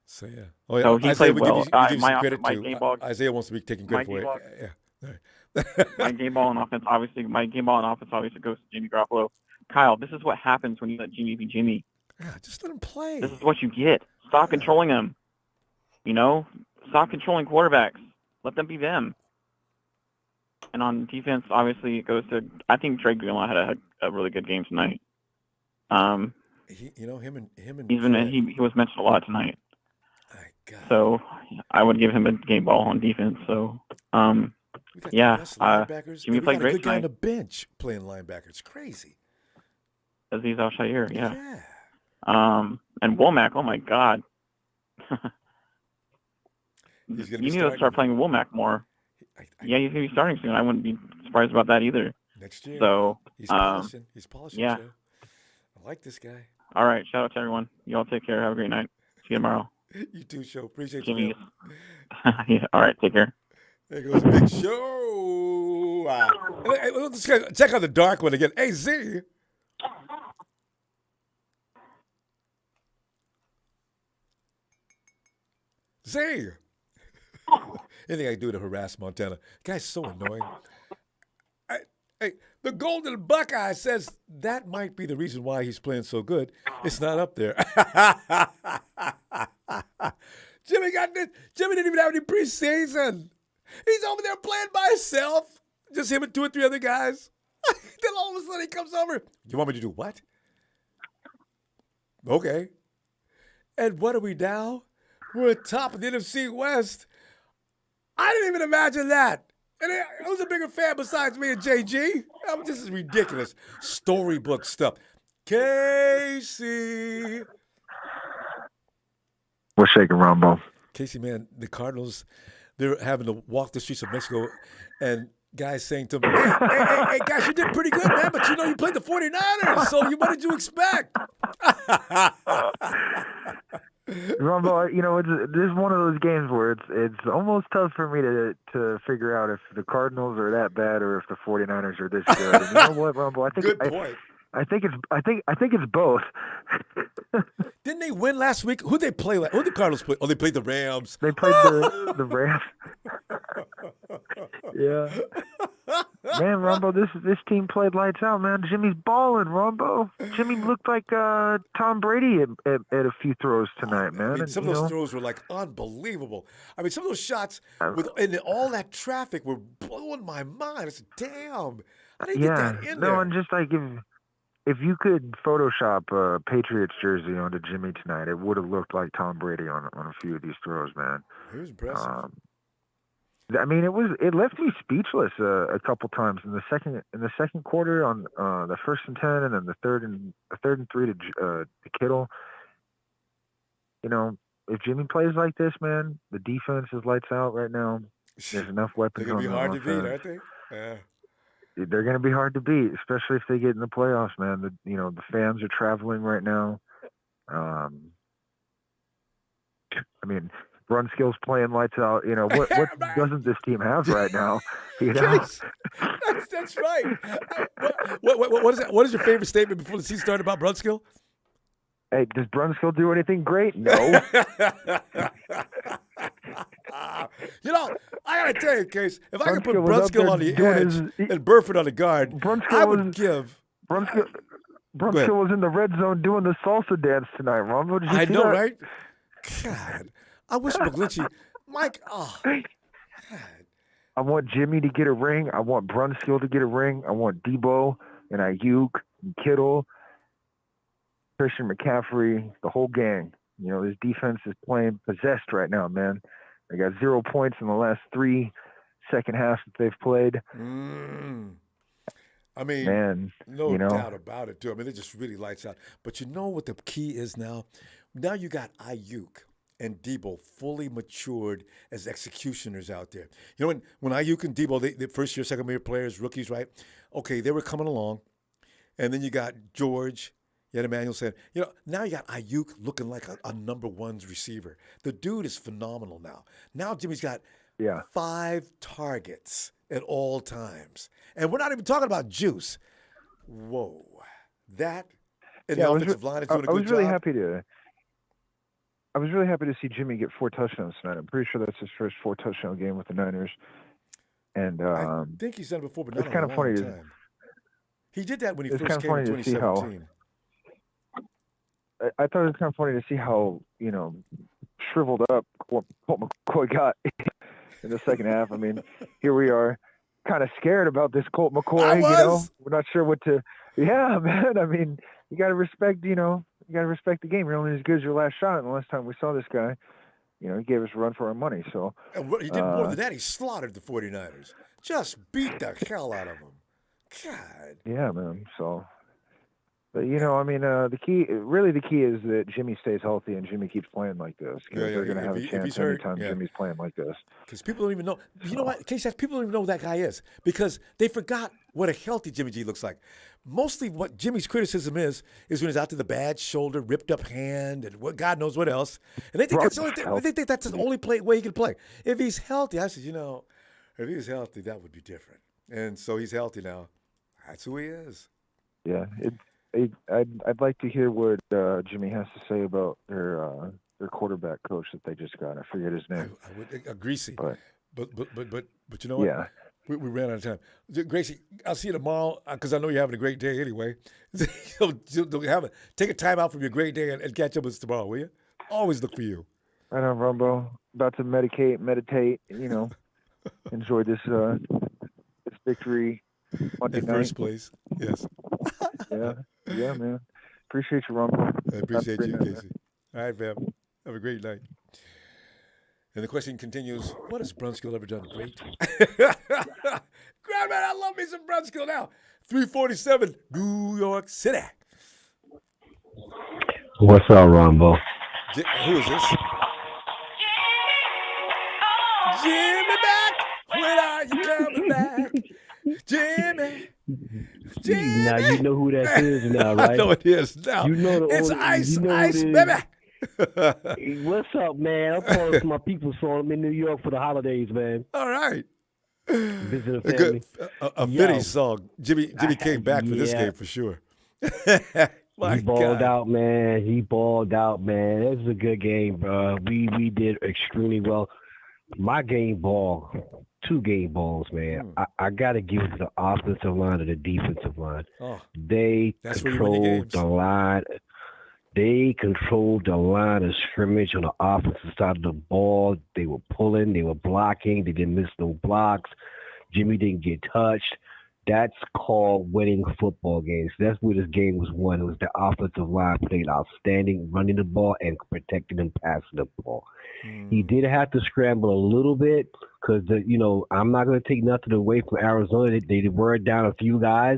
[SPEAKER 1] So, yeah. Oh, yeah.
[SPEAKER 19] So he
[SPEAKER 1] Isaiah,
[SPEAKER 19] played well.
[SPEAKER 1] Isaiah wants to be taking credit for it. Yeah.
[SPEAKER 19] My game ball and offense obviously goes to Jimmy Garoppolo. Kyle, this is what happens when you let Jimmy be Jimmy.
[SPEAKER 1] Yeah, just let him play.
[SPEAKER 19] This is what you get. Stop controlling him. Stop controlling quarterbacks. Let them be them. And on defense, obviously, it goes to. I think Drake Gilmore had a really good game tonight.
[SPEAKER 1] Him and
[SPEAKER 19] he was mentioned a lot tonight. So I would give him a game ball on defense. So Jimmy played great
[SPEAKER 1] tonight. Guy on the
[SPEAKER 19] tonight.
[SPEAKER 1] bench playing linebacker. It's crazy.
[SPEAKER 19] Aziz Al-Shaair, yeah. And Womack, oh my God. You need to start playing Womack more. Yeah, he's going to be starting soon. I wouldn't be surprised about that either.
[SPEAKER 1] Next year.
[SPEAKER 19] So,
[SPEAKER 1] he's polishing.
[SPEAKER 19] Yeah.
[SPEAKER 1] Joe. I like this guy.
[SPEAKER 19] All right. Shout out to everyone. You all take care. Have a great night. See you tomorrow.
[SPEAKER 1] You too, Show. Appreciate
[SPEAKER 19] Jimmy.
[SPEAKER 1] you.
[SPEAKER 19] Yeah. All right. Take care.
[SPEAKER 1] There goes Big Show. Wow. Hey, let's check out the dark one again. Hey, Z. Z. Anything I can do to harass Montana. The guy's so annoying. Hey, the Golden Buckeye says that might be the reason why he's playing so good. It's not up there. Jimmy didn't even have any preseason. He's over there playing by himself. Just him and 2 or 3 other guys. Then all of a sudden he comes over. You want me to do what? Okay. And what are we now? We're at top of the NFC West. I didn't even imagine that. And who's a bigger fan besides me and JG? This is ridiculous. Storybook stuff. Casey.
[SPEAKER 13] We're shaking, Ronbo.
[SPEAKER 1] Casey, man, the Cardinals, they're having to walk the streets of Mexico, and Guys saying to me, hey, guys, you did pretty good, man, but you played the 49ers, so what did you expect?
[SPEAKER 20] Ronbo, this is one of those games where it's almost tough for me to figure out if the Cardinals are that bad or if the 49ers are this good. And you know what, Ronbo?
[SPEAKER 1] Good point.
[SPEAKER 20] I think it's both.
[SPEAKER 1] Didn't they win last week? Who'd they play? Who'd the Cardinals play? Oh, they played the Rams.
[SPEAKER 20] They played the Rams. Yeah. Man, Ronbo, this team played lights out, man. Jimmy's balling, Ronbo. Jimmy looked like Tom Brady at a few throws tonight, man.
[SPEAKER 1] I mean,
[SPEAKER 20] And,
[SPEAKER 1] some of those throws were like unbelievable. I mean, some of those shots and all that traffic were blowing my mind. It's damn. I didn't get that in there.
[SPEAKER 20] And just like if you could Photoshop a Patriots jersey onto Jimmy tonight, it would have looked like Tom Brady on a few of these throws, man.
[SPEAKER 1] It was impressive.
[SPEAKER 20] I mean, it left me speechless a couple times in the second quarter on the 1st and 10, and then the third and 3 to Kittle. If Jimmy plays like this, man, the defense is lights out right now. There's enough weapons.
[SPEAKER 1] They're gonna be hard to beat,
[SPEAKER 20] offense.
[SPEAKER 1] aren't they? Yeah.
[SPEAKER 20] They're going to be hard to beat, especially if they get in the playoffs, man. The fans are traveling right now. I mean, Brunskill's playing lights out. What doesn't this team have right now?
[SPEAKER 1] That's right. What is that? What is your favorite statement before the season started about Brunskill?
[SPEAKER 20] Hey, does Brunskill do anything great? No.
[SPEAKER 1] I gotta tell you, Case, if I could put Brunskill on the edge and Burford on the guard, I would give.
[SPEAKER 20] Brunskill was in the red zone doing the salsa dance tonight, Ronbo. Did you
[SPEAKER 1] I
[SPEAKER 20] see
[SPEAKER 1] know,
[SPEAKER 20] that?
[SPEAKER 1] right? God, I wish McGlinchey, Mike. Oh, God.
[SPEAKER 20] I want Jimmy to get a ring. I want Brunskill to get a ring. I want Debo and Ayuk and Kittle, Christian McCaffrey, the whole gang. This defense is playing possessed right now, man. They got 0 points in the last 3 second halves that they've played.
[SPEAKER 1] I mean,
[SPEAKER 20] man,
[SPEAKER 1] no doubt about it, too. I mean, it just really lights out. But you know what the key is now? Now you got Ayuk and Debo fully matured as executioners out there. When Ayuk and Debo, the first-year, second-year players, rookies, right? Okay, they were coming along. And then you got George. Yet Emmanuel said, now you got Ayuk looking like a number one's receiver. The dude is phenomenal now. Now Jimmy's got 5 targets at all times. And we're not even talking about juice. Whoa. That and the offensive line is doing a good job.
[SPEAKER 20] I was really happy to see Jimmy get 4 touchdowns tonight. I'm pretty sure that's his first 4-touchdown game with the Niners. And
[SPEAKER 1] I think he's done it before, but not
[SPEAKER 20] it's kind of funny.
[SPEAKER 1] Time. He did that when he first
[SPEAKER 20] kind of
[SPEAKER 1] came in 2017.
[SPEAKER 20] I thought it was kind of funny to see how, shriveled up Colt McCoy got in the second half. I mean, here we are kind of scared about this Colt McCoy, We're not sure what to – yeah, man. I mean, you got to respect, you got to respect the game. You're only as good as your last shot. And the last time we saw this guy, he gave us a run for our money. So
[SPEAKER 1] and he did more than that. He slaughtered the 49ers. Just beat the hell out of them. God.
[SPEAKER 20] Yeah, man. So – but, the key is that Jimmy stays healthy and Jimmy keeps playing like this. They're going to have a chance anytime Jimmy's playing like this.
[SPEAKER 1] Because people don't even know. You know what? Casey, people don't even know who that guy is because they forgot what a healthy Jimmy G looks like. Mostly what Jimmy's criticism is when he's out to the bad shoulder, ripped up hand, and what God knows what else. And they think that's the only they think that's the only way he can play. If he's healthy, I said, if he was healthy, that would be different. And so he's healthy now. That's who he is.
[SPEAKER 20] Yeah, I'd like to hear what Jimmy has to say about their quarterback coach that they just got. I forget his name.
[SPEAKER 1] I would Greasy. But you know what?
[SPEAKER 20] Yeah.
[SPEAKER 1] We ran out of time. Gracie, I'll see you tomorrow because I know you're having a great day anyway. Take a time out from your great day and catch up with us tomorrow, will you? Always look for you.
[SPEAKER 20] I know, Ronbo. About to meditate. Enjoy this victory Monday night.
[SPEAKER 1] In first place, yes.
[SPEAKER 20] Yeah, man. Appreciate you, Ronbo.
[SPEAKER 1] I appreciate you, Casey. All right, fam. Have a great night. And the question continues, what has Brunskill ever done great? Grab it, I love me some Brunskill now. 347, New York City.
[SPEAKER 21] What's up, Ronbo?
[SPEAKER 1] Who is this? Jimmy back. When are you coming back? Jimmy.
[SPEAKER 21] Now you know who that is now, right?
[SPEAKER 1] I know it is now.
[SPEAKER 21] You know
[SPEAKER 1] it's Ice, Ice, baby.
[SPEAKER 21] Hey, what's up, man? I'm calling for my people's phone. I'm in New York for the holidays, man.
[SPEAKER 1] All right.
[SPEAKER 21] Visiting family.
[SPEAKER 1] A fitting song. Jimmy came back for this game for sure.
[SPEAKER 21] He balled out, man. He balled out, man. It was a good game, bro. We did extremely well. My game ball, 2 game balls, man. I got to give it to the offensive line and the defensive line.
[SPEAKER 1] Oh,
[SPEAKER 21] they controlled the line. They controlled the line of scrimmage on the offensive side of the ball. They were pulling. They were blocking. They didn't miss no blocks. Jimmy didn't get touched. That's called winning football games. That's where this game was won. It was the offensive line played outstanding, running the ball and protecting and passing the ball. He did have to scramble a little bit because, I'm not going to take nothing away from Arizona. They were down a few guys,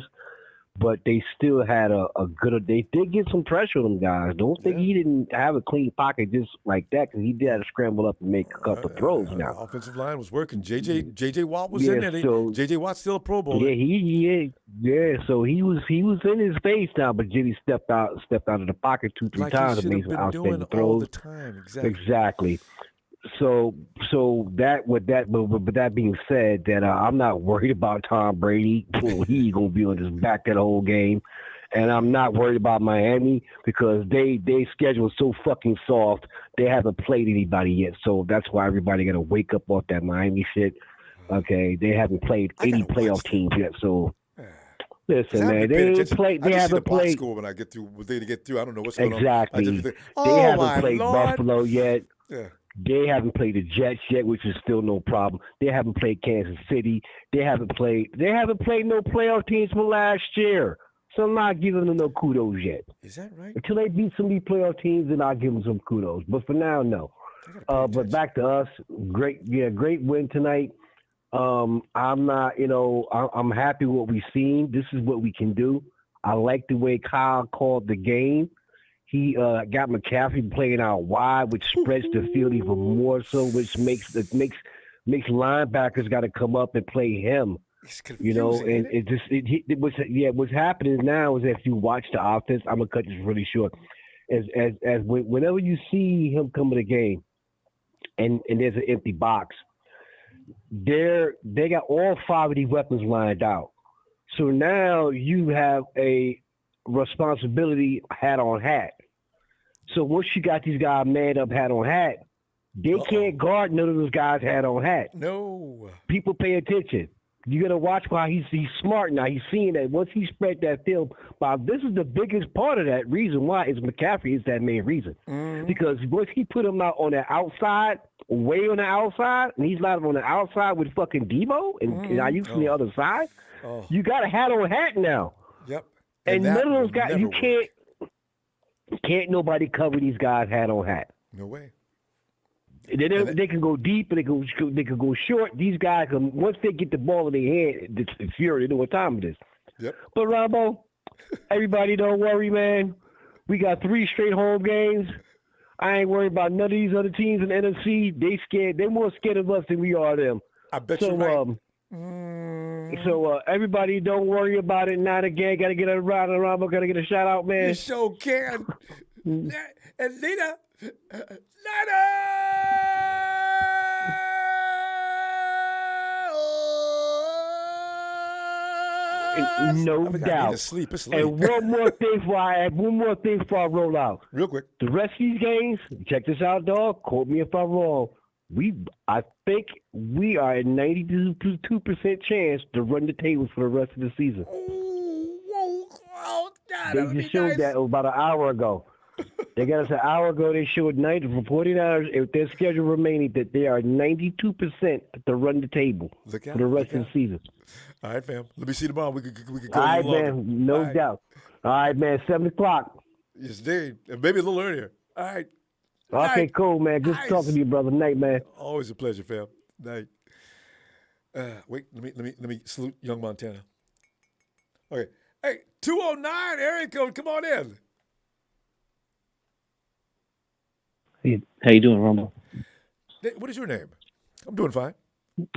[SPEAKER 21] but they still had a good – they did get some pressure on them guys. Don't think he didn't have a clean pocket just like that because he did have to scramble up and make a couple of throws now.
[SPEAKER 1] Offensive line was working. J.J. Watt was in there. J.J. Watt's still a Pro Bowler.
[SPEAKER 21] Yeah, so he was in his face now, but Jimmy stepped out of the pocket 2-3 times and made some outstanding throws. All the time. Exactly. So that with that being said, that I'm not worried about Tom Brady. He's gonna be on his back that whole game, and I'm not worried about Miami because they schedule is so fucking soft. They haven't played anybody yet, so that's why everybody gotta wake up off that Miami shit. Okay, they haven't played any playoff teams yet, so. Listen, man, they ain't played. They haven't played.
[SPEAKER 1] Score when I get through, when they get through, I don't know what's going on.
[SPEAKER 21] Exactly. They haven't played Buffalo yet. Yeah. They haven't played the Jets yet, which is still no problem. They haven't played Kansas City. They haven't played no playoff teams from last year. So I'm not giving them no kudos yet.
[SPEAKER 1] Is that right?
[SPEAKER 21] Until they beat some of these playoff teams, then I'll give them some kudos. But for now, no. But back to us. Great win tonight. I'm not, I'm happy with what we've seen. This is what we can do. I like the way Kyle called the game. He got McCaffrey playing out wide, which spreads the field even more so, which makes linebackers got to come up and play him.
[SPEAKER 1] It's confusing,
[SPEAKER 21] and what's happening now is if you watch the offense, I'm gonna cut this really short. Whenever you see him come to the game, and there's an empty box, they got all 5 of these weapons lined out. So now you have a responsibility hat on hat. So once you got these guys manned up hat on hat, they can't guard none of those guys hat on hat.
[SPEAKER 1] No.
[SPEAKER 21] People pay attention. You got to watch why he's smart now. He's seeing that once he spread that film. But this is the biggest part of that reason why is McCaffrey is that main reason. Because once he put him out on the outside, way on the outside, and he's not on the outside with fucking Debo, and I used on the other side, you got a hat on hat now.
[SPEAKER 1] Yep.
[SPEAKER 21] And none of those guys, you can't nobody cover these guys hat on hat.
[SPEAKER 1] No way.
[SPEAKER 21] They can go deep and they can go short. These guys, once they get the ball in their hand, it's fury. They know what time it is.
[SPEAKER 1] Yep.
[SPEAKER 21] But Ronbo, everybody don't worry, man. We got 3 straight home games. I ain't worried about none of these other teams in the NFC. They scared. They're more scared of us than we are them.
[SPEAKER 1] I bet you're right.
[SPEAKER 21] So everybody don't worry about it. Not again. Got to get a round of Ronbo. Got to get a shout out, man.
[SPEAKER 1] You sure can. And Lena.
[SPEAKER 21] No doubt.
[SPEAKER 1] Sleep. It's late.
[SPEAKER 21] And one more thing before I roll out.
[SPEAKER 1] Real quick.
[SPEAKER 21] The rest of these games, check this out, dog. Quote me if I'm wrong. I think we are at 92% chance to run the tables for the rest of the season. They just showed that about an hour ago. They got us an hour ago. They showed 49 hours if their schedule remaining that they are 92% to run the table for the rest of the season.
[SPEAKER 1] All right, fam. Let me see tomorrow. We could
[SPEAKER 21] All
[SPEAKER 1] call
[SPEAKER 21] right,
[SPEAKER 1] you
[SPEAKER 21] man. No doubt. All right, man. 7 o'clock.
[SPEAKER 1] Yes, Dave. And maybe a little earlier. All right.
[SPEAKER 21] Okay, cool, man. Good talking to you, brother. Night, man.
[SPEAKER 1] Always a pleasure, fam. Night. Wait, let me salute Young Montana. Okay. Hey, 209 area code. Come on in.
[SPEAKER 22] How you doing, Ronbo?
[SPEAKER 1] What is your name? I'm doing fine.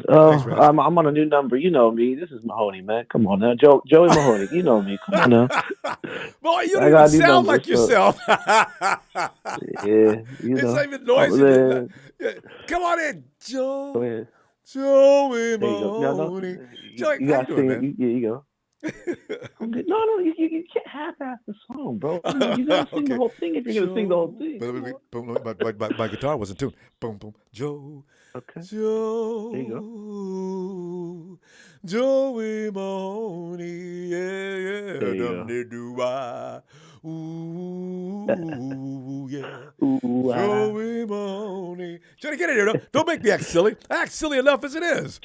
[SPEAKER 1] Thanks, Raz.
[SPEAKER 21] I'm on a new number. You know me. This is Mahoney, man. Come on now, Joey Mahoney. You know me. Come on now.
[SPEAKER 1] Boy, you
[SPEAKER 21] I
[SPEAKER 1] don't even
[SPEAKER 21] got a new
[SPEAKER 1] sound
[SPEAKER 21] number,
[SPEAKER 1] like yourself.
[SPEAKER 21] yeah, you
[SPEAKER 1] It's
[SPEAKER 21] know.
[SPEAKER 1] not even noisy.
[SPEAKER 21] Man,
[SPEAKER 1] Come on in,
[SPEAKER 21] go ahead.
[SPEAKER 1] Joey
[SPEAKER 21] There you go. No,
[SPEAKER 1] Mahoney.
[SPEAKER 21] you,
[SPEAKER 1] Joey,
[SPEAKER 21] you
[SPEAKER 1] how you
[SPEAKER 21] gotta
[SPEAKER 1] doing,
[SPEAKER 21] sing it.
[SPEAKER 1] man?
[SPEAKER 21] Yeah, you go. I'm good. No, you can't half-ass the song, bro. You gotta sing the
[SPEAKER 1] Okay.
[SPEAKER 21] whole thing if you're gonna sing the whole thing.
[SPEAKER 1] My guitar wasn't tuned. Boom, boom.
[SPEAKER 21] Okay.
[SPEAKER 1] Joe.
[SPEAKER 21] There you go.
[SPEAKER 1] Joey Mahoney. Yeah.
[SPEAKER 21] There you go.
[SPEAKER 1] Dum-de-doo-wah. Ooh, yeah.
[SPEAKER 21] Ooh,
[SPEAKER 1] Joey Mahoney. Johnny, get in here. Don't make me act silly. I act silly enough as it is.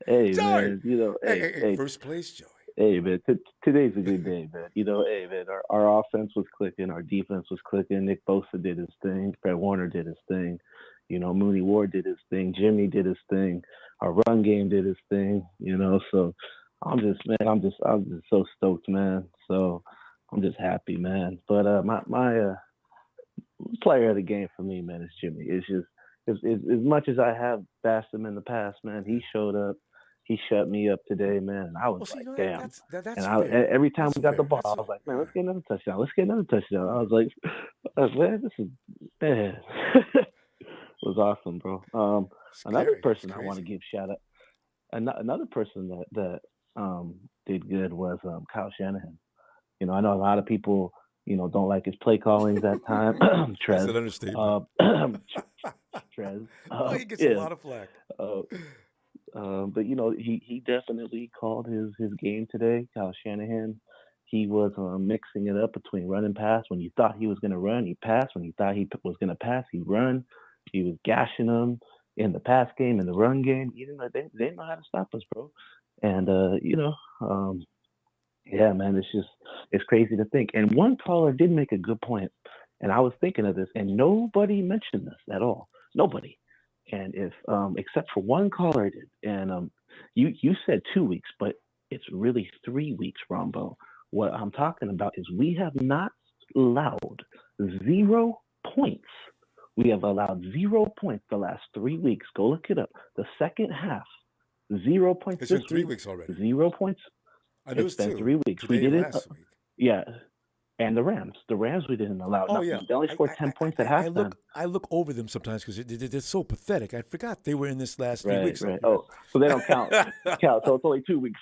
[SPEAKER 21] Hey,
[SPEAKER 1] Joey.
[SPEAKER 21] man. You know,
[SPEAKER 1] Hey, first place, Joey.
[SPEAKER 21] Hey, man. Today's a good day, man. You know, hey, man. Our offense was clicking. Our defense was clicking. Nick Bosa did his thing. Fred Warner did his thing. You know, Mooney Ward did his thing. Jimmy did his thing. Our run game did his thing. You know, so I'm just so stoked, man. So I'm just happy, man. But my player of the game for me, man, is Jimmy. It's just as much as I have bashed him in the past, man. He showed up. He shut me up today, man. And I was damn.
[SPEAKER 1] That's
[SPEAKER 21] and every time we got the ball,
[SPEAKER 1] That's
[SPEAKER 21] I was like, man, let's get another touchdown. Let's get another touchdown. I was like, man, this is man. It was awesome, bro. Another person I want to give shout out. Another person that did good was Kyle Shanahan. You know, I know a lot of people, you know, don't like his play callings at times. Trez.
[SPEAKER 1] That's an understatement.
[SPEAKER 21] Trez.
[SPEAKER 1] He gets a lot of flack.
[SPEAKER 21] But you know, he definitely called his game today. Kyle Shanahan. He was mixing it up between run and pass. When you thought he was going to run, he passed. When you thought he was going to pass, he run. He was gashing them in the pass game and the run game. You know, they know how to stop us, bro. And you know, yeah, man, it's crazy to think. And one caller did make a good point, and I was thinking of this, and nobody mentioned this at all. Nobody. And if except for one caller did, and you said 2 weeks, but it's really 3 weeks, Ronbo. What I'm talking about is we have not allowed 0 points. We have allowed 0 points the last 3 weeks. Go look it up. The second half, 0 points.
[SPEAKER 1] It's been 3 weeks already.
[SPEAKER 21] 0 points.
[SPEAKER 1] I knew
[SPEAKER 21] it's been
[SPEAKER 1] 2.
[SPEAKER 21] 3 weeks.
[SPEAKER 1] Today
[SPEAKER 21] we did it.
[SPEAKER 1] Last week.
[SPEAKER 21] Yeah. And the Rams we didn't allow.
[SPEAKER 1] Oh,
[SPEAKER 21] nothing.
[SPEAKER 1] yeah.
[SPEAKER 21] They only scored 10 points at halftime.
[SPEAKER 1] I look over them sometimes because they're so pathetic. I forgot they were in this last 3 weeks.
[SPEAKER 21] Right. Oh, so they don't count. So it's only 2 weeks.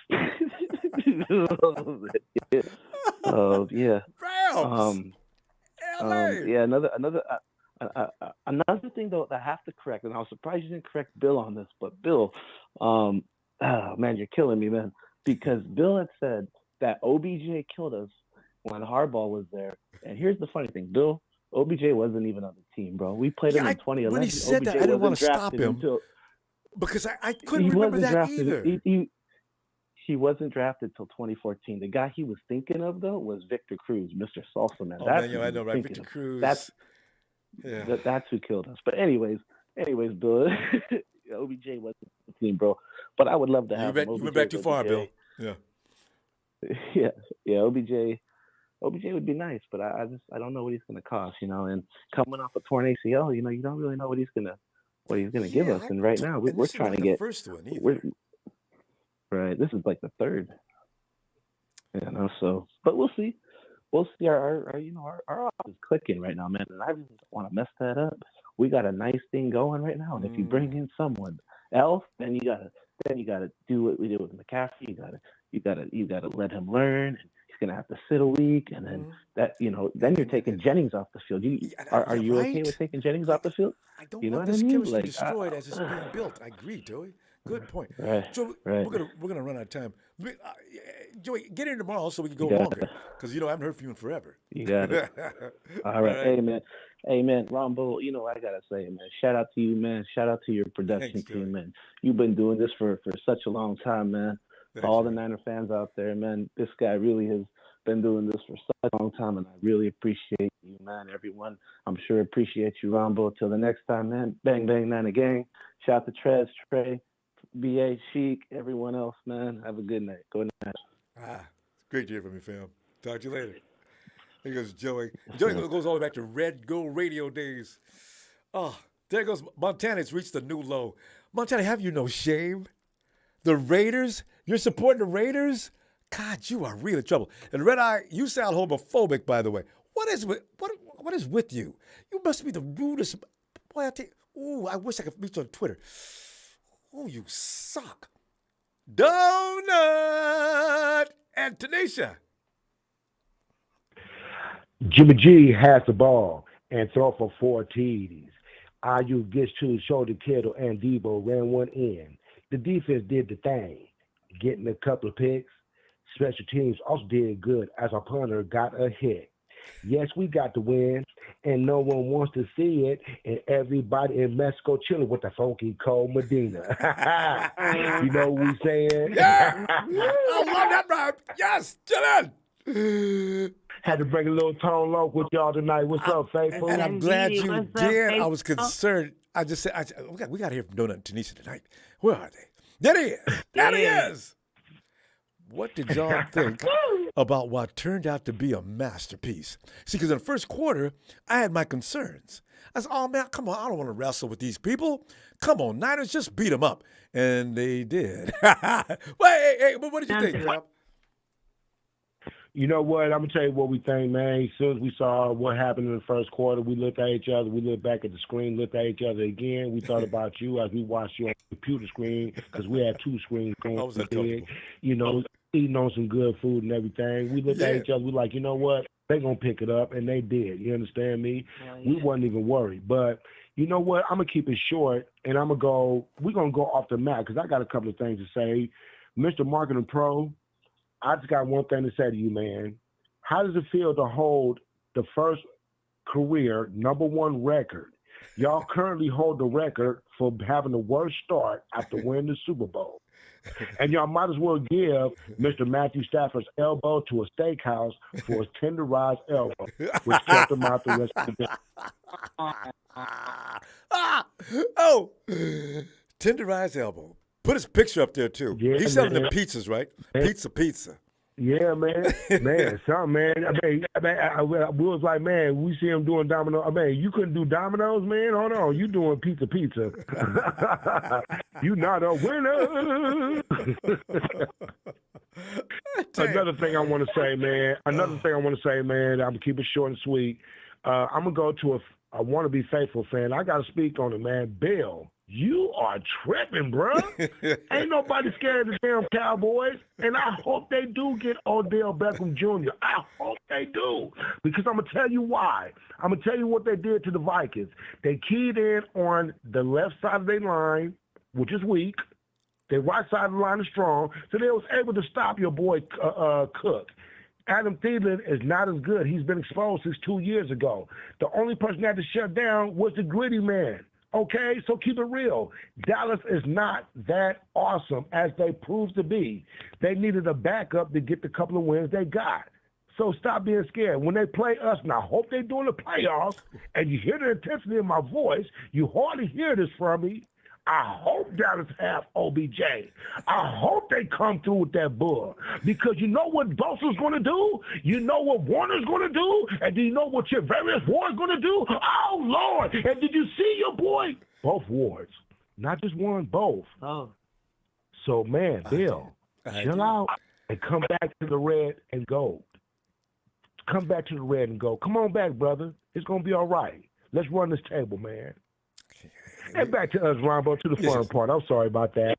[SPEAKER 21] Yeah.
[SPEAKER 1] Rams.
[SPEAKER 21] Yeah. Another thing though that I have to correct, and I was surprised you didn't correct Bill on this, but Bill, oh man, you're killing me, man, because Bill had said that OBJ killed us when Harbaugh was there. And here's the funny thing, Bill, OBJ wasn't even on the team, bro. We played him in 2011.
[SPEAKER 1] When he said
[SPEAKER 21] OBJ
[SPEAKER 1] that, I didn't want to stop him because I couldn't remember that
[SPEAKER 21] drafted,
[SPEAKER 1] either.
[SPEAKER 21] He wasn't drafted till 2014. The guy he was thinking of though was Victor Cruz, Mr. Salsa Man.
[SPEAKER 1] Oh man, I know, right? Victor Cruz.
[SPEAKER 21] That's who killed us. But anyways, Bill, OBJ wasn't the team, bro. But I would love to have him.
[SPEAKER 1] You went back too far, Bill. Yeah.
[SPEAKER 21] Yeah. OBJ would be nice, but I don't know what he's gonna cost, you know. And coming off a torn ACL, you know, you don't really know what he's gonna give us. And right now we're trying to get
[SPEAKER 1] the first one either.
[SPEAKER 21] Right. This is like the third. You know, so but we'll see. We'll see. Our offense is clicking right now, man. And I really don't want to mess that up. We got a nice thing going right now. And if you bring in someone else, then you gotta do what we did with McCaffrey. You gotta let him learn. He's gonna have to sit a week, and then then you're taking Jennings off the field. Are you okay with taking Jennings off the field?
[SPEAKER 1] I don't
[SPEAKER 21] you know
[SPEAKER 1] want
[SPEAKER 21] what
[SPEAKER 1] this
[SPEAKER 21] I mean?
[SPEAKER 1] chemistry
[SPEAKER 21] Like,
[SPEAKER 1] destroyed as it's being built. I agree, Joey. Good point.
[SPEAKER 21] Right.
[SPEAKER 1] So
[SPEAKER 21] right.
[SPEAKER 1] we're gonna run out of time. Joey, get in tomorrow so we can go
[SPEAKER 21] You got
[SPEAKER 1] longer because I haven't heard from you in forever.
[SPEAKER 21] You got it. All right. Hey man, Ronbo, you know I gotta say, man, shout out to you, man. Shout out to your production team, man. You've been doing this for such a long time, man. To all the Niner fans out there, man, this guy really has been doing this for such a long time, and I really appreciate you, man. Everyone, I'm sure appreciates you, Ronbo. Till the next time, man. Bang, bang, Niner gang. Shout out to Trez, Trey, BA, Sheik, everyone else, man. Have a good night. Good night.
[SPEAKER 1] It's great to hear from you, fam. Talk to you later. Here goes Joey. Joey goes all the way back to Red Go Radio days. Oh, There goes Montana. It's reached a new low. Montana, have you no shame? The Raiders? You're supporting the Raiders? God, you are really in trouble. And Red Eye, you sound homophobic, by the way. What is with you? You must be the rudest. Boy, I tell you, ooh, I wish I could meet you on Twitter. Oh, you suck. Donut and Tanisha.
[SPEAKER 21] Jimmy G has the ball and throw for 4 TDs. IU gets to shoulder Kittle and Debo ran one in. The defense did the thing, getting a couple of picks. Special teams also did good as our punter got a hit. Yes, we got the win, and no one wants to see it, and everybody in Mexico chilling with the funky cold Medina. You know what we saying?
[SPEAKER 1] Yeah! I love that rhyme. Yes, chillin'.
[SPEAKER 21] Had to bring a little tone low with y'all tonight. What's up, faithful?
[SPEAKER 1] And I'm glad you did. I was concerned. I just said, we got to hear from Donut and Tanisha tonight. Where are they? There he is. There he is. What did y'all think about what turned out to be a masterpiece? See, because in the first quarter, I had my concerns. I said, oh, man, come on. I don't want to wrestle with these people. Come on, Niners, just beat them up. And they did. But what did you think, Rob?
[SPEAKER 21] You know what? I'm going to tell you what we think, man. As soon as we saw what happened in the first quarter, we looked at each other. We looked back at the screen, looked at each other again. We thought about you as we watched you on the computer screen because we had 2 screens going. You know, eating on some good food and everything. We looked at each other. We like, you know what? They're going to pick it up, and they did. You understand me? We wasn't even worried. But you know what? I'm going to keep it short, and we're going to go off the map because I got a couple of things to say. Mr. Marketing Pro, I just got one thing to say to you, man. How does it feel to hold the first career #1 record? Y'all currently hold the record for having the worst start after winning the Super Bowl. And y'all might as well give Mr. Matthew Stafford's elbow to a steakhouse for his tenderized elbow, which kept him out the rest of the day.
[SPEAKER 1] Oh, tenderized elbow. Put his picture up there, too.
[SPEAKER 21] Yeah,
[SPEAKER 1] He's selling
[SPEAKER 21] man.
[SPEAKER 1] the pizzas, right? Pizza.
[SPEAKER 21] Yeah, man. Something, man. We was like, man, we see him doing domino. You couldn't do dominoes, man? Hold on. You doing pizza. You not a winner. Another thing I want to say, man. I'm going to keep it short and sweet. I'm going to go to a want-to-be faithful fan. I got to speak on it, man. Bill. You are tripping, bro. Ain't nobody scared of the damn Cowboys. And I hope they do get Odell Beckham Jr. I hope they do. Because I'm going to tell you why. I'm going to tell you what they did to the Vikings. They keyed in on the left side of their line, which is weak. Their right side of the line is strong. So they was able to stop your boy Cook. Adam Thielen is not as good. He's been exposed since 2 years ago. The only person that had to shut down was the gritty man. Okay, so keep it real. Dallas is not that awesome as they proved to be. They needed a backup to get the couple of wins they got. So stop being scared. When they play us, and I hope they're doing the playoffs, and you hear the intensity in my voice, you hardly hear this from me. I hope Dallas have OBJ. I hope they come through with that bull. Because you know what Bosa's going to do? You know what Warner's going to do? And do you know what your various Ward's going to do? Oh, Lord. And did you see your boy? Both Wards. Not just one, both.
[SPEAKER 12] Oh.
[SPEAKER 21] So, man, Bill, chill out and come back to the red and gold. Come back to the red and gold. Come on back, brother. It's going to be all right. Let's run this table, man. And back to us, Ronbo, to the fun part. I'm sorry about that.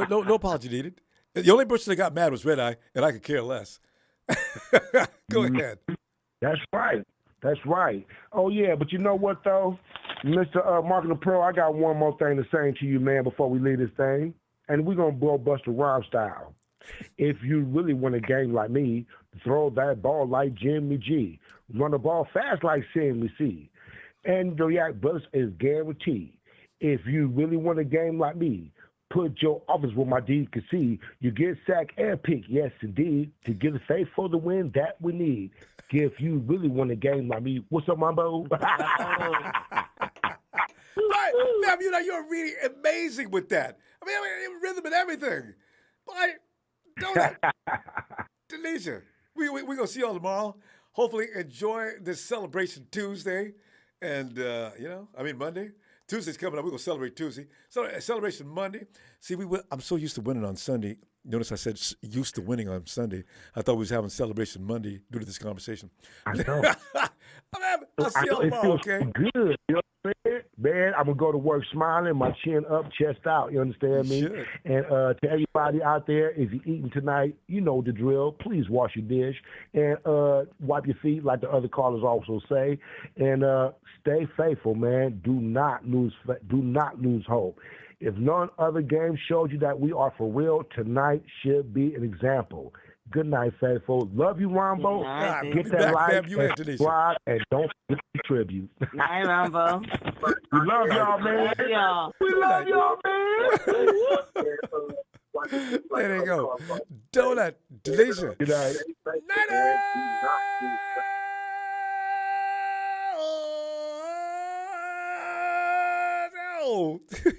[SPEAKER 1] No apology needed. The only person that got mad was Red Eye, and I could care less. Go ahead.
[SPEAKER 21] That's right. Oh, yeah, but you know what, though? Mr. Marketing Pro, I got one more thing to say to you, man, before we leave this thing. And we're going to blow Buster Rhyme style. If you really want a game like me, throw that ball like Jimmy G. Run the ball fast like Sammy C. And the react burst is guaranteed. If you really want a game like me, put your office where my D can see. You get sack and pick, yes indeed, to give the faith for the win that we need. If you really want a game like me, what's up, Mambo?
[SPEAKER 1] Right, man, you're really amazing with that. I mean, rhythm and everything. But don't Denisha, we gonna see y'all tomorrow. Hopefully, enjoy this celebration Tuesday. And, Monday. Tuesday's coming up. We're going to celebrate Tuesday. So celebration Monday. See, I'm so used to winning on Sunday. Notice I said used to winning on Sunday. I thought we was having celebration Monday due to this conversation.
[SPEAKER 4] I know.
[SPEAKER 1] I'll see y'all tomorrow, okay?
[SPEAKER 4] Good. You know what I'm saying? Man, I'm going to go to work smiling, my chin up, chest out. You understand me?
[SPEAKER 1] Should.
[SPEAKER 4] And to everybody out there, if you're eating tonight, you know the drill. Please wash your dish and wipe your feet like the other callers also say. And stay faithful, man. Do not lose hope. If none other game showed you that we are for real, tonight should be an example. Good night, faithful. Love you, Ronbo. Get that like and subscribe, and don't forget to contribute.
[SPEAKER 22] Night, Ronbo.
[SPEAKER 4] We love y'all, man. We love y'all, man.
[SPEAKER 1] There you go. Donut, Delisha.
[SPEAKER 4] Good night.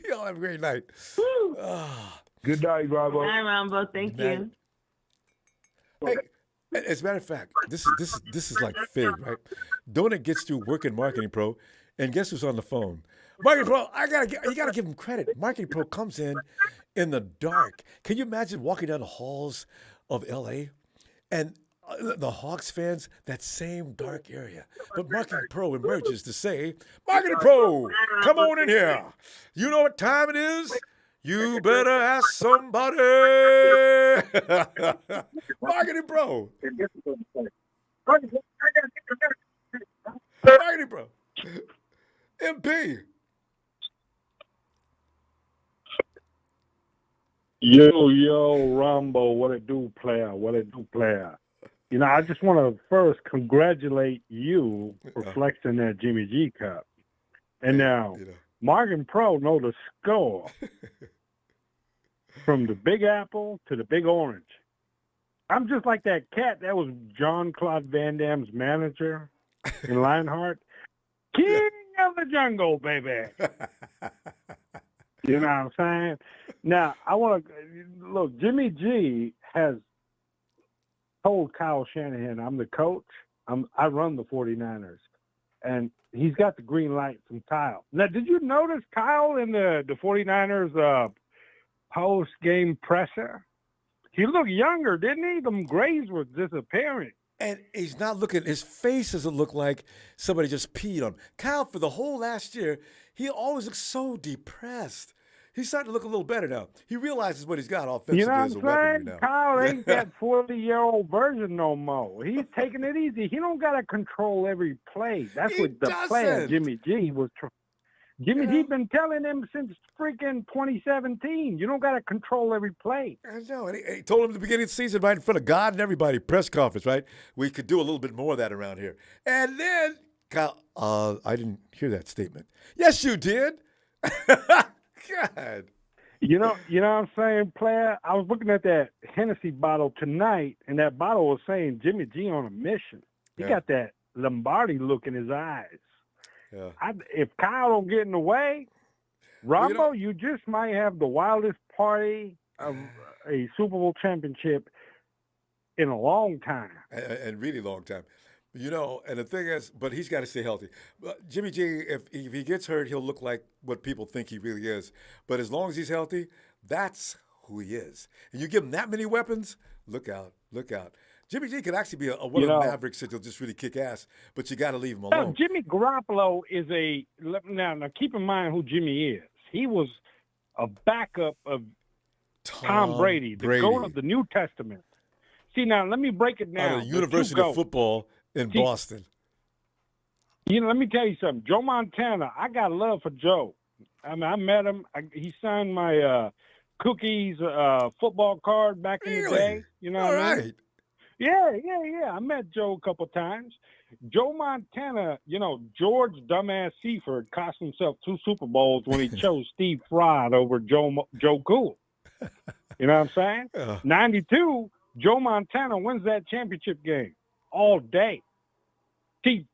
[SPEAKER 1] Y'all have a great night.
[SPEAKER 4] Good night, Ronbo.
[SPEAKER 22] Night, Ronbo. Thank you.
[SPEAKER 1] Hey, as a matter of fact, this is like fig, right? Donut gets through working Marketing Pro, and guess who's on the phone? Marketing Pro. You gotta give him credit. Marketing Pro comes in the dark. Can you imagine walking down the halls of L.A. and the Hawks fans, that same dark area? But Marketing Pro emerges to say, Marketing Pro, come on in here. You know what time it is? You better ask somebody. Marketing Pro. Marketing Pro. MP.
[SPEAKER 18] Yo, Ronbo, what it do, player? What it do, player? You know, I just want to first congratulate you for flexing that Jimmy G cup. And now, Marketing Pro know the score from the Big Apple to the Big Orange. I'm just like that cat that was Jean-Claude Van Damme's manager in Lionheart. King of the jungle, baby. You know what I'm saying? Now, I want to look. Jimmy G has told Kyle Shanahan, I'm the coach. I run the 49ers. And he's got the green light from Kyle. Now, did you notice Kyle in the 49ers post-game presser? He looked younger, didn't he? Them grays were disappearing.
[SPEAKER 1] And he's not looking, his face doesn't look like somebody just peed on him. Kyle, for the whole last year, he always looks so depressed. He's starting to look a little better now. He realizes what he's got offensively
[SPEAKER 18] You know
[SPEAKER 1] as a
[SPEAKER 18] what I'm
[SPEAKER 1] weaponry
[SPEAKER 18] saying?
[SPEAKER 1] now.
[SPEAKER 18] Kyle ain't that 40-year-old version no more. He's taking it easy. He don't got to control every play. That's what the player Jimmy G was Jimmy G been telling him since freaking 2017. You don't got to control every play.
[SPEAKER 1] I know. And he told him at the beginning of the season, right in front of God and everybody, press conference, right? We could do a little bit more of that around here. And then, Kyle, I didn't hear that statement. Yes, you did. God.
[SPEAKER 18] You know what I'm saying, player? I was looking at that Hennessy bottle tonight, and that bottle was saying Jimmy G on a mission. He got that Lombardi look in his eyes.
[SPEAKER 1] Yeah.
[SPEAKER 18] If Kyle don't get in the way, Ronbo, you just might have the wildest party of a Super Bowl championship in a long time.
[SPEAKER 1] And really long time. You know, and the thing is, but he's got to stay healthy. Jimmy G, if he gets hurt, he'll look like what people think he really is. But as long as he's healthy, that's who he is. And you give him that many weapons, look out, look out. Jimmy G could actually be one of the Mavericks that will just really kick ass, but you got to leave him alone.
[SPEAKER 18] Jimmy Garoppolo is now keep in mind who Jimmy is. He was a backup of Tom Brady, the GOAT of the New Testament. See, now let me break it down.
[SPEAKER 1] Out of the University of Football in Boston.
[SPEAKER 18] You know, let me tell you something. Joe Montana, I got love for Joe. I mean, I met him. He signed my Cookies football card back in the day. You know what I mean? Yeah. I met Joe a couple times. Joe Montana, George Dumbass Seaford cost himself 2 Super Bowls when he chose Steve Fraud over Joe Cool. You know what I'm saying? 92, Joe Montana wins that championship game all day. See,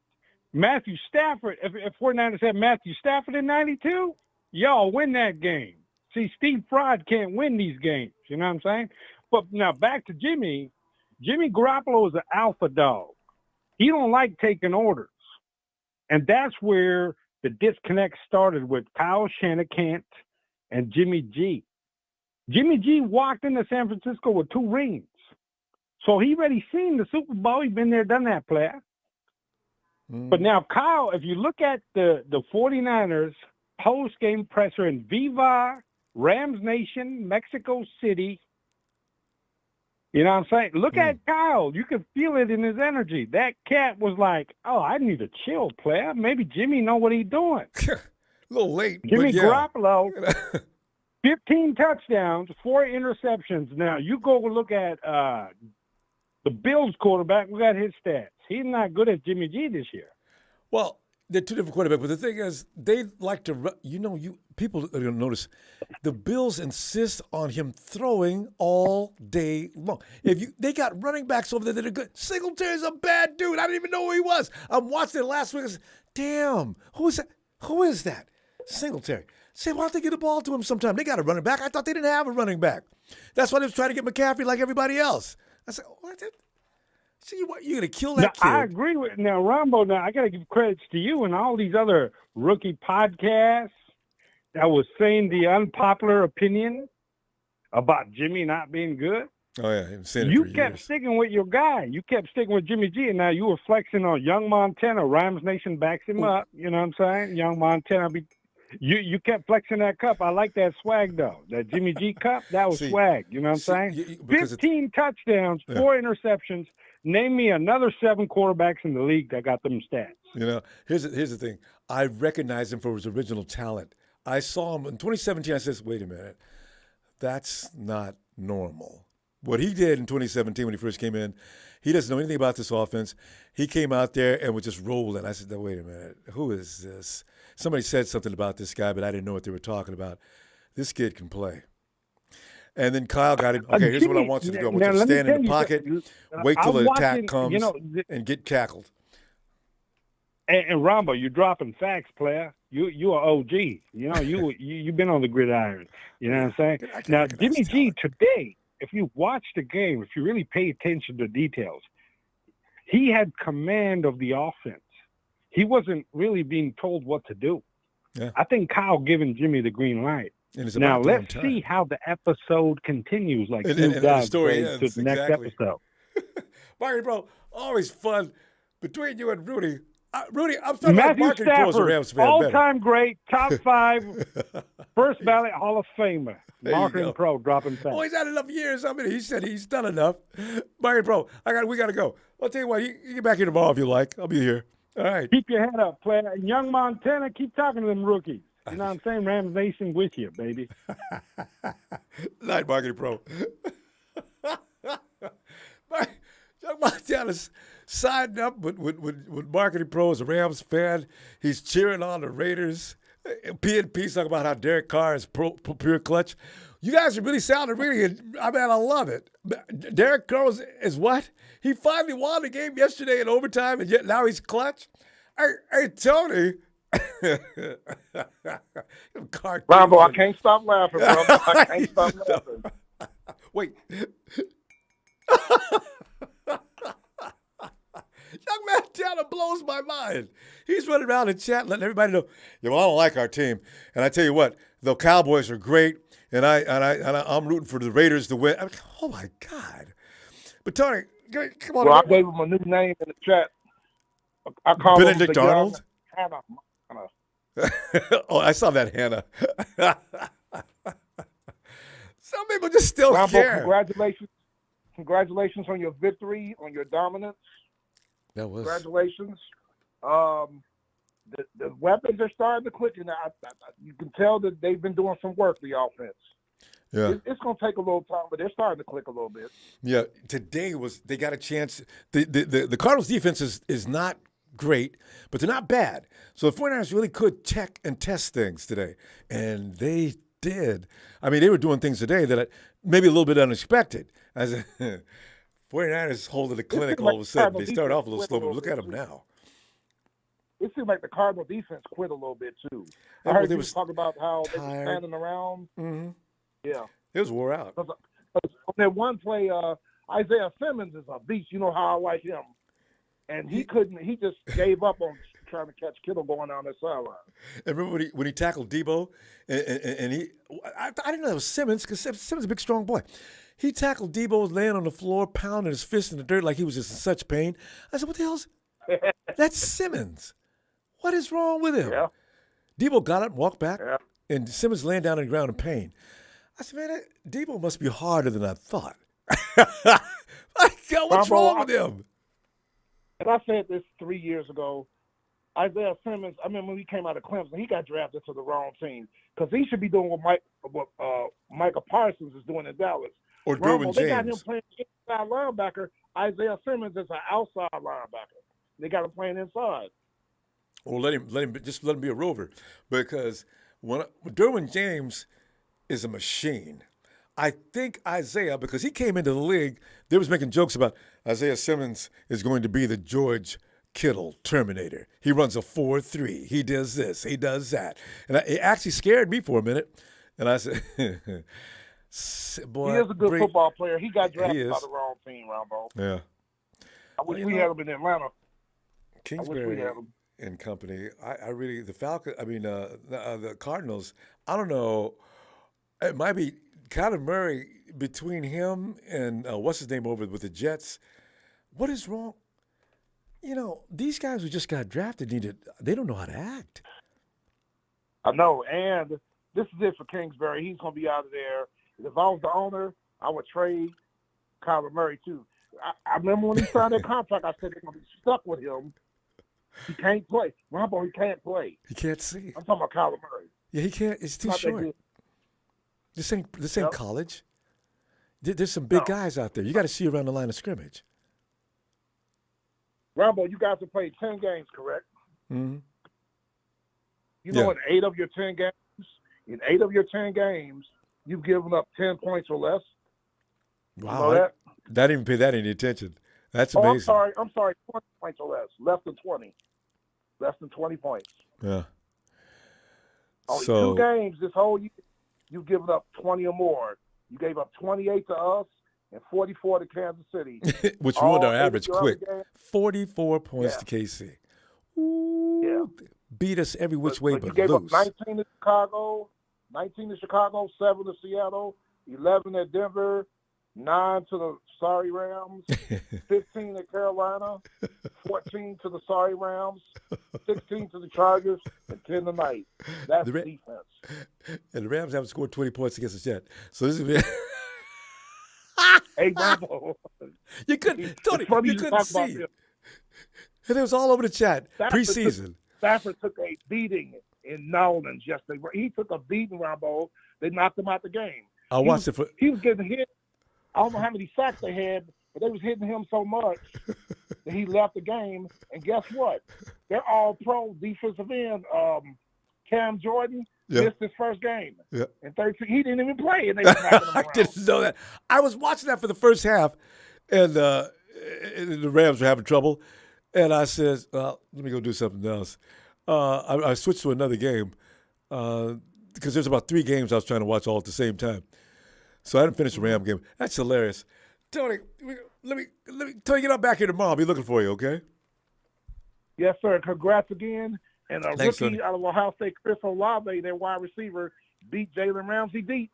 [SPEAKER 18] Matthew Stafford, if 49ers had Matthew Stafford in 92, y'all win that game. See, Steve Fraud can't win these games. You know what I'm saying? But now back to Jimmy. Jimmy Garoppolo is an alpha dog. He don't like taking orders. And that's where
[SPEAKER 3] the disconnect started with Kyle Shanahan and Jimmy G. Jimmy G walked into San Francisco with 2 rings. So he already seen the Super Bowl. He's been there, done that, player. But now, Kyle, if you look at the 49ers post-game presser in Viva, Rams Nation, Mexico City, you know what I'm saying? Look at Kyle. You can feel it in his energy. That cat was like, oh, I need to chill, player. Maybe Jimmy know what he's doing.
[SPEAKER 1] A little late.
[SPEAKER 3] Jimmy
[SPEAKER 1] but yeah.
[SPEAKER 3] Garoppolo, 15 touchdowns, 4 interceptions. Now, you go look at the Bills quarterback. We got his stats. He's not good as Jimmy G this year.
[SPEAKER 1] Well, they're 2 different quarterbacks, but the thing is, they like to run. People are going to notice the Bills insist on him throwing all day long. They got running backs over there that are good. Singletary's a bad dude. I didn't even know who he was. I'm watching it last week. I said, damn, who is that? Who is that? Singletary. Say, why don't they get the ball to him sometime? They got a running back. I thought they didn't have a running back. That's why they was trying to get McCaffrey like everybody else. I said, what? So you're going to kill that kid?
[SPEAKER 3] I agree with now, Ronbo. Now I got to give credits to you and all these other rookie podcasts that was saying the unpopular opinion about Jimmy not being good.
[SPEAKER 1] Oh yeah, I've seen it
[SPEAKER 3] You
[SPEAKER 1] for
[SPEAKER 3] kept
[SPEAKER 1] years.
[SPEAKER 3] sticking with your guy. You kept sticking with Jimmy G, and now you were flexing on Young Montana. Rams Nation backs him up. You know what I'm saying? Young Montana. You kept flexing that cup. I like that swag though. That Jimmy G cup, that was swag. You know what I'm saying? 15 touchdowns, 4 interceptions. Name me another 7 quarterbacks in the league that got them stats.
[SPEAKER 1] Here's the thing. I recognize him for his original talent. I saw him in 2017. I says, wait a minute, that's not normal. What he did in 2017 when he first came in, he doesn't know anything about this offense. He came out there and was just rolling. I said, wait a minute, who is this? Somebody said something about this guy, but I didn't know what they were talking about. This kid can play. And then Kyle got him. Okay, here's what I want you to do. I want you to stand in the pocket, wait till the attack comes, and get tackled.
[SPEAKER 3] And Ronbo, you're dropping facts, player. You are OG. You've been on the gridiron. You know what I'm saying? Now, Jimmy G today, if you watch the game, if you really pay attention to details, he had command of the offense. He wasn't really being told what to do. Yeah. I think Kyle giving Jimmy the green light. Now let's see how the episode continues. Like
[SPEAKER 1] the story ends,
[SPEAKER 3] to the next episode.
[SPEAKER 1] Marketing Pro, always fun between you and Rudy. Rudy, I'm starting
[SPEAKER 3] Matthew
[SPEAKER 1] like Marketing Pro as a Rams fan.
[SPEAKER 3] All-time great, top 5, first ballot Hall of Famer. Marketing Pro dropping facts.
[SPEAKER 1] Oh, he's had enough years. I mean, he said he's done enough. Marketing Pro, we got to go. I'll tell you what, you get back here tomorrow if you like. I'll be here. All right.
[SPEAKER 3] Keep your head up, player. And Young Montana, keep talking to them rookies. You know what I'm saying? Rams Nation with you, baby.
[SPEAKER 1] Night, Marketing Pro. Young Montana's signed up with Marketing Pro as a Rams fan. He's cheering on the Raiders. P&P's talking about how Derek Carr is pure clutch. You guys are really sounding really, I love it. Derek Carr is what? He finally won the game yesterday in overtime, and yet now he's clutch? Hey Tony.
[SPEAKER 18] Ronbo, I can't stop laughing, bro. I can't stop laughing.
[SPEAKER 1] Wait. Young Montana blows my mind. He's running around in chat letting everybody know, I don't like our team. And I tell you what, the Cowboys are great, and I'm rooting for the Raiders to win. Oh my God. But Tony, come on.
[SPEAKER 18] Well, I gave him a new name in the chat. I call
[SPEAKER 1] Benedict
[SPEAKER 18] him
[SPEAKER 1] Arnold.
[SPEAKER 18] Hannah.
[SPEAKER 1] Oh, I saw that, Hannah. Some people just still
[SPEAKER 18] Ronbo,
[SPEAKER 1] care.
[SPEAKER 18] Congratulations on your victory, on your dominance.
[SPEAKER 1] That was.
[SPEAKER 18] Congratulations. The weapons are starting to click, and you can tell that they've been doing some work, the offense.
[SPEAKER 1] Yeah.
[SPEAKER 18] It's going to take a little time, but they're starting to click a little bit.
[SPEAKER 1] Yeah, today they got a chance. The Cardinals defense is not great, but they're not bad. So the 49ers really could check and test things today, and they did. I mean, they were doing things today that maybe a little bit unexpected. As 49ers holding a clinic all of a sudden. They started off a little slow, but look at them now.
[SPEAKER 18] It seemed like the Cardinal defense quit a little bit, too. I heard you talk about how they were standing around.
[SPEAKER 1] Mm-hmm.
[SPEAKER 18] Yeah.
[SPEAKER 1] It was wore out.
[SPEAKER 18] On that one play, Isaiah Simmons is a beast. You know how I like him. And he just gave up on trying to catch Kittle going down that sideline.
[SPEAKER 1] And remember when he tackled Debo, and I didn't know it was Simmons, because Simmons is a big, strong boy. He tackled Debo laying on the floor, pounding his fist in the dirt like he was just in such pain. I said, what the hell's that's Simmons. What is wrong with him?
[SPEAKER 18] Yeah.
[SPEAKER 1] Debo got up, walked back,
[SPEAKER 18] Yeah.
[SPEAKER 1] and Simmons laying down on the ground in pain. I said, man, Debo must be harder than I thought. What's wrong with him?
[SPEAKER 18] And I said this 3 years ago. Isaiah Simmons, I mean, when he came out of Clemson, he got drafted to the wrong team because he should be doing what Micah Parsons is doing in Dallas.
[SPEAKER 1] Or Derwin
[SPEAKER 18] They got him
[SPEAKER 1] James.
[SPEAKER 18] playing inside linebacker. Isaiah Simmons is an outside linebacker. They got him playing inside.
[SPEAKER 1] Or let him be a rover, because when Derwin James is a machine. I think Isaiah, because he came into the league, they was making jokes about Isaiah Simmons is going to be the George Kittle Terminator. He runs a 4.3. He does this. He does that. And it actually scared me for a minute. And I said, boy,
[SPEAKER 18] He is a good football player. He got drafted
[SPEAKER 1] is.
[SPEAKER 18] by the wrong team, Ronbo.
[SPEAKER 1] Yeah.
[SPEAKER 18] I wish we had him in Atlanta.
[SPEAKER 1] Kingsbury and company. I really, the the Cardinals, I don't know. It might be Kyler Murray between him and what's his name over with the Jets. What is wrong? You know, these guys who just got drafted they don't know how to act.
[SPEAKER 18] I know, and this is it for Kingsbury. He's going to be out of there. If I was the owner, I would trade Kyler Murray too. I remember when he signed that contract, I said they're going to be stuck with him. He can't play. Ronbo, he can't play.
[SPEAKER 1] He can't see.
[SPEAKER 18] I'm talking about Kyler Murray.
[SPEAKER 1] Yeah, he can't. It's too
[SPEAKER 18] Not that
[SPEAKER 1] short.
[SPEAKER 18] good.
[SPEAKER 1] This ain't college. There's some big guys out there. You got to see around the line of scrimmage.
[SPEAKER 18] Ronbo, you guys have played 10 games, correct?
[SPEAKER 1] Mm-hmm.
[SPEAKER 18] You know, in 8 of your 10 games, you've given up 10 points or less.
[SPEAKER 1] Wow,
[SPEAKER 18] You know that?
[SPEAKER 1] I didn't even pay that any attention. That's
[SPEAKER 18] Oh,
[SPEAKER 1] amazing.
[SPEAKER 18] I'm sorry, 20 points or less. Less than 20. Less than 20 points.
[SPEAKER 1] Yeah.
[SPEAKER 18] Only
[SPEAKER 1] So
[SPEAKER 18] 2 games this whole year, you've given up 20 or more. You gave up 28 to us and 44 to Kansas City.
[SPEAKER 1] which ruined
[SPEAKER 18] All
[SPEAKER 1] our
[SPEAKER 18] 8 of
[SPEAKER 1] average
[SPEAKER 18] your
[SPEAKER 1] quick.
[SPEAKER 18] other games-
[SPEAKER 1] 44 points to KC. Ooh, beat us every which way
[SPEAKER 18] You
[SPEAKER 1] but
[SPEAKER 18] gave
[SPEAKER 1] lose.
[SPEAKER 18] up 19 to Chicago, 7 to Seattle, 11 at Denver, 9 to the sorry Rams, 15 at Carolina, 14 to the sorry Rams, 16 to the Chargers, and 10 tonight. That's defense.
[SPEAKER 1] And the Rams haven't scored 20 points against us yet. So this is
[SPEAKER 18] Hey, Ronbo.
[SPEAKER 1] You couldn't, Tony,
[SPEAKER 18] It's funny
[SPEAKER 1] you
[SPEAKER 18] you
[SPEAKER 1] couldn't
[SPEAKER 18] talk about
[SPEAKER 1] see.
[SPEAKER 18] this.
[SPEAKER 1] And it was all over the chat preseason.
[SPEAKER 18] Stafford took a beating in Nolans yesterday. He took a beating, Ronbo. They knocked him out the game.
[SPEAKER 1] I watched it for.
[SPEAKER 18] He was getting hit. I don't know how many sacks they had, but they was hitting him so much that he left the game. And guess what? They're all pro defensive end. Cam Jordan missed his first game.
[SPEAKER 1] Yeah.
[SPEAKER 18] And 13, he didn't even play, and they were knocking him
[SPEAKER 1] I
[SPEAKER 18] around.
[SPEAKER 1] didn't know that. I was watching that for the first half, and the Rams were having trouble. And I said, well, let me go do something else. I switched to another game because there's about 3 games I was trying to watch all at the same time. So I didn't finish the Ram game. That's hilarious. Tony, let me Tony, get up back here tomorrow. I'll be looking for you, okay?
[SPEAKER 18] Yes, sir. Congrats again. And a
[SPEAKER 1] Thanks,
[SPEAKER 18] rookie
[SPEAKER 1] Sonny.
[SPEAKER 18] out of Ohio State, Chris Olave, their wide receiver, beat Jalen Ramsey deep.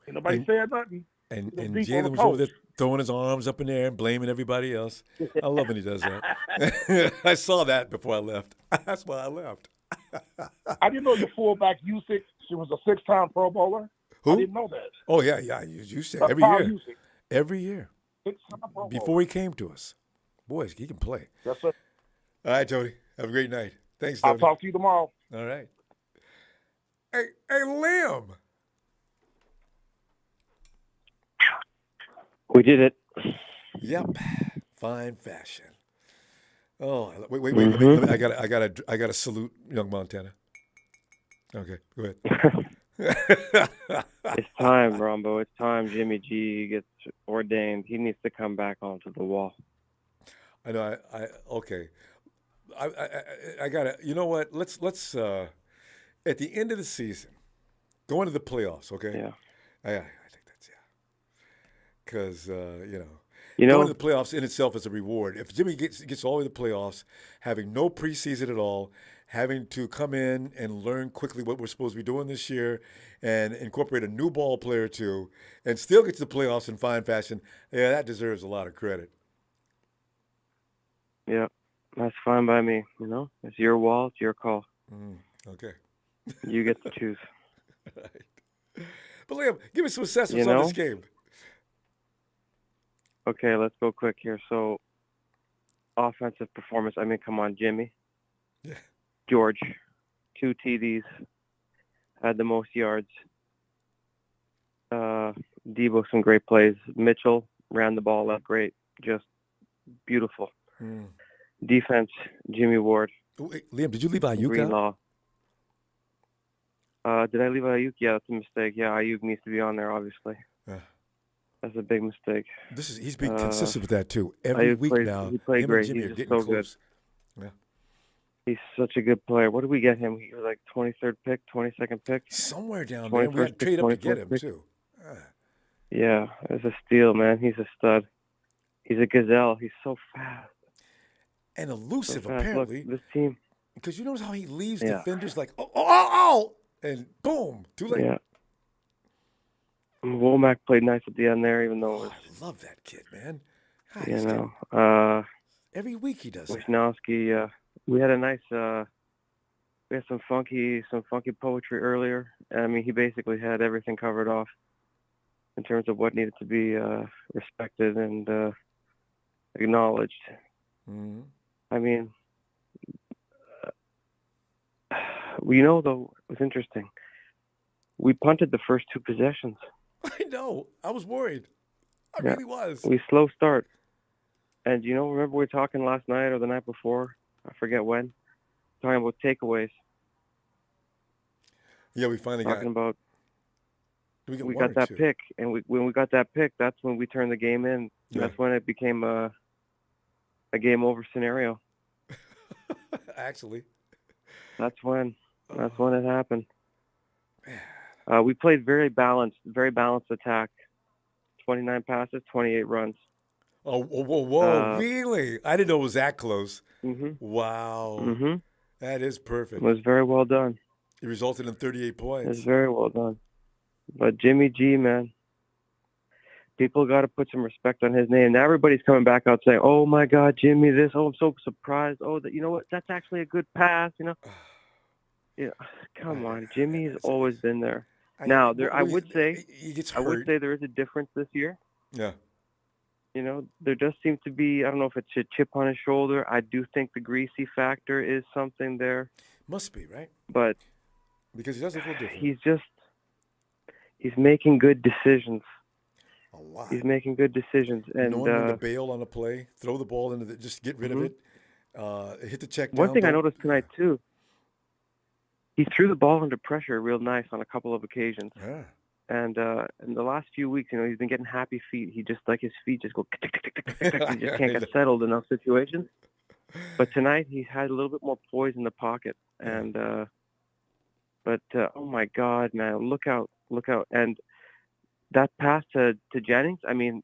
[SPEAKER 18] Ain't nobody said nothing.
[SPEAKER 1] And
[SPEAKER 18] He was deep on
[SPEAKER 1] Jalen
[SPEAKER 18] the
[SPEAKER 1] was over
[SPEAKER 18] post.
[SPEAKER 1] there throwing his arms up in the air and blaming everybody else. I love when he does that. I saw that before I left. That's why I left.
[SPEAKER 18] I didn't know your fullback Usyk was a 6-time Pro Bowler.
[SPEAKER 1] Who?
[SPEAKER 18] I didn't know that.
[SPEAKER 1] Oh, yeah. You said every
[SPEAKER 18] Paul
[SPEAKER 1] year.
[SPEAKER 18] Usyk,
[SPEAKER 1] Every year.
[SPEAKER 18] 6-time Pro Bowler.
[SPEAKER 1] Before he came to us. Boys, he can play.
[SPEAKER 18] Yes, sir.
[SPEAKER 1] All right, Tony. Have a great night. Thanks, Tony.
[SPEAKER 18] I'll talk to you tomorrow.
[SPEAKER 1] All right. Hey, Liam.
[SPEAKER 5] We did it.
[SPEAKER 1] Yep. Fine fashion. Oh, wait. Let me, I gotta salute young Montana. Okay, go ahead.
[SPEAKER 5] It's time, Rombo. It's time Jimmy G gets ordained. He needs to come back onto the wall.
[SPEAKER 1] I know. Okay. I gotta. You know what? Let's at the end of the season, go into the playoffs. Okay.
[SPEAKER 5] Yeah.
[SPEAKER 1] I think that's because you know, going to the playoffs in itself is a reward. If Jimmy gets all the way to the playoffs, having no preseason at all, having to come in and learn quickly what we're supposed to be doing this year and incorporate a new ball player too, and still get to the playoffs in fine fashion, yeah, that deserves a lot of credit.
[SPEAKER 5] Yeah, that's fine by me. It's your wall, it's your call.
[SPEAKER 1] Okay.
[SPEAKER 5] You get to choose.
[SPEAKER 1] Right. But Liam, give me some assessments on this game.
[SPEAKER 5] Okay, let's go quick here. So, offensive performance. I mean, come on, Jimmy.
[SPEAKER 1] Yeah.
[SPEAKER 5] George, 2 TDs, had the most yards. Debo, some great plays. Mitchell ran the ball up great. Just beautiful. Defense, Jimmy Ward.
[SPEAKER 1] Wait, Liam, did you leave Ayuk
[SPEAKER 5] Greenlaw. Did I leave Ayuk? Yeah, that's a mistake. Yeah, Ayuk needs to be on there, obviously. That's a big mistake.
[SPEAKER 1] He's being consistent with that too. Every week now,
[SPEAKER 5] he played great. He's just so
[SPEAKER 1] close.
[SPEAKER 5] Good. Yeah. He's such a good player. What did we get him? He was like 23rd pick, 22nd pick.
[SPEAKER 1] Somewhere down there. We had to trade up to get him too.
[SPEAKER 5] Yeah, it's a steal, man. He's a stud. He's a gazelle. He's so fast.
[SPEAKER 1] And elusive,
[SPEAKER 5] so fast.
[SPEAKER 1] apparently.
[SPEAKER 5] Look, this team.
[SPEAKER 1] Because you notice how he leaves defenders like, oh, and boom, too late.
[SPEAKER 5] Yeah. Womack played nice at the end there, even though it was...
[SPEAKER 1] I love that kid, man. Every week he does
[SPEAKER 5] Wisnowski, we had a nice... we had some funky poetry earlier. I mean, he basically had everything covered off in terms of what needed to be respected and acknowledged.
[SPEAKER 1] Mm-hmm.
[SPEAKER 5] I mean, though, it was interesting. We punted the first 2 possessions.
[SPEAKER 1] I know. I was worried. I really was.
[SPEAKER 5] We slow start. And, remember we were talking last night or the night before? I forget when. Talking about takeaways.
[SPEAKER 1] Yeah, we finally
[SPEAKER 5] talking about. We got that pick, and when we got that pick, that's when we turned the game in. Yeah. That's when it became a game over scenario.
[SPEAKER 1] Actually,
[SPEAKER 5] that's when it happened. We played very balanced attack. 29 passes, 28 runs.
[SPEAKER 1] Oh, whoa! Really? I didn't know it was that close.
[SPEAKER 5] Mm-hmm.
[SPEAKER 1] Wow.
[SPEAKER 5] Mm-hmm.
[SPEAKER 1] That is perfect.
[SPEAKER 5] It was very well done.
[SPEAKER 1] It resulted in 38 points.
[SPEAKER 5] It was very well done. But Jimmy G, man, people got to put some respect on his name. Now everybody's coming back out saying, "Oh my God, Jimmy, this! Oh, I'm so surprised. Oh, that what? That's actually a good pass." Yeah, come on, Jimmy's always been there. Now, I would say there is a difference this year.
[SPEAKER 1] Yeah.
[SPEAKER 5] There does seem to be, I don't know if it's a chip on his shoulder. I do think the greasy factor is something there.
[SPEAKER 1] Must be, right?
[SPEAKER 5] But
[SPEAKER 1] because he doesn't feel different.
[SPEAKER 5] He's making good decisions.
[SPEAKER 1] A lot.
[SPEAKER 5] He's making good decisions. And
[SPEAKER 1] knowing when to bail on a play, throw the ball into just get rid of it, hit the check down.
[SPEAKER 5] One thing I noticed tonight, too, he threw the ball under pressure real nice on a couple of occasions.
[SPEAKER 1] Yeah.
[SPEAKER 5] And in the last few weeks, he's been getting happy feet. He just his feet just go tick, tick, tick, tick, tick, tick. He just can't get settled in those situations. But tonight he had a little bit more poise in the pocket. And oh my God, man, look out! And that pass to Jennings, I mean,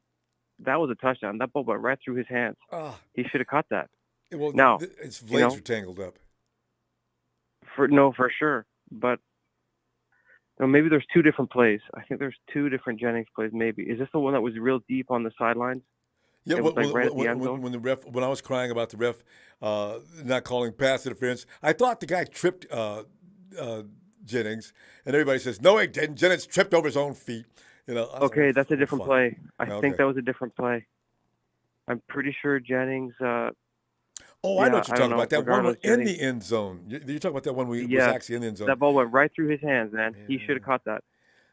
[SPEAKER 5] that was a touchdown. That ball went right through his hands. He should have caught that.
[SPEAKER 1] Well,
[SPEAKER 5] now
[SPEAKER 1] his blades were tangled up.
[SPEAKER 5] For sure, but. No, maybe there's 2 different plays. I think there's 2 different Jennings plays. Maybe is this the one that was real deep on the sidelines?
[SPEAKER 1] Yeah, when the ref, when I was crying about the ref not calling pass interference, I thought the guy tripped Jennings, and everybody says no, he didn't. Jennings tripped over his own feet.
[SPEAKER 5] Okay, that's a different play. I think that was a different play. I'm pretty sure Jennings.
[SPEAKER 1] I know what you're talking about. That one in the end zone. You're talking about that one was actually in the end zone.
[SPEAKER 5] That ball went right through his hands, man. Yeah. He should have caught that.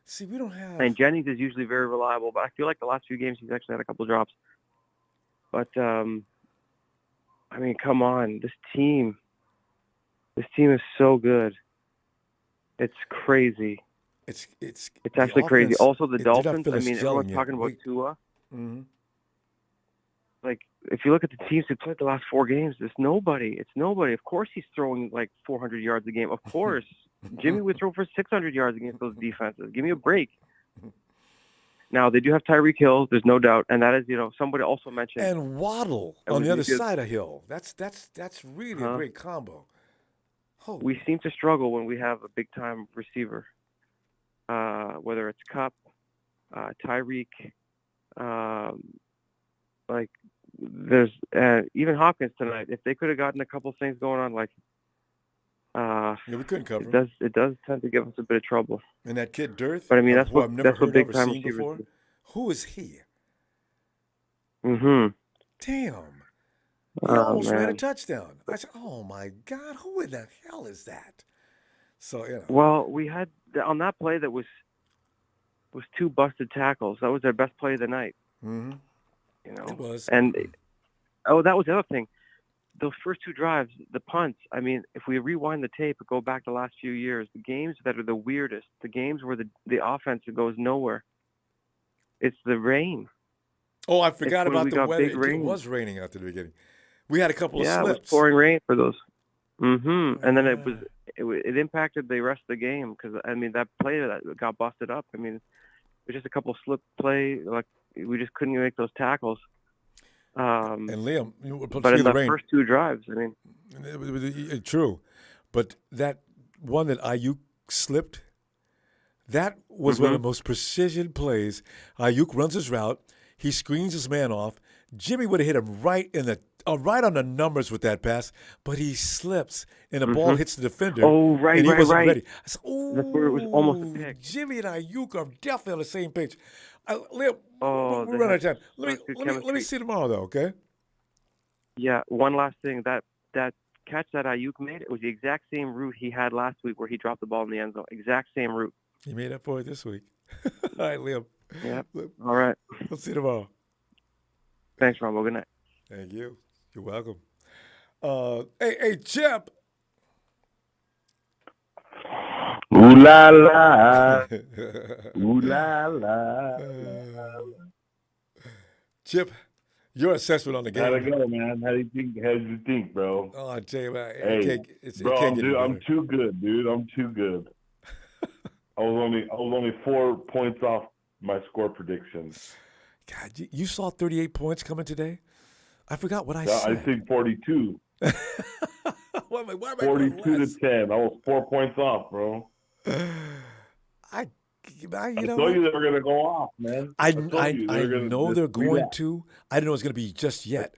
[SPEAKER 1] See, we don't have...
[SPEAKER 5] And Jennings is usually very reliable, but I feel like the last few games he's actually had a couple of drops. But, I mean, come on. This team is so good. It's crazy.
[SPEAKER 1] It's
[SPEAKER 5] actually crazy. Also, the Dolphins, I mean, everyone's talking about Tua.
[SPEAKER 1] Mm-hmm.
[SPEAKER 5] Like, if you look at the teams who played the last 4 games, it's nobody. Of course he's throwing like 400 yards a game. Of course. Jimmy would throw for 600 yards against those defenses. Give me a break. Now they do have Tyreek Hill. There's no doubt, and that is, somebody also mentioned.
[SPEAKER 1] And Waddle on the other side of Hill. That's really a great combo. Holy.
[SPEAKER 5] We seem to struggle when we have a big time receiver, whether it's Kupp, Tyreek, like there's even Hopkins tonight. If they could have gotten a couple things going on, like.
[SPEAKER 1] We couldn't cover
[SPEAKER 5] him. It does tend to give us a bit of trouble.
[SPEAKER 1] And that kid Dirth,
[SPEAKER 5] but I mean that's
[SPEAKER 1] what
[SPEAKER 5] big time receivers
[SPEAKER 1] before. Who is he?
[SPEAKER 5] Mm-hmm.
[SPEAKER 1] Damn. He almost ran a touchdown. I said, "Oh my God, who in the hell is that?" So
[SPEAKER 5] Well, we had on that play that was 2 busted tackles. That was their best play of the night.
[SPEAKER 1] Mm-hmm. It was.
[SPEAKER 5] And that was the other thing. Those first 2 drives, the punts, I mean, if we rewind the tape and go back the last few years, the games that are the weirdest, the games where the offense goes nowhere, it's the rain.
[SPEAKER 1] Oh, I forgot about the weather.
[SPEAKER 5] It
[SPEAKER 1] was raining out at the beginning. We had a couple of slips.
[SPEAKER 5] Yeah, it was pouring rain for those. Mm-hmm. And then it impacted the rest of the game because, I mean, that play that got busted up, I mean, it was just a couple of slip play. Like, we just couldn't make those tackles.
[SPEAKER 1] And Liam,
[SPEAKER 5] but in the first 2 drives, I mean,
[SPEAKER 1] true, but that one that Ayuk slipped, that was one of the most precision plays. Ayuk runs his route, he screens his man off. Jimmy would have hit him right on the numbers with that pass, but he slips and the ball hits the defender.
[SPEAKER 5] Oh, right,
[SPEAKER 1] and he wasn't
[SPEAKER 5] right.
[SPEAKER 1] ready. I said,
[SPEAKER 5] that's where it was almost a pick.
[SPEAKER 1] Jimmy and Ayuk are definitely on the same page. Liam, we're running out of time. Let me see tomorrow, though, okay?
[SPEAKER 5] Yeah, one last thing. That catch that Ayuk made, it was the exact same route he had last week where he dropped the ball in the end zone. Exact same route.
[SPEAKER 1] He made up for it this week. All right, Liam.
[SPEAKER 5] Yeah. All right.
[SPEAKER 1] We'll see you tomorrow.
[SPEAKER 5] Thanks, Ronbo. Good night.
[SPEAKER 1] Thank you. You're welcome. Hey, Chip.
[SPEAKER 6] Ooh la la, ooh la la.
[SPEAKER 1] Chip, your assessment on the game.
[SPEAKER 6] How'd it go, man? How did you think, bro?
[SPEAKER 1] Oh, I tell you, man,
[SPEAKER 6] hey, I'm too good, dude. I'm too good. I was only 4 points off my score prediction.
[SPEAKER 1] God, you saw 38 points coming today? I forgot what I said.
[SPEAKER 6] I think 42.
[SPEAKER 1] Why am I
[SPEAKER 6] 42 to 10. I was 4 points off, bro.
[SPEAKER 1] I
[SPEAKER 6] told you they were going to go off, man.
[SPEAKER 1] I know they're going to. I didn't know it was going to be just yet.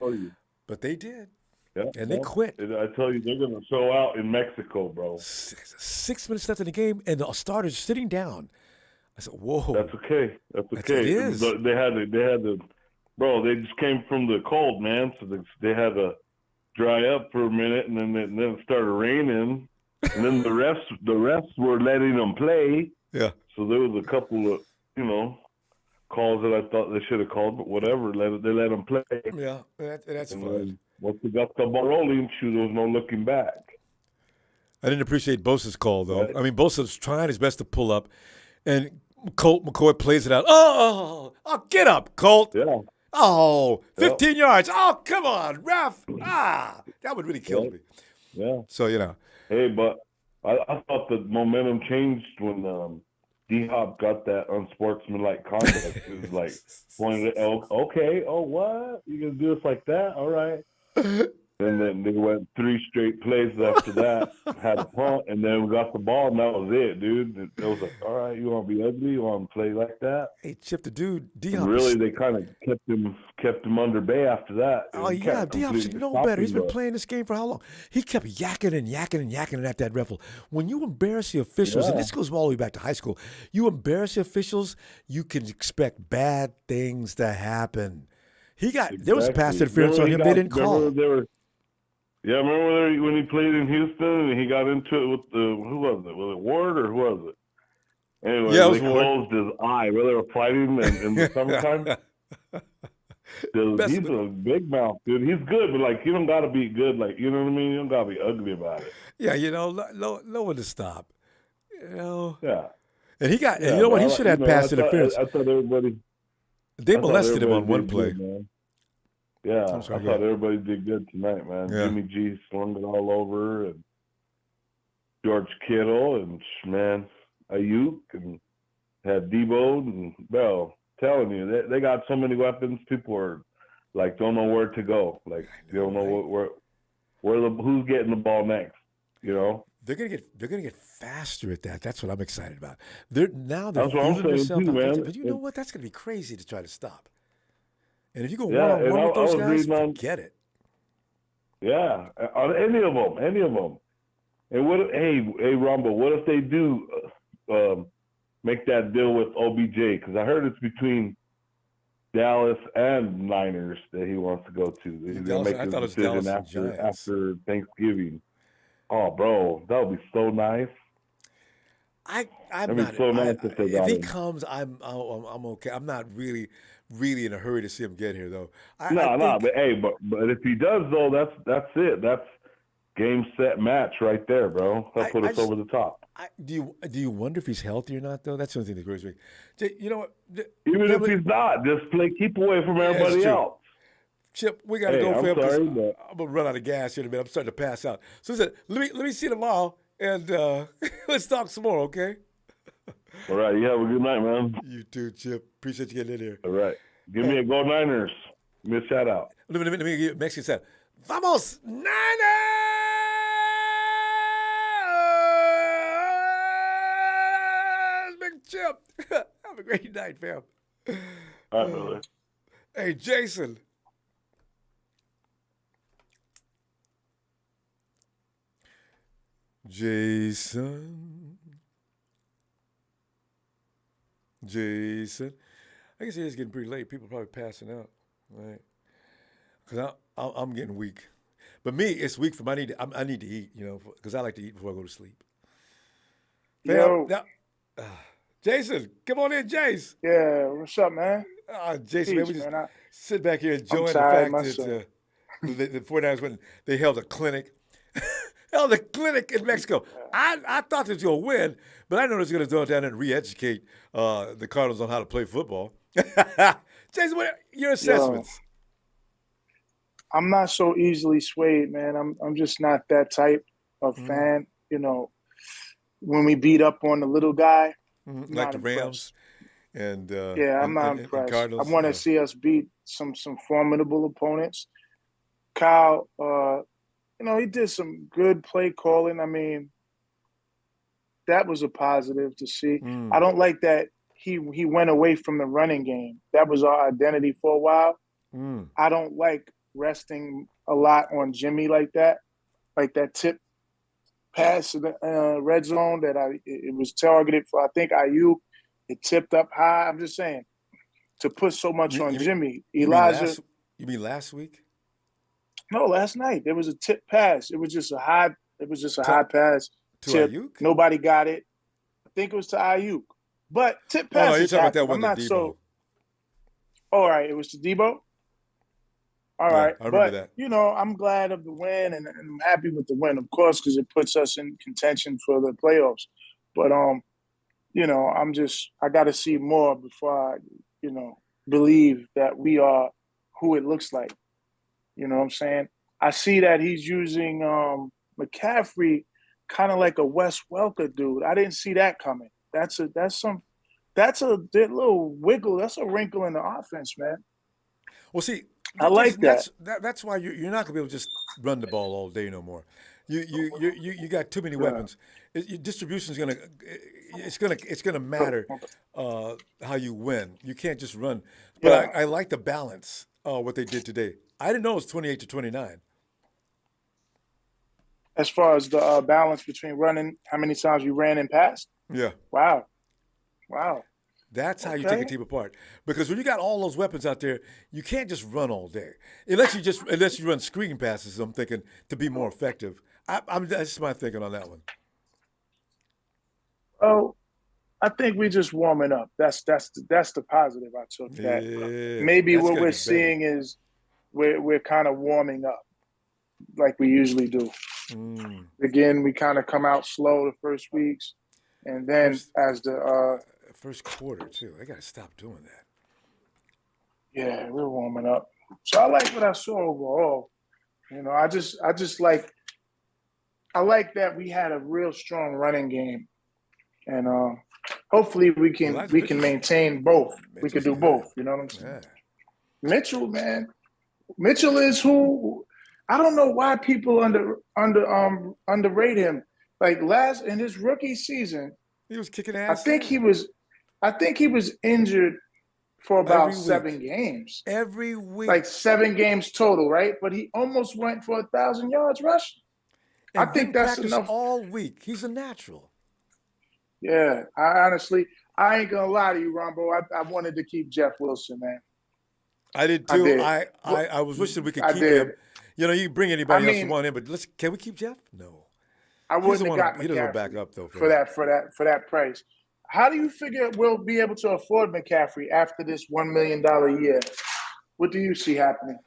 [SPEAKER 1] But they did.
[SPEAKER 6] Yeah,
[SPEAKER 1] and they quit.
[SPEAKER 6] I tell you, they're going to show out in Mexico, bro.
[SPEAKER 1] 6 minutes left in the game, and the starter's sitting down. I said, "Whoa."
[SPEAKER 6] That's okay. That's okay.
[SPEAKER 1] It is.
[SPEAKER 6] They had to, bro. They just came from the cold, man. So they had to dry up for a minute, and then it started raining, and then the refs were letting them play.
[SPEAKER 1] Yeah.
[SPEAKER 6] So there was a couple of calls that I thought they should have called, but whatever. They let them play.
[SPEAKER 1] Yeah, that's fine.
[SPEAKER 6] Once they got the ball rolling, there was no looking back.
[SPEAKER 1] I didn't appreciate Bosa's call, though. Right. I mean, Bosa's trying his best to pull up, and Colt McCoy plays it out. Oh, get up, Colt.
[SPEAKER 6] Yeah.
[SPEAKER 1] Oh, 15 yards. Oh, come on, ref. That would really kill me.
[SPEAKER 6] Yeah.
[SPEAKER 1] So,
[SPEAKER 6] Hey, but I thought the momentum changed when D-Hop got that unsportsmanlike conduct. It was like, pointed at, okay, what? You going to do us like that? All right. And then they went 3 straight plays after that, had a punt, and then we got the ball, and that was it, dude. It was like, all right, you want to be ugly? You want to play like that?
[SPEAKER 1] Hey, Chip, the dude, D-Hop.
[SPEAKER 6] Really, they kind of kept him under bay after that.
[SPEAKER 1] Oh, yeah, D-Hop should know better. He's been playing this game for how long? He kept yakking at that ref. When you embarrass the officials, and this goes all the way back to high school, you embarrass the officials, you can expect bad things to happen. There was pass interference on him. They didn't call.
[SPEAKER 6] Yeah, remember when he played in Houston and he got into it with who was it? Was it Ward or who was it? Anyway,
[SPEAKER 1] yeah,
[SPEAKER 6] they closed his eye where they were fighting in the summertime. He's a big mouth, dude. He's good, but you don't gotta be good, you know what I mean? You don't gotta be ugly about it.
[SPEAKER 1] Yeah, no one to stop.
[SPEAKER 6] Yeah.
[SPEAKER 1] And he got, and you know what? He should have pass interference.
[SPEAKER 6] I thought everybody.
[SPEAKER 1] They molested him on one play.
[SPEAKER 6] Good, yeah, I thought everybody did good tonight, man.
[SPEAKER 1] Yeah.
[SPEAKER 6] Jimmy G slung it all over, and George Kittle, and Ayuk, and had Debo and Bell. telling you, they got so many weapons. People are like don't know where to go. Like they don't know who's getting the ball next. You know.
[SPEAKER 1] They're gonna get faster at that. That's what I'm excited about. They're
[SPEAKER 6] That's what I'm
[SPEAKER 1] feeling
[SPEAKER 6] saying
[SPEAKER 1] themselves
[SPEAKER 6] too,
[SPEAKER 1] out
[SPEAKER 6] man.
[SPEAKER 1] there. But you know what? That's gonna be crazy to try to stop. And if you go
[SPEAKER 6] Yeah,
[SPEAKER 1] one-on-one
[SPEAKER 6] and
[SPEAKER 1] with those
[SPEAKER 6] I was
[SPEAKER 1] guys,
[SPEAKER 6] reading on.
[SPEAKER 1] forget it.
[SPEAKER 6] Yeah, on any of them. And hey, Ronbo, what if they do make that deal with OBJ? Because I heard it's between Dallas and Niners that he wants to go to. He's gonna make his decision after Thanksgiving. Oh, bro, that would be so nice.
[SPEAKER 1] I'm not.
[SPEAKER 6] So nice
[SPEAKER 1] if he comes, I'm okay. I'm not really in a hurry to see him get here, though.
[SPEAKER 6] But if he does, though, that's it. That's game, set, match right there, bro. That'll put us over the top.
[SPEAKER 1] Do you wonder if he's healthy or not, though? That's the only thing that worries me. You know what?
[SPEAKER 6] Even if he's not, just keep away from everybody else.
[SPEAKER 1] Chip, we gotta go, fam.
[SPEAKER 6] Sorry,
[SPEAKER 1] I'm gonna run out of gas here in a minute. I'm starting to pass out. So listen, let me see you tomorrow, and let's talk some more, okay?
[SPEAKER 6] All right. You have a good night, man.
[SPEAKER 1] You too, Chip. Appreciate you getting in here.
[SPEAKER 6] All right. Give me a Go Niners. Give me a shout out.
[SPEAKER 1] Let me give you a Mexican sound. Vamos, Niners! Big Chip. Have a great night, fam.
[SPEAKER 6] All right, brother.
[SPEAKER 1] Hey, Jason. Jason. I guess it is getting pretty late. People are probably passing out, right? Because I'm getting weak. But me, it's weak for me. I need to eat, because I like to eat before I go to sleep.
[SPEAKER 7] Yo.
[SPEAKER 1] Jason, come on in, Jace.
[SPEAKER 7] Yeah, what's up, man?
[SPEAKER 1] Jason, man, we just sit back here enjoying the
[SPEAKER 7] tired
[SPEAKER 1] fact that the 49ers went, they held a clinic. Held a clinic in Mexico. I thought they was going to win, but I know they're going to go down and re-educate the Cardinals on how to play football. Jason, what are your assessments?
[SPEAKER 7] Yo, I'm not so easily swayed, man. I'm just not that type of fan. When we beat up on the little guy,
[SPEAKER 1] like the Rams, and
[SPEAKER 7] I'm not impressed.
[SPEAKER 1] Cardinals,
[SPEAKER 7] I want to see us beat some formidable opponents. Kyle, he did some good play calling. I mean, that was a positive to see. I don't like that he went away from the running game. That was our identity for a while. I don't like resting a lot on Jimmy like that tip pass in the red zone that it was targeted for, I think, Ayuk. It tipped up high. I'm just saying, to put so much on Jimmy. Elijah.
[SPEAKER 1] You mean last week?
[SPEAKER 7] No, last night. There was a tip pass. It was just a high pass.
[SPEAKER 1] To
[SPEAKER 7] tip.
[SPEAKER 1] Ayuk?
[SPEAKER 7] Nobody got it. I think it was to Ayuk. But tip pass.
[SPEAKER 1] Oh, no, you're talking about that one
[SPEAKER 7] I'm not
[SPEAKER 1] to Debo.
[SPEAKER 7] so. All right, it was to Debo. All right,
[SPEAKER 1] I remember that.
[SPEAKER 7] I'm glad of the win, and I'm happy with the win, of course, because it puts us in contention for the playoffs. But I got to see more before I, believe that we are who it looks like. You know what I'm saying? I see that he's using McCaffrey kind of like a Wes Welker dude. I didn't see that coming. That's a little wiggle. That's a wrinkle in the offense, man.
[SPEAKER 1] Well, see,
[SPEAKER 7] I like that.
[SPEAKER 1] That's why you're not gonna be able to just run the ball all day no more. You got too many weapons. Your distribution is gonna matter how you win. You can't just run. But I like the balance. What they did today. I didn't know it was 28-29.
[SPEAKER 7] As far as the balance between running, how many times you ran and passed?
[SPEAKER 1] Yeah.
[SPEAKER 7] Wow.
[SPEAKER 1] That's how you take a team apart. Because when you got all those weapons out there, you can't just run all day. Unless you run screen passes, I'm thinking, to be more effective. That's my thinking on that one.
[SPEAKER 7] Oh, I think we're just warming up. That's the positive I took. That maybe what we're seeing is we're kind of warming up like we usually do. Again, we kind of come out slow the first weeks, and then as the
[SPEAKER 1] first quarter too, they got to stop doing that.
[SPEAKER 7] Yeah, we're warming up. So I like what I saw overall. I just like that we had a real strong running game, and hopefully we can maintain both. We can do both. You know what I'm saying?
[SPEAKER 1] Yeah.
[SPEAKER 7] Mitchell, man. Mitchell is who I don't know why people underrate him. Like in his rookie season,
[SPEAKER 1] he was kicking
[SPEAKER 7] I
[SPEAKER 1] ass.
[SPEAKER 7] think he was injured for about 7 games.
[SPEAKER 1] Every week.
[SPEAKER 7] Like 7 games total, right? But he almost went for 1,000 yards rushing.
[SPEAKER 1] And
[SPEAKER 7] I think that's enough
[SPEAKER 1] all week. He's a natural.
[SPEAKER 7] Yeah, I ain't gonna lie to you, Ronbo. I wanted to keep Jeff Wilson, man.
[SPEAKER 1] I did too. I was wishing we could keep him. You know, you can bring anybody else you want in, but can we keep Jeff? No.
[SPEAKER 7] I wouldn't have got
[SPEAKER 1] McCaffrey. He doesn't back up though
[SPEAKER 7] for that price. How do you figure we'll be able to afford McCaffrey after this $1 million a year? What do you see happening?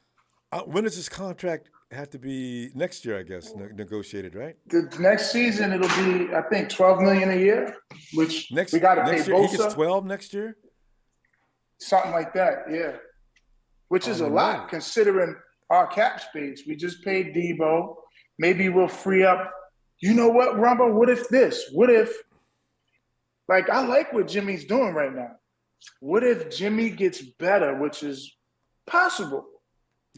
[SPEAKER 1] When does his contract have to be next year? I guess negotiated, right?
[SPEAKER 7] The next season it'll be, I think, $12 million a year, which we got to pay Bosa.
[SPEAKER 1] He gets 12 next year.
[SPEAKER 7] Something like that, yeah. Which is a lot considering our cap space. We just paid Debo. Maybe we'll free up. You know what, Ronbo? What if, like, I like what Jimmy's doing right now. What if Jimmy gets better, which is possible?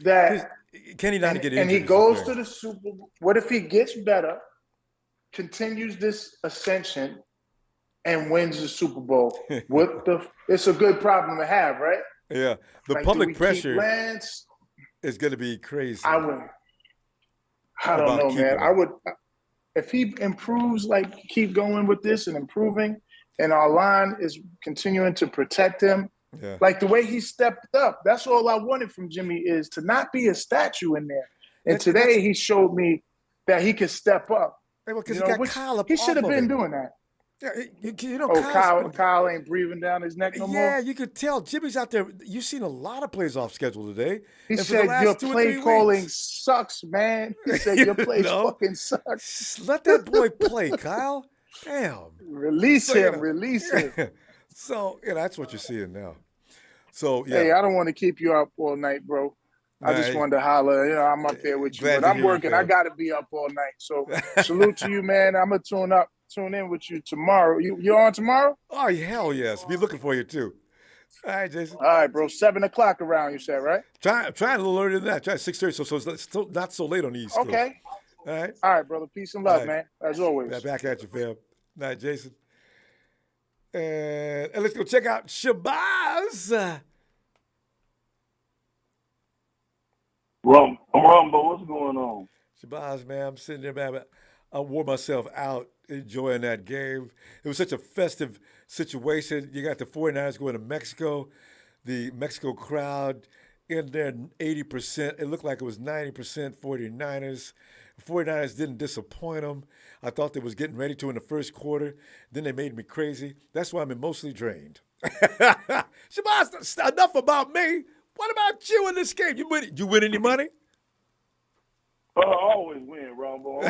[SPEAKER 1] Can he not get injured?
[SPEAKER 7] And he goes to the Super Bowl. What if he gets better, continues this ascension, and wins the Super Bowl? It's a good problem to have, right?
[SPEAKER 1] Yeah. The public pressure is going to be crazy.
[SPEAKER 7] I don't know, man. I would, if he improves, like, keep going with this and improving, and our line is continuing to protect him, like the way he stepped up. That's all I wanted from Jimmy, is to not be a statue in there. And today he showed me that he could step up.
[SPEAKER 1] Because Kyle up
[SPEAKER 7] he should have
[SPEAKER 1] off of
[SPEAKER 7] been
[SPEAKER 1] him.
[SPEAKER 7] doing that.
[SPEAKER 1] Yeah, you know,
[SPEAKER 7] Kyle ain't breathing down his neck no more.
[SPEAKER 1] Yeah, you could tell Jimmy's out there. You've seen a lot of plays off schedule today.
[SPEAKER 7] He said your play calling sucks, man. He said your play fucking sucks.
[SPEAKER 1] Let that boy play, Kyle. Damn.
[SPEAKER 7] Release him. Release him.
[SPEAKER 1] So, that's what you're seeing now. So, yeah.
[SPEAKER 7] Hey, I don't want to keep you up all night, bro. I just wanted to holler. I'm up there with you. But I'm working. I got to be up all night. So, salute to you, man. I'm going to tune in with you tomorrow. You on tomorrow?
[SPEAKER 1] Oh, hell yes. Be looking for you, too. All right, Jason.
[SPEAKER 7] All right, bro. 7 o'clock around, you said, right?
[SPEAKER 1] Try a little earlier than that. Try 6:30, so it's still not so late on the East Coast.
[SPEAKER 7] Okay.
[SPEAKER 1] All right.
[SPEAKER 7] All right, brother. Peace and love, man. As always.
[SPEAKER 1] Back at you, fam. All right, Jason. And let's go check out Shabazz.
[SPEAKER 6] Ronbo, what's going on?
[SPEAKER 1] Shabazz, man, I'm sitting there, man. I wore myself out enjoying that game. It was such a festive situation. You got the 49ers going to Mexico. The Mexico crowd in there, 80%. It looked like it was 90% 49ers. The 49ers didn't disappoint them. I thought they was getting ready to in the first quarter. Then they made me crazy. That's why I'm emotionally drained. Shabazz, enough about me. What about you in this game? You win any money?
[SPEAKER 6] I always win, Ronbo.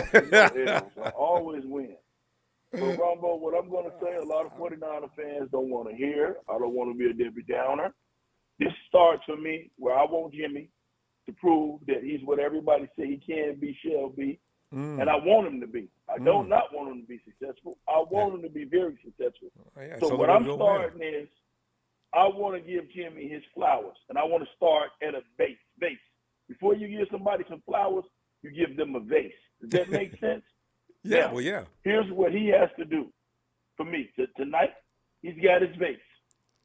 [SPEAKER 6] I always win. So, Ronbo, what I'm going to say, a lot of 49er fans don't want to hear. I don't want to be a Debbie Downer. This starts for me where I want Jimmy to prove that he's what everybody say he can be, shall be, and I want him to be. I don't not want him to be successful. I want him to be very successful. So what I'm starting is I want to give Jimmy his flowers, and I want to start at a base. Before you give somebody some flowers, you give them a vase. Does that make sense?
[SPEAKER 1] Yeah,
[SPEAKER 6] now, here's what he has to do for me. Tonight, he's got his vase,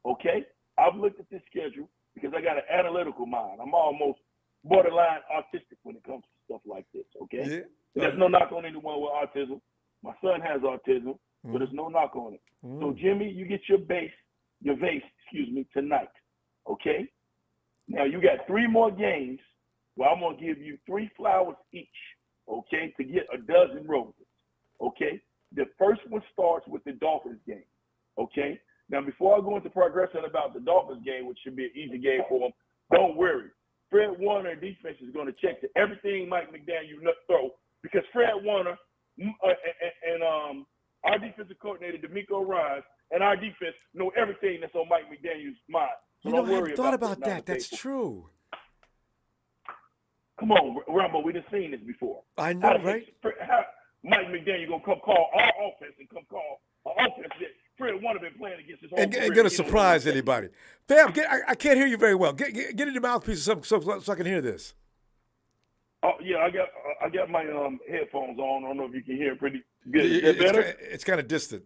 [SPEAKER 6] okay? I've looked at this schedule because I got an analytical mind. I'm almost borderline autistic when it comes to stuff like this, okay?
[SPEAKER 1] Yeah.
[SPEAKER 6] There's no knock on anyone with autism. My son has autism, but there's no knock on it. So, Jimmy, you get your vase, tonight, okay? Now, you got 3 more games where I'm going to give you 3 flowers each, okay, to get a dozen roses, okay? The first one starts with the Dolphins game, okay? Now, before I go into progression about the Dolphins game, which should be an easy game for them, don't worry. Fred Warner defense is going to check to everything Mike McDaniel throw because Fred Warner and our defensive coordinator, D'Amico Ryan, and our defense know everything that's on Mike McDaniel's mind. So
[SPEAKER 1] I
[SPEAKER 6] worry
[SPEAKER 1] thought about
[SPEAKER 6] that.
[SPEAKER 1] That's true.
[SPEAKER 6] Come on, Ronbo, we done seen this before.
[SPEAKER 1] I know, right?
[SPEAKER 6] How Mike McDaniel gonna come call our offense and come call our offense Fred Warner been playing against his whole
[SPEAKER 1] And
[SPEAKER 6] career.
[SPEAKER 1] going to surprise anybody. Fam, I can't hear you very well. Get in your mouthpiece or something so I can hear this.
[SPEAKER 6] Oh yeah, I got my headphones on. I don't know if you can hear pretty good. Is that better?
[SPEAKER 1] It's kind of distant.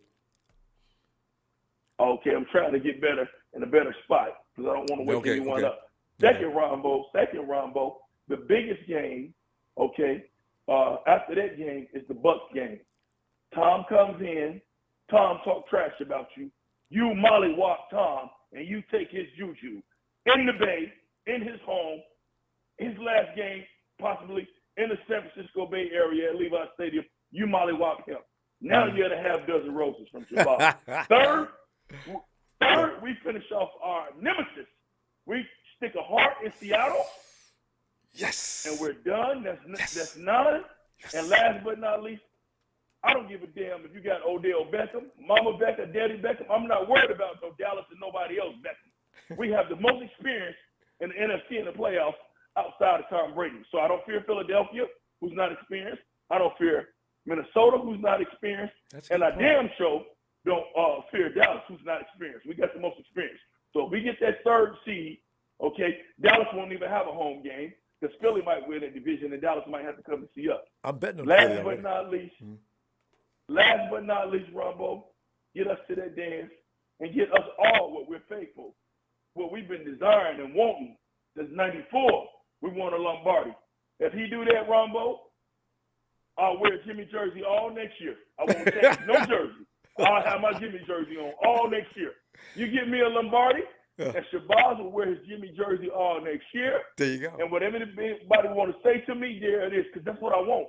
[SPEAKER 6] Okay, I'm trying to get better in a better spot because I don't want to wake anyone up. Second Ronbo, the biggest game, after that game is the Bucks game. Tom comes in, Tom talk trash about you. You mollywop Tom, and you take his juju in the Bay, in his home, his last game, possibly in the San Francisco Bay Area at Levi Stadium. You mollywop him. Now you're at a half dozen roses from Shabbat. Third, we finish off our nemesis. We stick a heart in Seattle.
[SPEAKER 1] Yes.
[SPEAKER 6] And we're done. That's 9. Yes. And last but not least, I don't give a damn if you got Odell Beckham, Mama Beckham, Daddy Beckham. I'm not worried about no Dallas and nobody else Beckham. We have the most experience in the NFC in the playoffs outside of Tom Brady. So I don't fear Philadelphia, who's not experienced. I don't fear Minnesota, who's not experienced. And I damn sure don't fear Dallas, who's not experienced. We got the most experience. So if we get that 3rd seed, Dallas won't even have a home game because Philly might win that division and Dallas might have to come and see us.
[SPEAKER 1] I'm betting on
[SPEAKER 6] Last but not least, Ronbo, get us to that dance and get us all what we're faithful, what we've been desiring and wanting since '94. We won a Lombardi. If he do that, Ronbo, I'll wear a Jimmy jersey all next year. I won't take no jersey. I'll have my Jimmy jersey on all next year. You give me a Lombardi, and Shabazz will wear his Jimmy jersey all next year.
[SPEAKER 1] There you go.
[SPEAKER 6] And whatever anybody want to say to me, there it is, because that's what I want.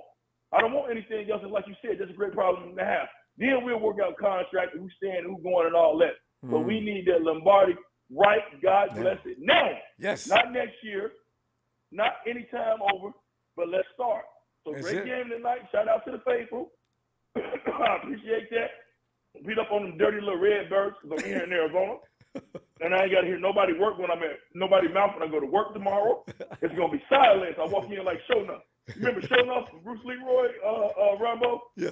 [SPEAKER 6] I don't want anything else. And like you said, that's a great problem to have. Then we'll work out contract, who's staying, who's going, and all that. But we need that Lombardi right, God bless it, now.
[SPEAKER 1] Yes.
[SPEAKER 6] Not next year, not anytime over, but let's start. So
[SPEAKER 1] That's
[SPEAKER 6] great
[SPEAKER 1] it.
[SPEAKER 6] game tonight. Shout out to the faithful. I appreciate that. Beat up on them dirty little Redbirds because I'm here in Arizona. And I ain't got to hear nobody work when I'm at nobody's mouth when I go to work tomorrow. It's going to be silence. I walk in like Show Enough. Remember Show Enough from Bruce Leroy, Ronbo?
[SPEAKER 1] Yeah.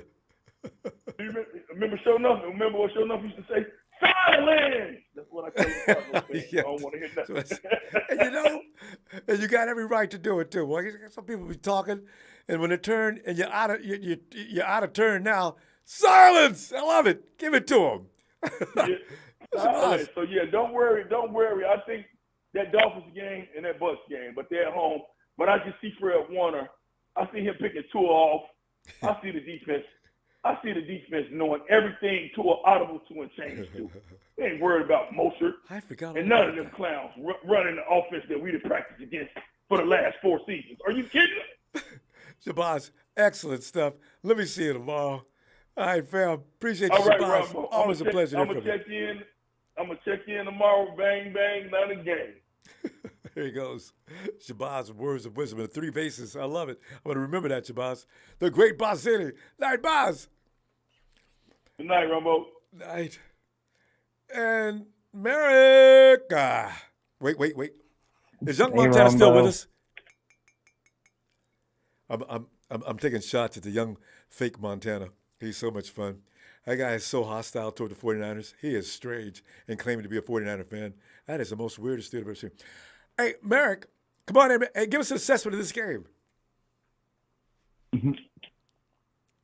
[SPEAKER 6] Do you remember Show Enough? Remember what Show Enough used to say? Silence! That's what I tell you.
[SPEAKER 1] Yeah.
[SPEAKER 6] I don't want to hear nothing.
[SPEAKER 1] And and you got every right to do it too. Well, some people be talking, and when they turn, and you're out of turn now. Silence! I love it. Give it to them.
[SPEAKER 6] Silence. So yeah, don't worry. I think that Dolphins game and that Bucks game, but they're at home. But I just see Fred Warner. I see him picking Tua off. I see the defense. Knowing everything Tua audible to and change to. They ain't worried about Mostert.
[SPEAKER 1] I forgot.
[SPEAKER 6] And none of them clowns running the offense that we done practiced against for the last 4 seasons. Are you kidding?
[SPEAKER 1] Shabazz, excellent stuff. Let me see you tomorrow. All right, fam. Appreciate you,
[SPEAKER 6] All right,
[SPEAKER 1] Shabazz.
[SPEAKER 6] Ronbo.
[SPEAKER 1] Always a pleasure.
[SPEAKER 6] I'm gonna check in. I'm gonna check in tomorrow. Bang bang, not a game.
[SPEAKER 1] Here he goes. Shabazz, words of wisdom in 3 bases. I love it. I'm going to remember that, Shabazz. The great Boss City. Night, Boss.
[SPEAKER 6] Good night, Ronbo.
[SPEAKER 1] Night. And America. Wait. Is Young Montana still with us? I'm taking shots at the young fake Montana. He's so much fun. That guy is so hostile toward the 49ers. He is strange and claiming to be a 49er fan. That is the most weirdest dude I've ever seen. Hey, Merrick, come on in. Hey, give us an assessment of this game.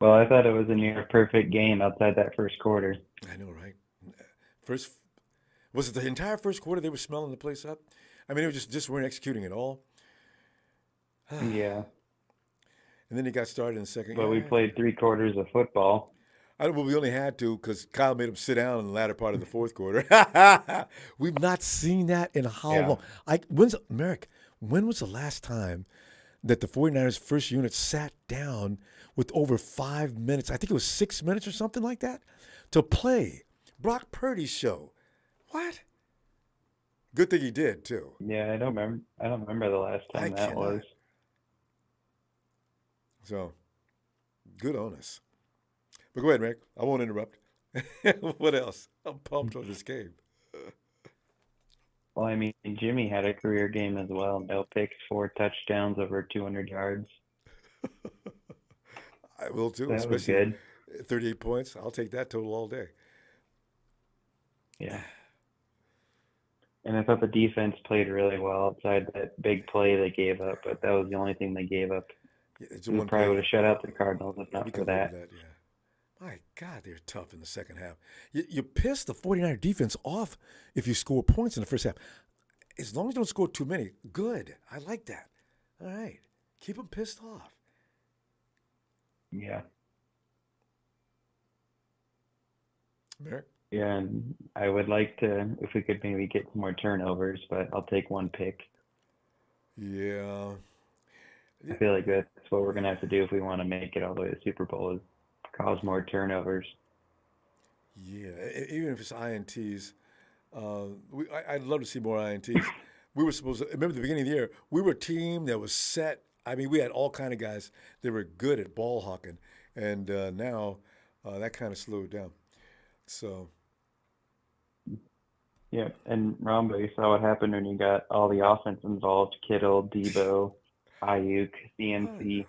[SPEAKER 8] Well, I thought it was a near perfect game outside that first quarter.
[SPEAKER 1] I know, right? Was it the entire first quarter they were smelling the place up? I mean, they were just weren't executing at all.
[SPEAKER 8] Yeah.
[SPEAKER 1] And then he got started in the second.
[SPEAKER 8] But we played 3 quarters of football.
[SPEAKER 1] Well, we only had to because Kyle made him sit down in the latter part of the fourth quarter. We've not seen that in how long? Merrick, when was the last time that the 49ers first unit sat down with over 5 minutes? I think it was 6 minutes or something like that to play Brock Purdy's show. What? Good thing he did too.
[SPEAKER 8] Yeah, I don't remember the last time that was.
[SPEAKER 1] So, good on us. But go ahead, Rick. I won't interrupt. What else? I'm pumped on this game.
[SPEAKER 8] Well, I mean, Jimmy had a career game as well. No picks, 4 touchdowns, over 200 yards.
[SPEAKER 1] I will too.
[SPEAKER 8] That was
[SPEAKER 1] especially
[SPEAKER 8] good.
[SPEAKER 1] 38 points. I'll take that total all day.
[SPEAKER 8] Yeah. And I thought the defense played really well outside that big play they gave up, but that was the only thing they gave up. We probably would have shut out the Cardinals if not for that.
[SPEAKER 1] My God, they're tough in the second half. You piss the 49er defense off if you score points in the first half. As long as you don't score too many, good. I like that. All right. Keep them pissed off.
[SPEAKER 8] Yeah.
[SPEAKER 1] Merrick?
[SPEAKER 8] Yeah, and I would like to, if we could maybe get some more turnovers, but I'll take one pick.
[SPEAKER 1] Yeah.
[SPEAKER 8] I feel like that's what we're going to have to do if we want to make it all the way to the Super Bowl, is cause more turnovers.
[SPEAKER 1] Yeah, even if it's INTs. I'd love to see more INTs. We were supposed to, remember the beginning of the year, we were a team that was set. I mean, we had all kind of guys that were good at ball hawking, and now that kind of slowed down. So.
[SPEAKER 8] Yeah, and Ronbo, you saw what happened when you got all the offense involved: Kittle, Debo, Ayuk, CMC.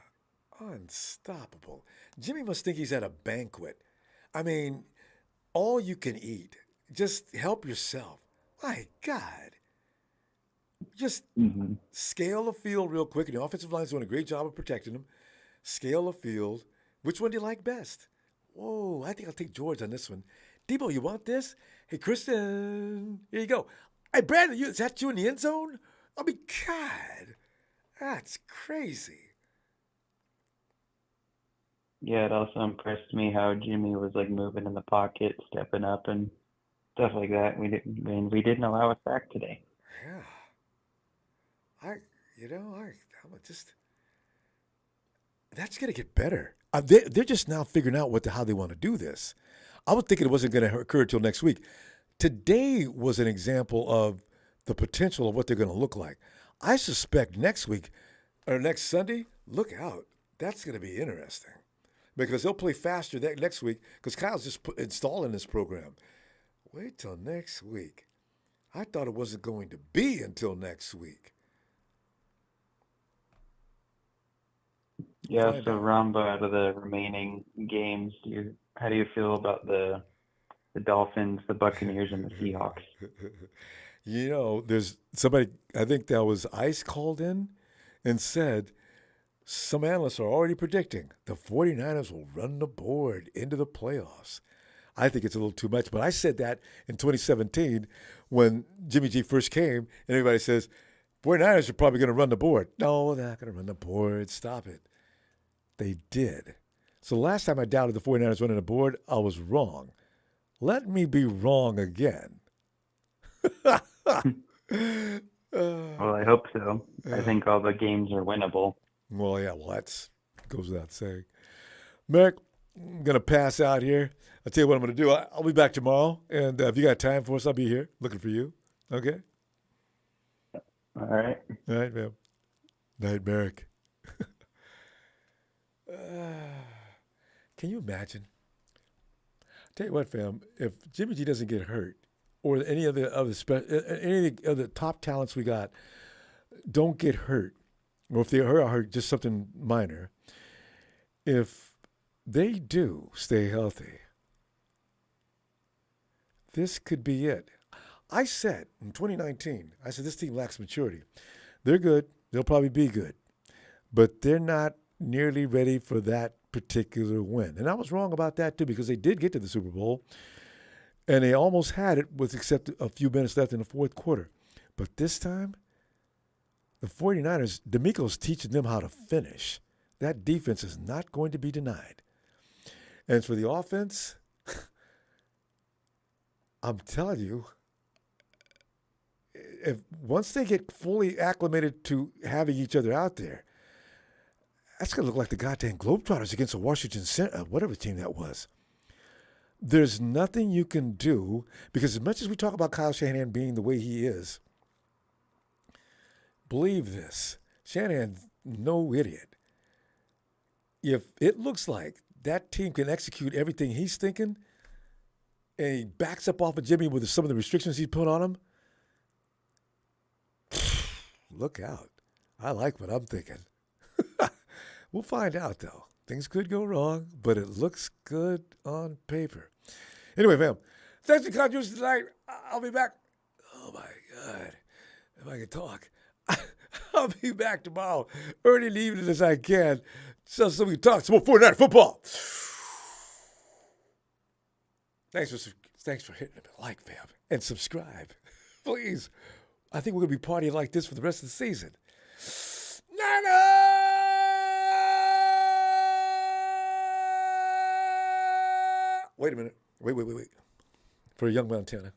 [SPEAKER 1] Unstoppable. Jimmy must think he's at a banquet. I mean, all you can eat. Just help yourself. My God. Just scale the field real quick, and the offensive line's doing a great job of protecting him. Scale the field. Which one do you like best? Whoa, I think I'll take George on this one. Debo, you want this? Hey, Kristen, here you go. Hey, Brandon, is that you in the end zone? I mean, God, that's crazy.
[SPEAKER 8] Yeah, it also impressed me how Jimmy was like moving in the pocket, stepping up, and stuff like that. We didn't allow a sack today.
[SPEAKER 1] Yeah. I'm just. That's gonna get better. They're just now figuring out how they want to do this. I was thinking it wasn't going to occur until next week. Today was an example of the potential of what they're going to look like. I suspect next week or next Sunday, look out. That's going to be interesting because they'll play faster next week because Kyle's just installing this program. Wait till next week. I thought it wasn't going to be until next week.
[SPEAKER 8] Yeah, so Ronbo, out of the remaining games, how do you feel about the Dolphins, the Buccaneers, and the Seahawks?
[SPEAKER 1] You know, there's somebody, I think that was Ice, called in and said some analysts are already predicting the 49ers will run the board into the playoffs. I think it's a little too much, but I said that in 2017 when Jimmy G first came, and everybody says, 49ers are probably going to run the board. No, they're not going to run the board. Stop it. They did. So last time I doubted the 49ers running the board, I was wrong. Let me be wrong again.
[SPEAKER 8] Well, I hope so. I think all the games are winnable.
[SPEAKER 1] Well, yeah, that goes without saying. Merrick, I'm going to pass out here. I'll tell you what I'm going to do. I'll be back tomorrow, and if you got time for us, I'll be here looking for you. Okay?
[SPEAKER 8] All right.
[SPEAKER 1] All right, man. Night, Merrick. Can you imagine? Tell you what, fam, if Jimmy G doesn't get hurt, or any of the top talents we got don't get hurt, or if they are hurt, just something minor, if they do stay healthy, this could be it. I said in 2019, this team lacks maturity. They're good. They'll probably be good. But they're not nearly ready for that particular win. And I was wrong about that, too, because they did get to the Super Bowl, and they almost had it with except a few minutes left in the fourth quarter. But this time, the 49ers, D'Amico's teaching them how to finish. That defense is not going to be denied. And for the offense, I'm telling you, if once they get fully acclimated to having each other out there, that's going to look like the goddamn Globetrotters against the Washington, whatever team that was. There's nothing you can do, because as much as we talk about Kyle Shanahan being the way he is, believe this, Shanahan's no idiot. If it looks like that team can execute everything he's thinking, and he backs up off of Jimmy with some of the restrictions he's put on him, look out. I like what I'm thinking. We'll find out, though. Things could go wrong, but it looks good on paper. Anyway, fam, Thanks for contributions tonight. I'll be back. Oh, my God. If I can talk. I'll be back tomorrow, early in the evening as I can, so we can talk some more 49er football. Thanks for hitting the like, fam, and subscribe. Please. I think we're going to be partying like this for the rest of the season. Wait a minute. Wait. For a young Montana.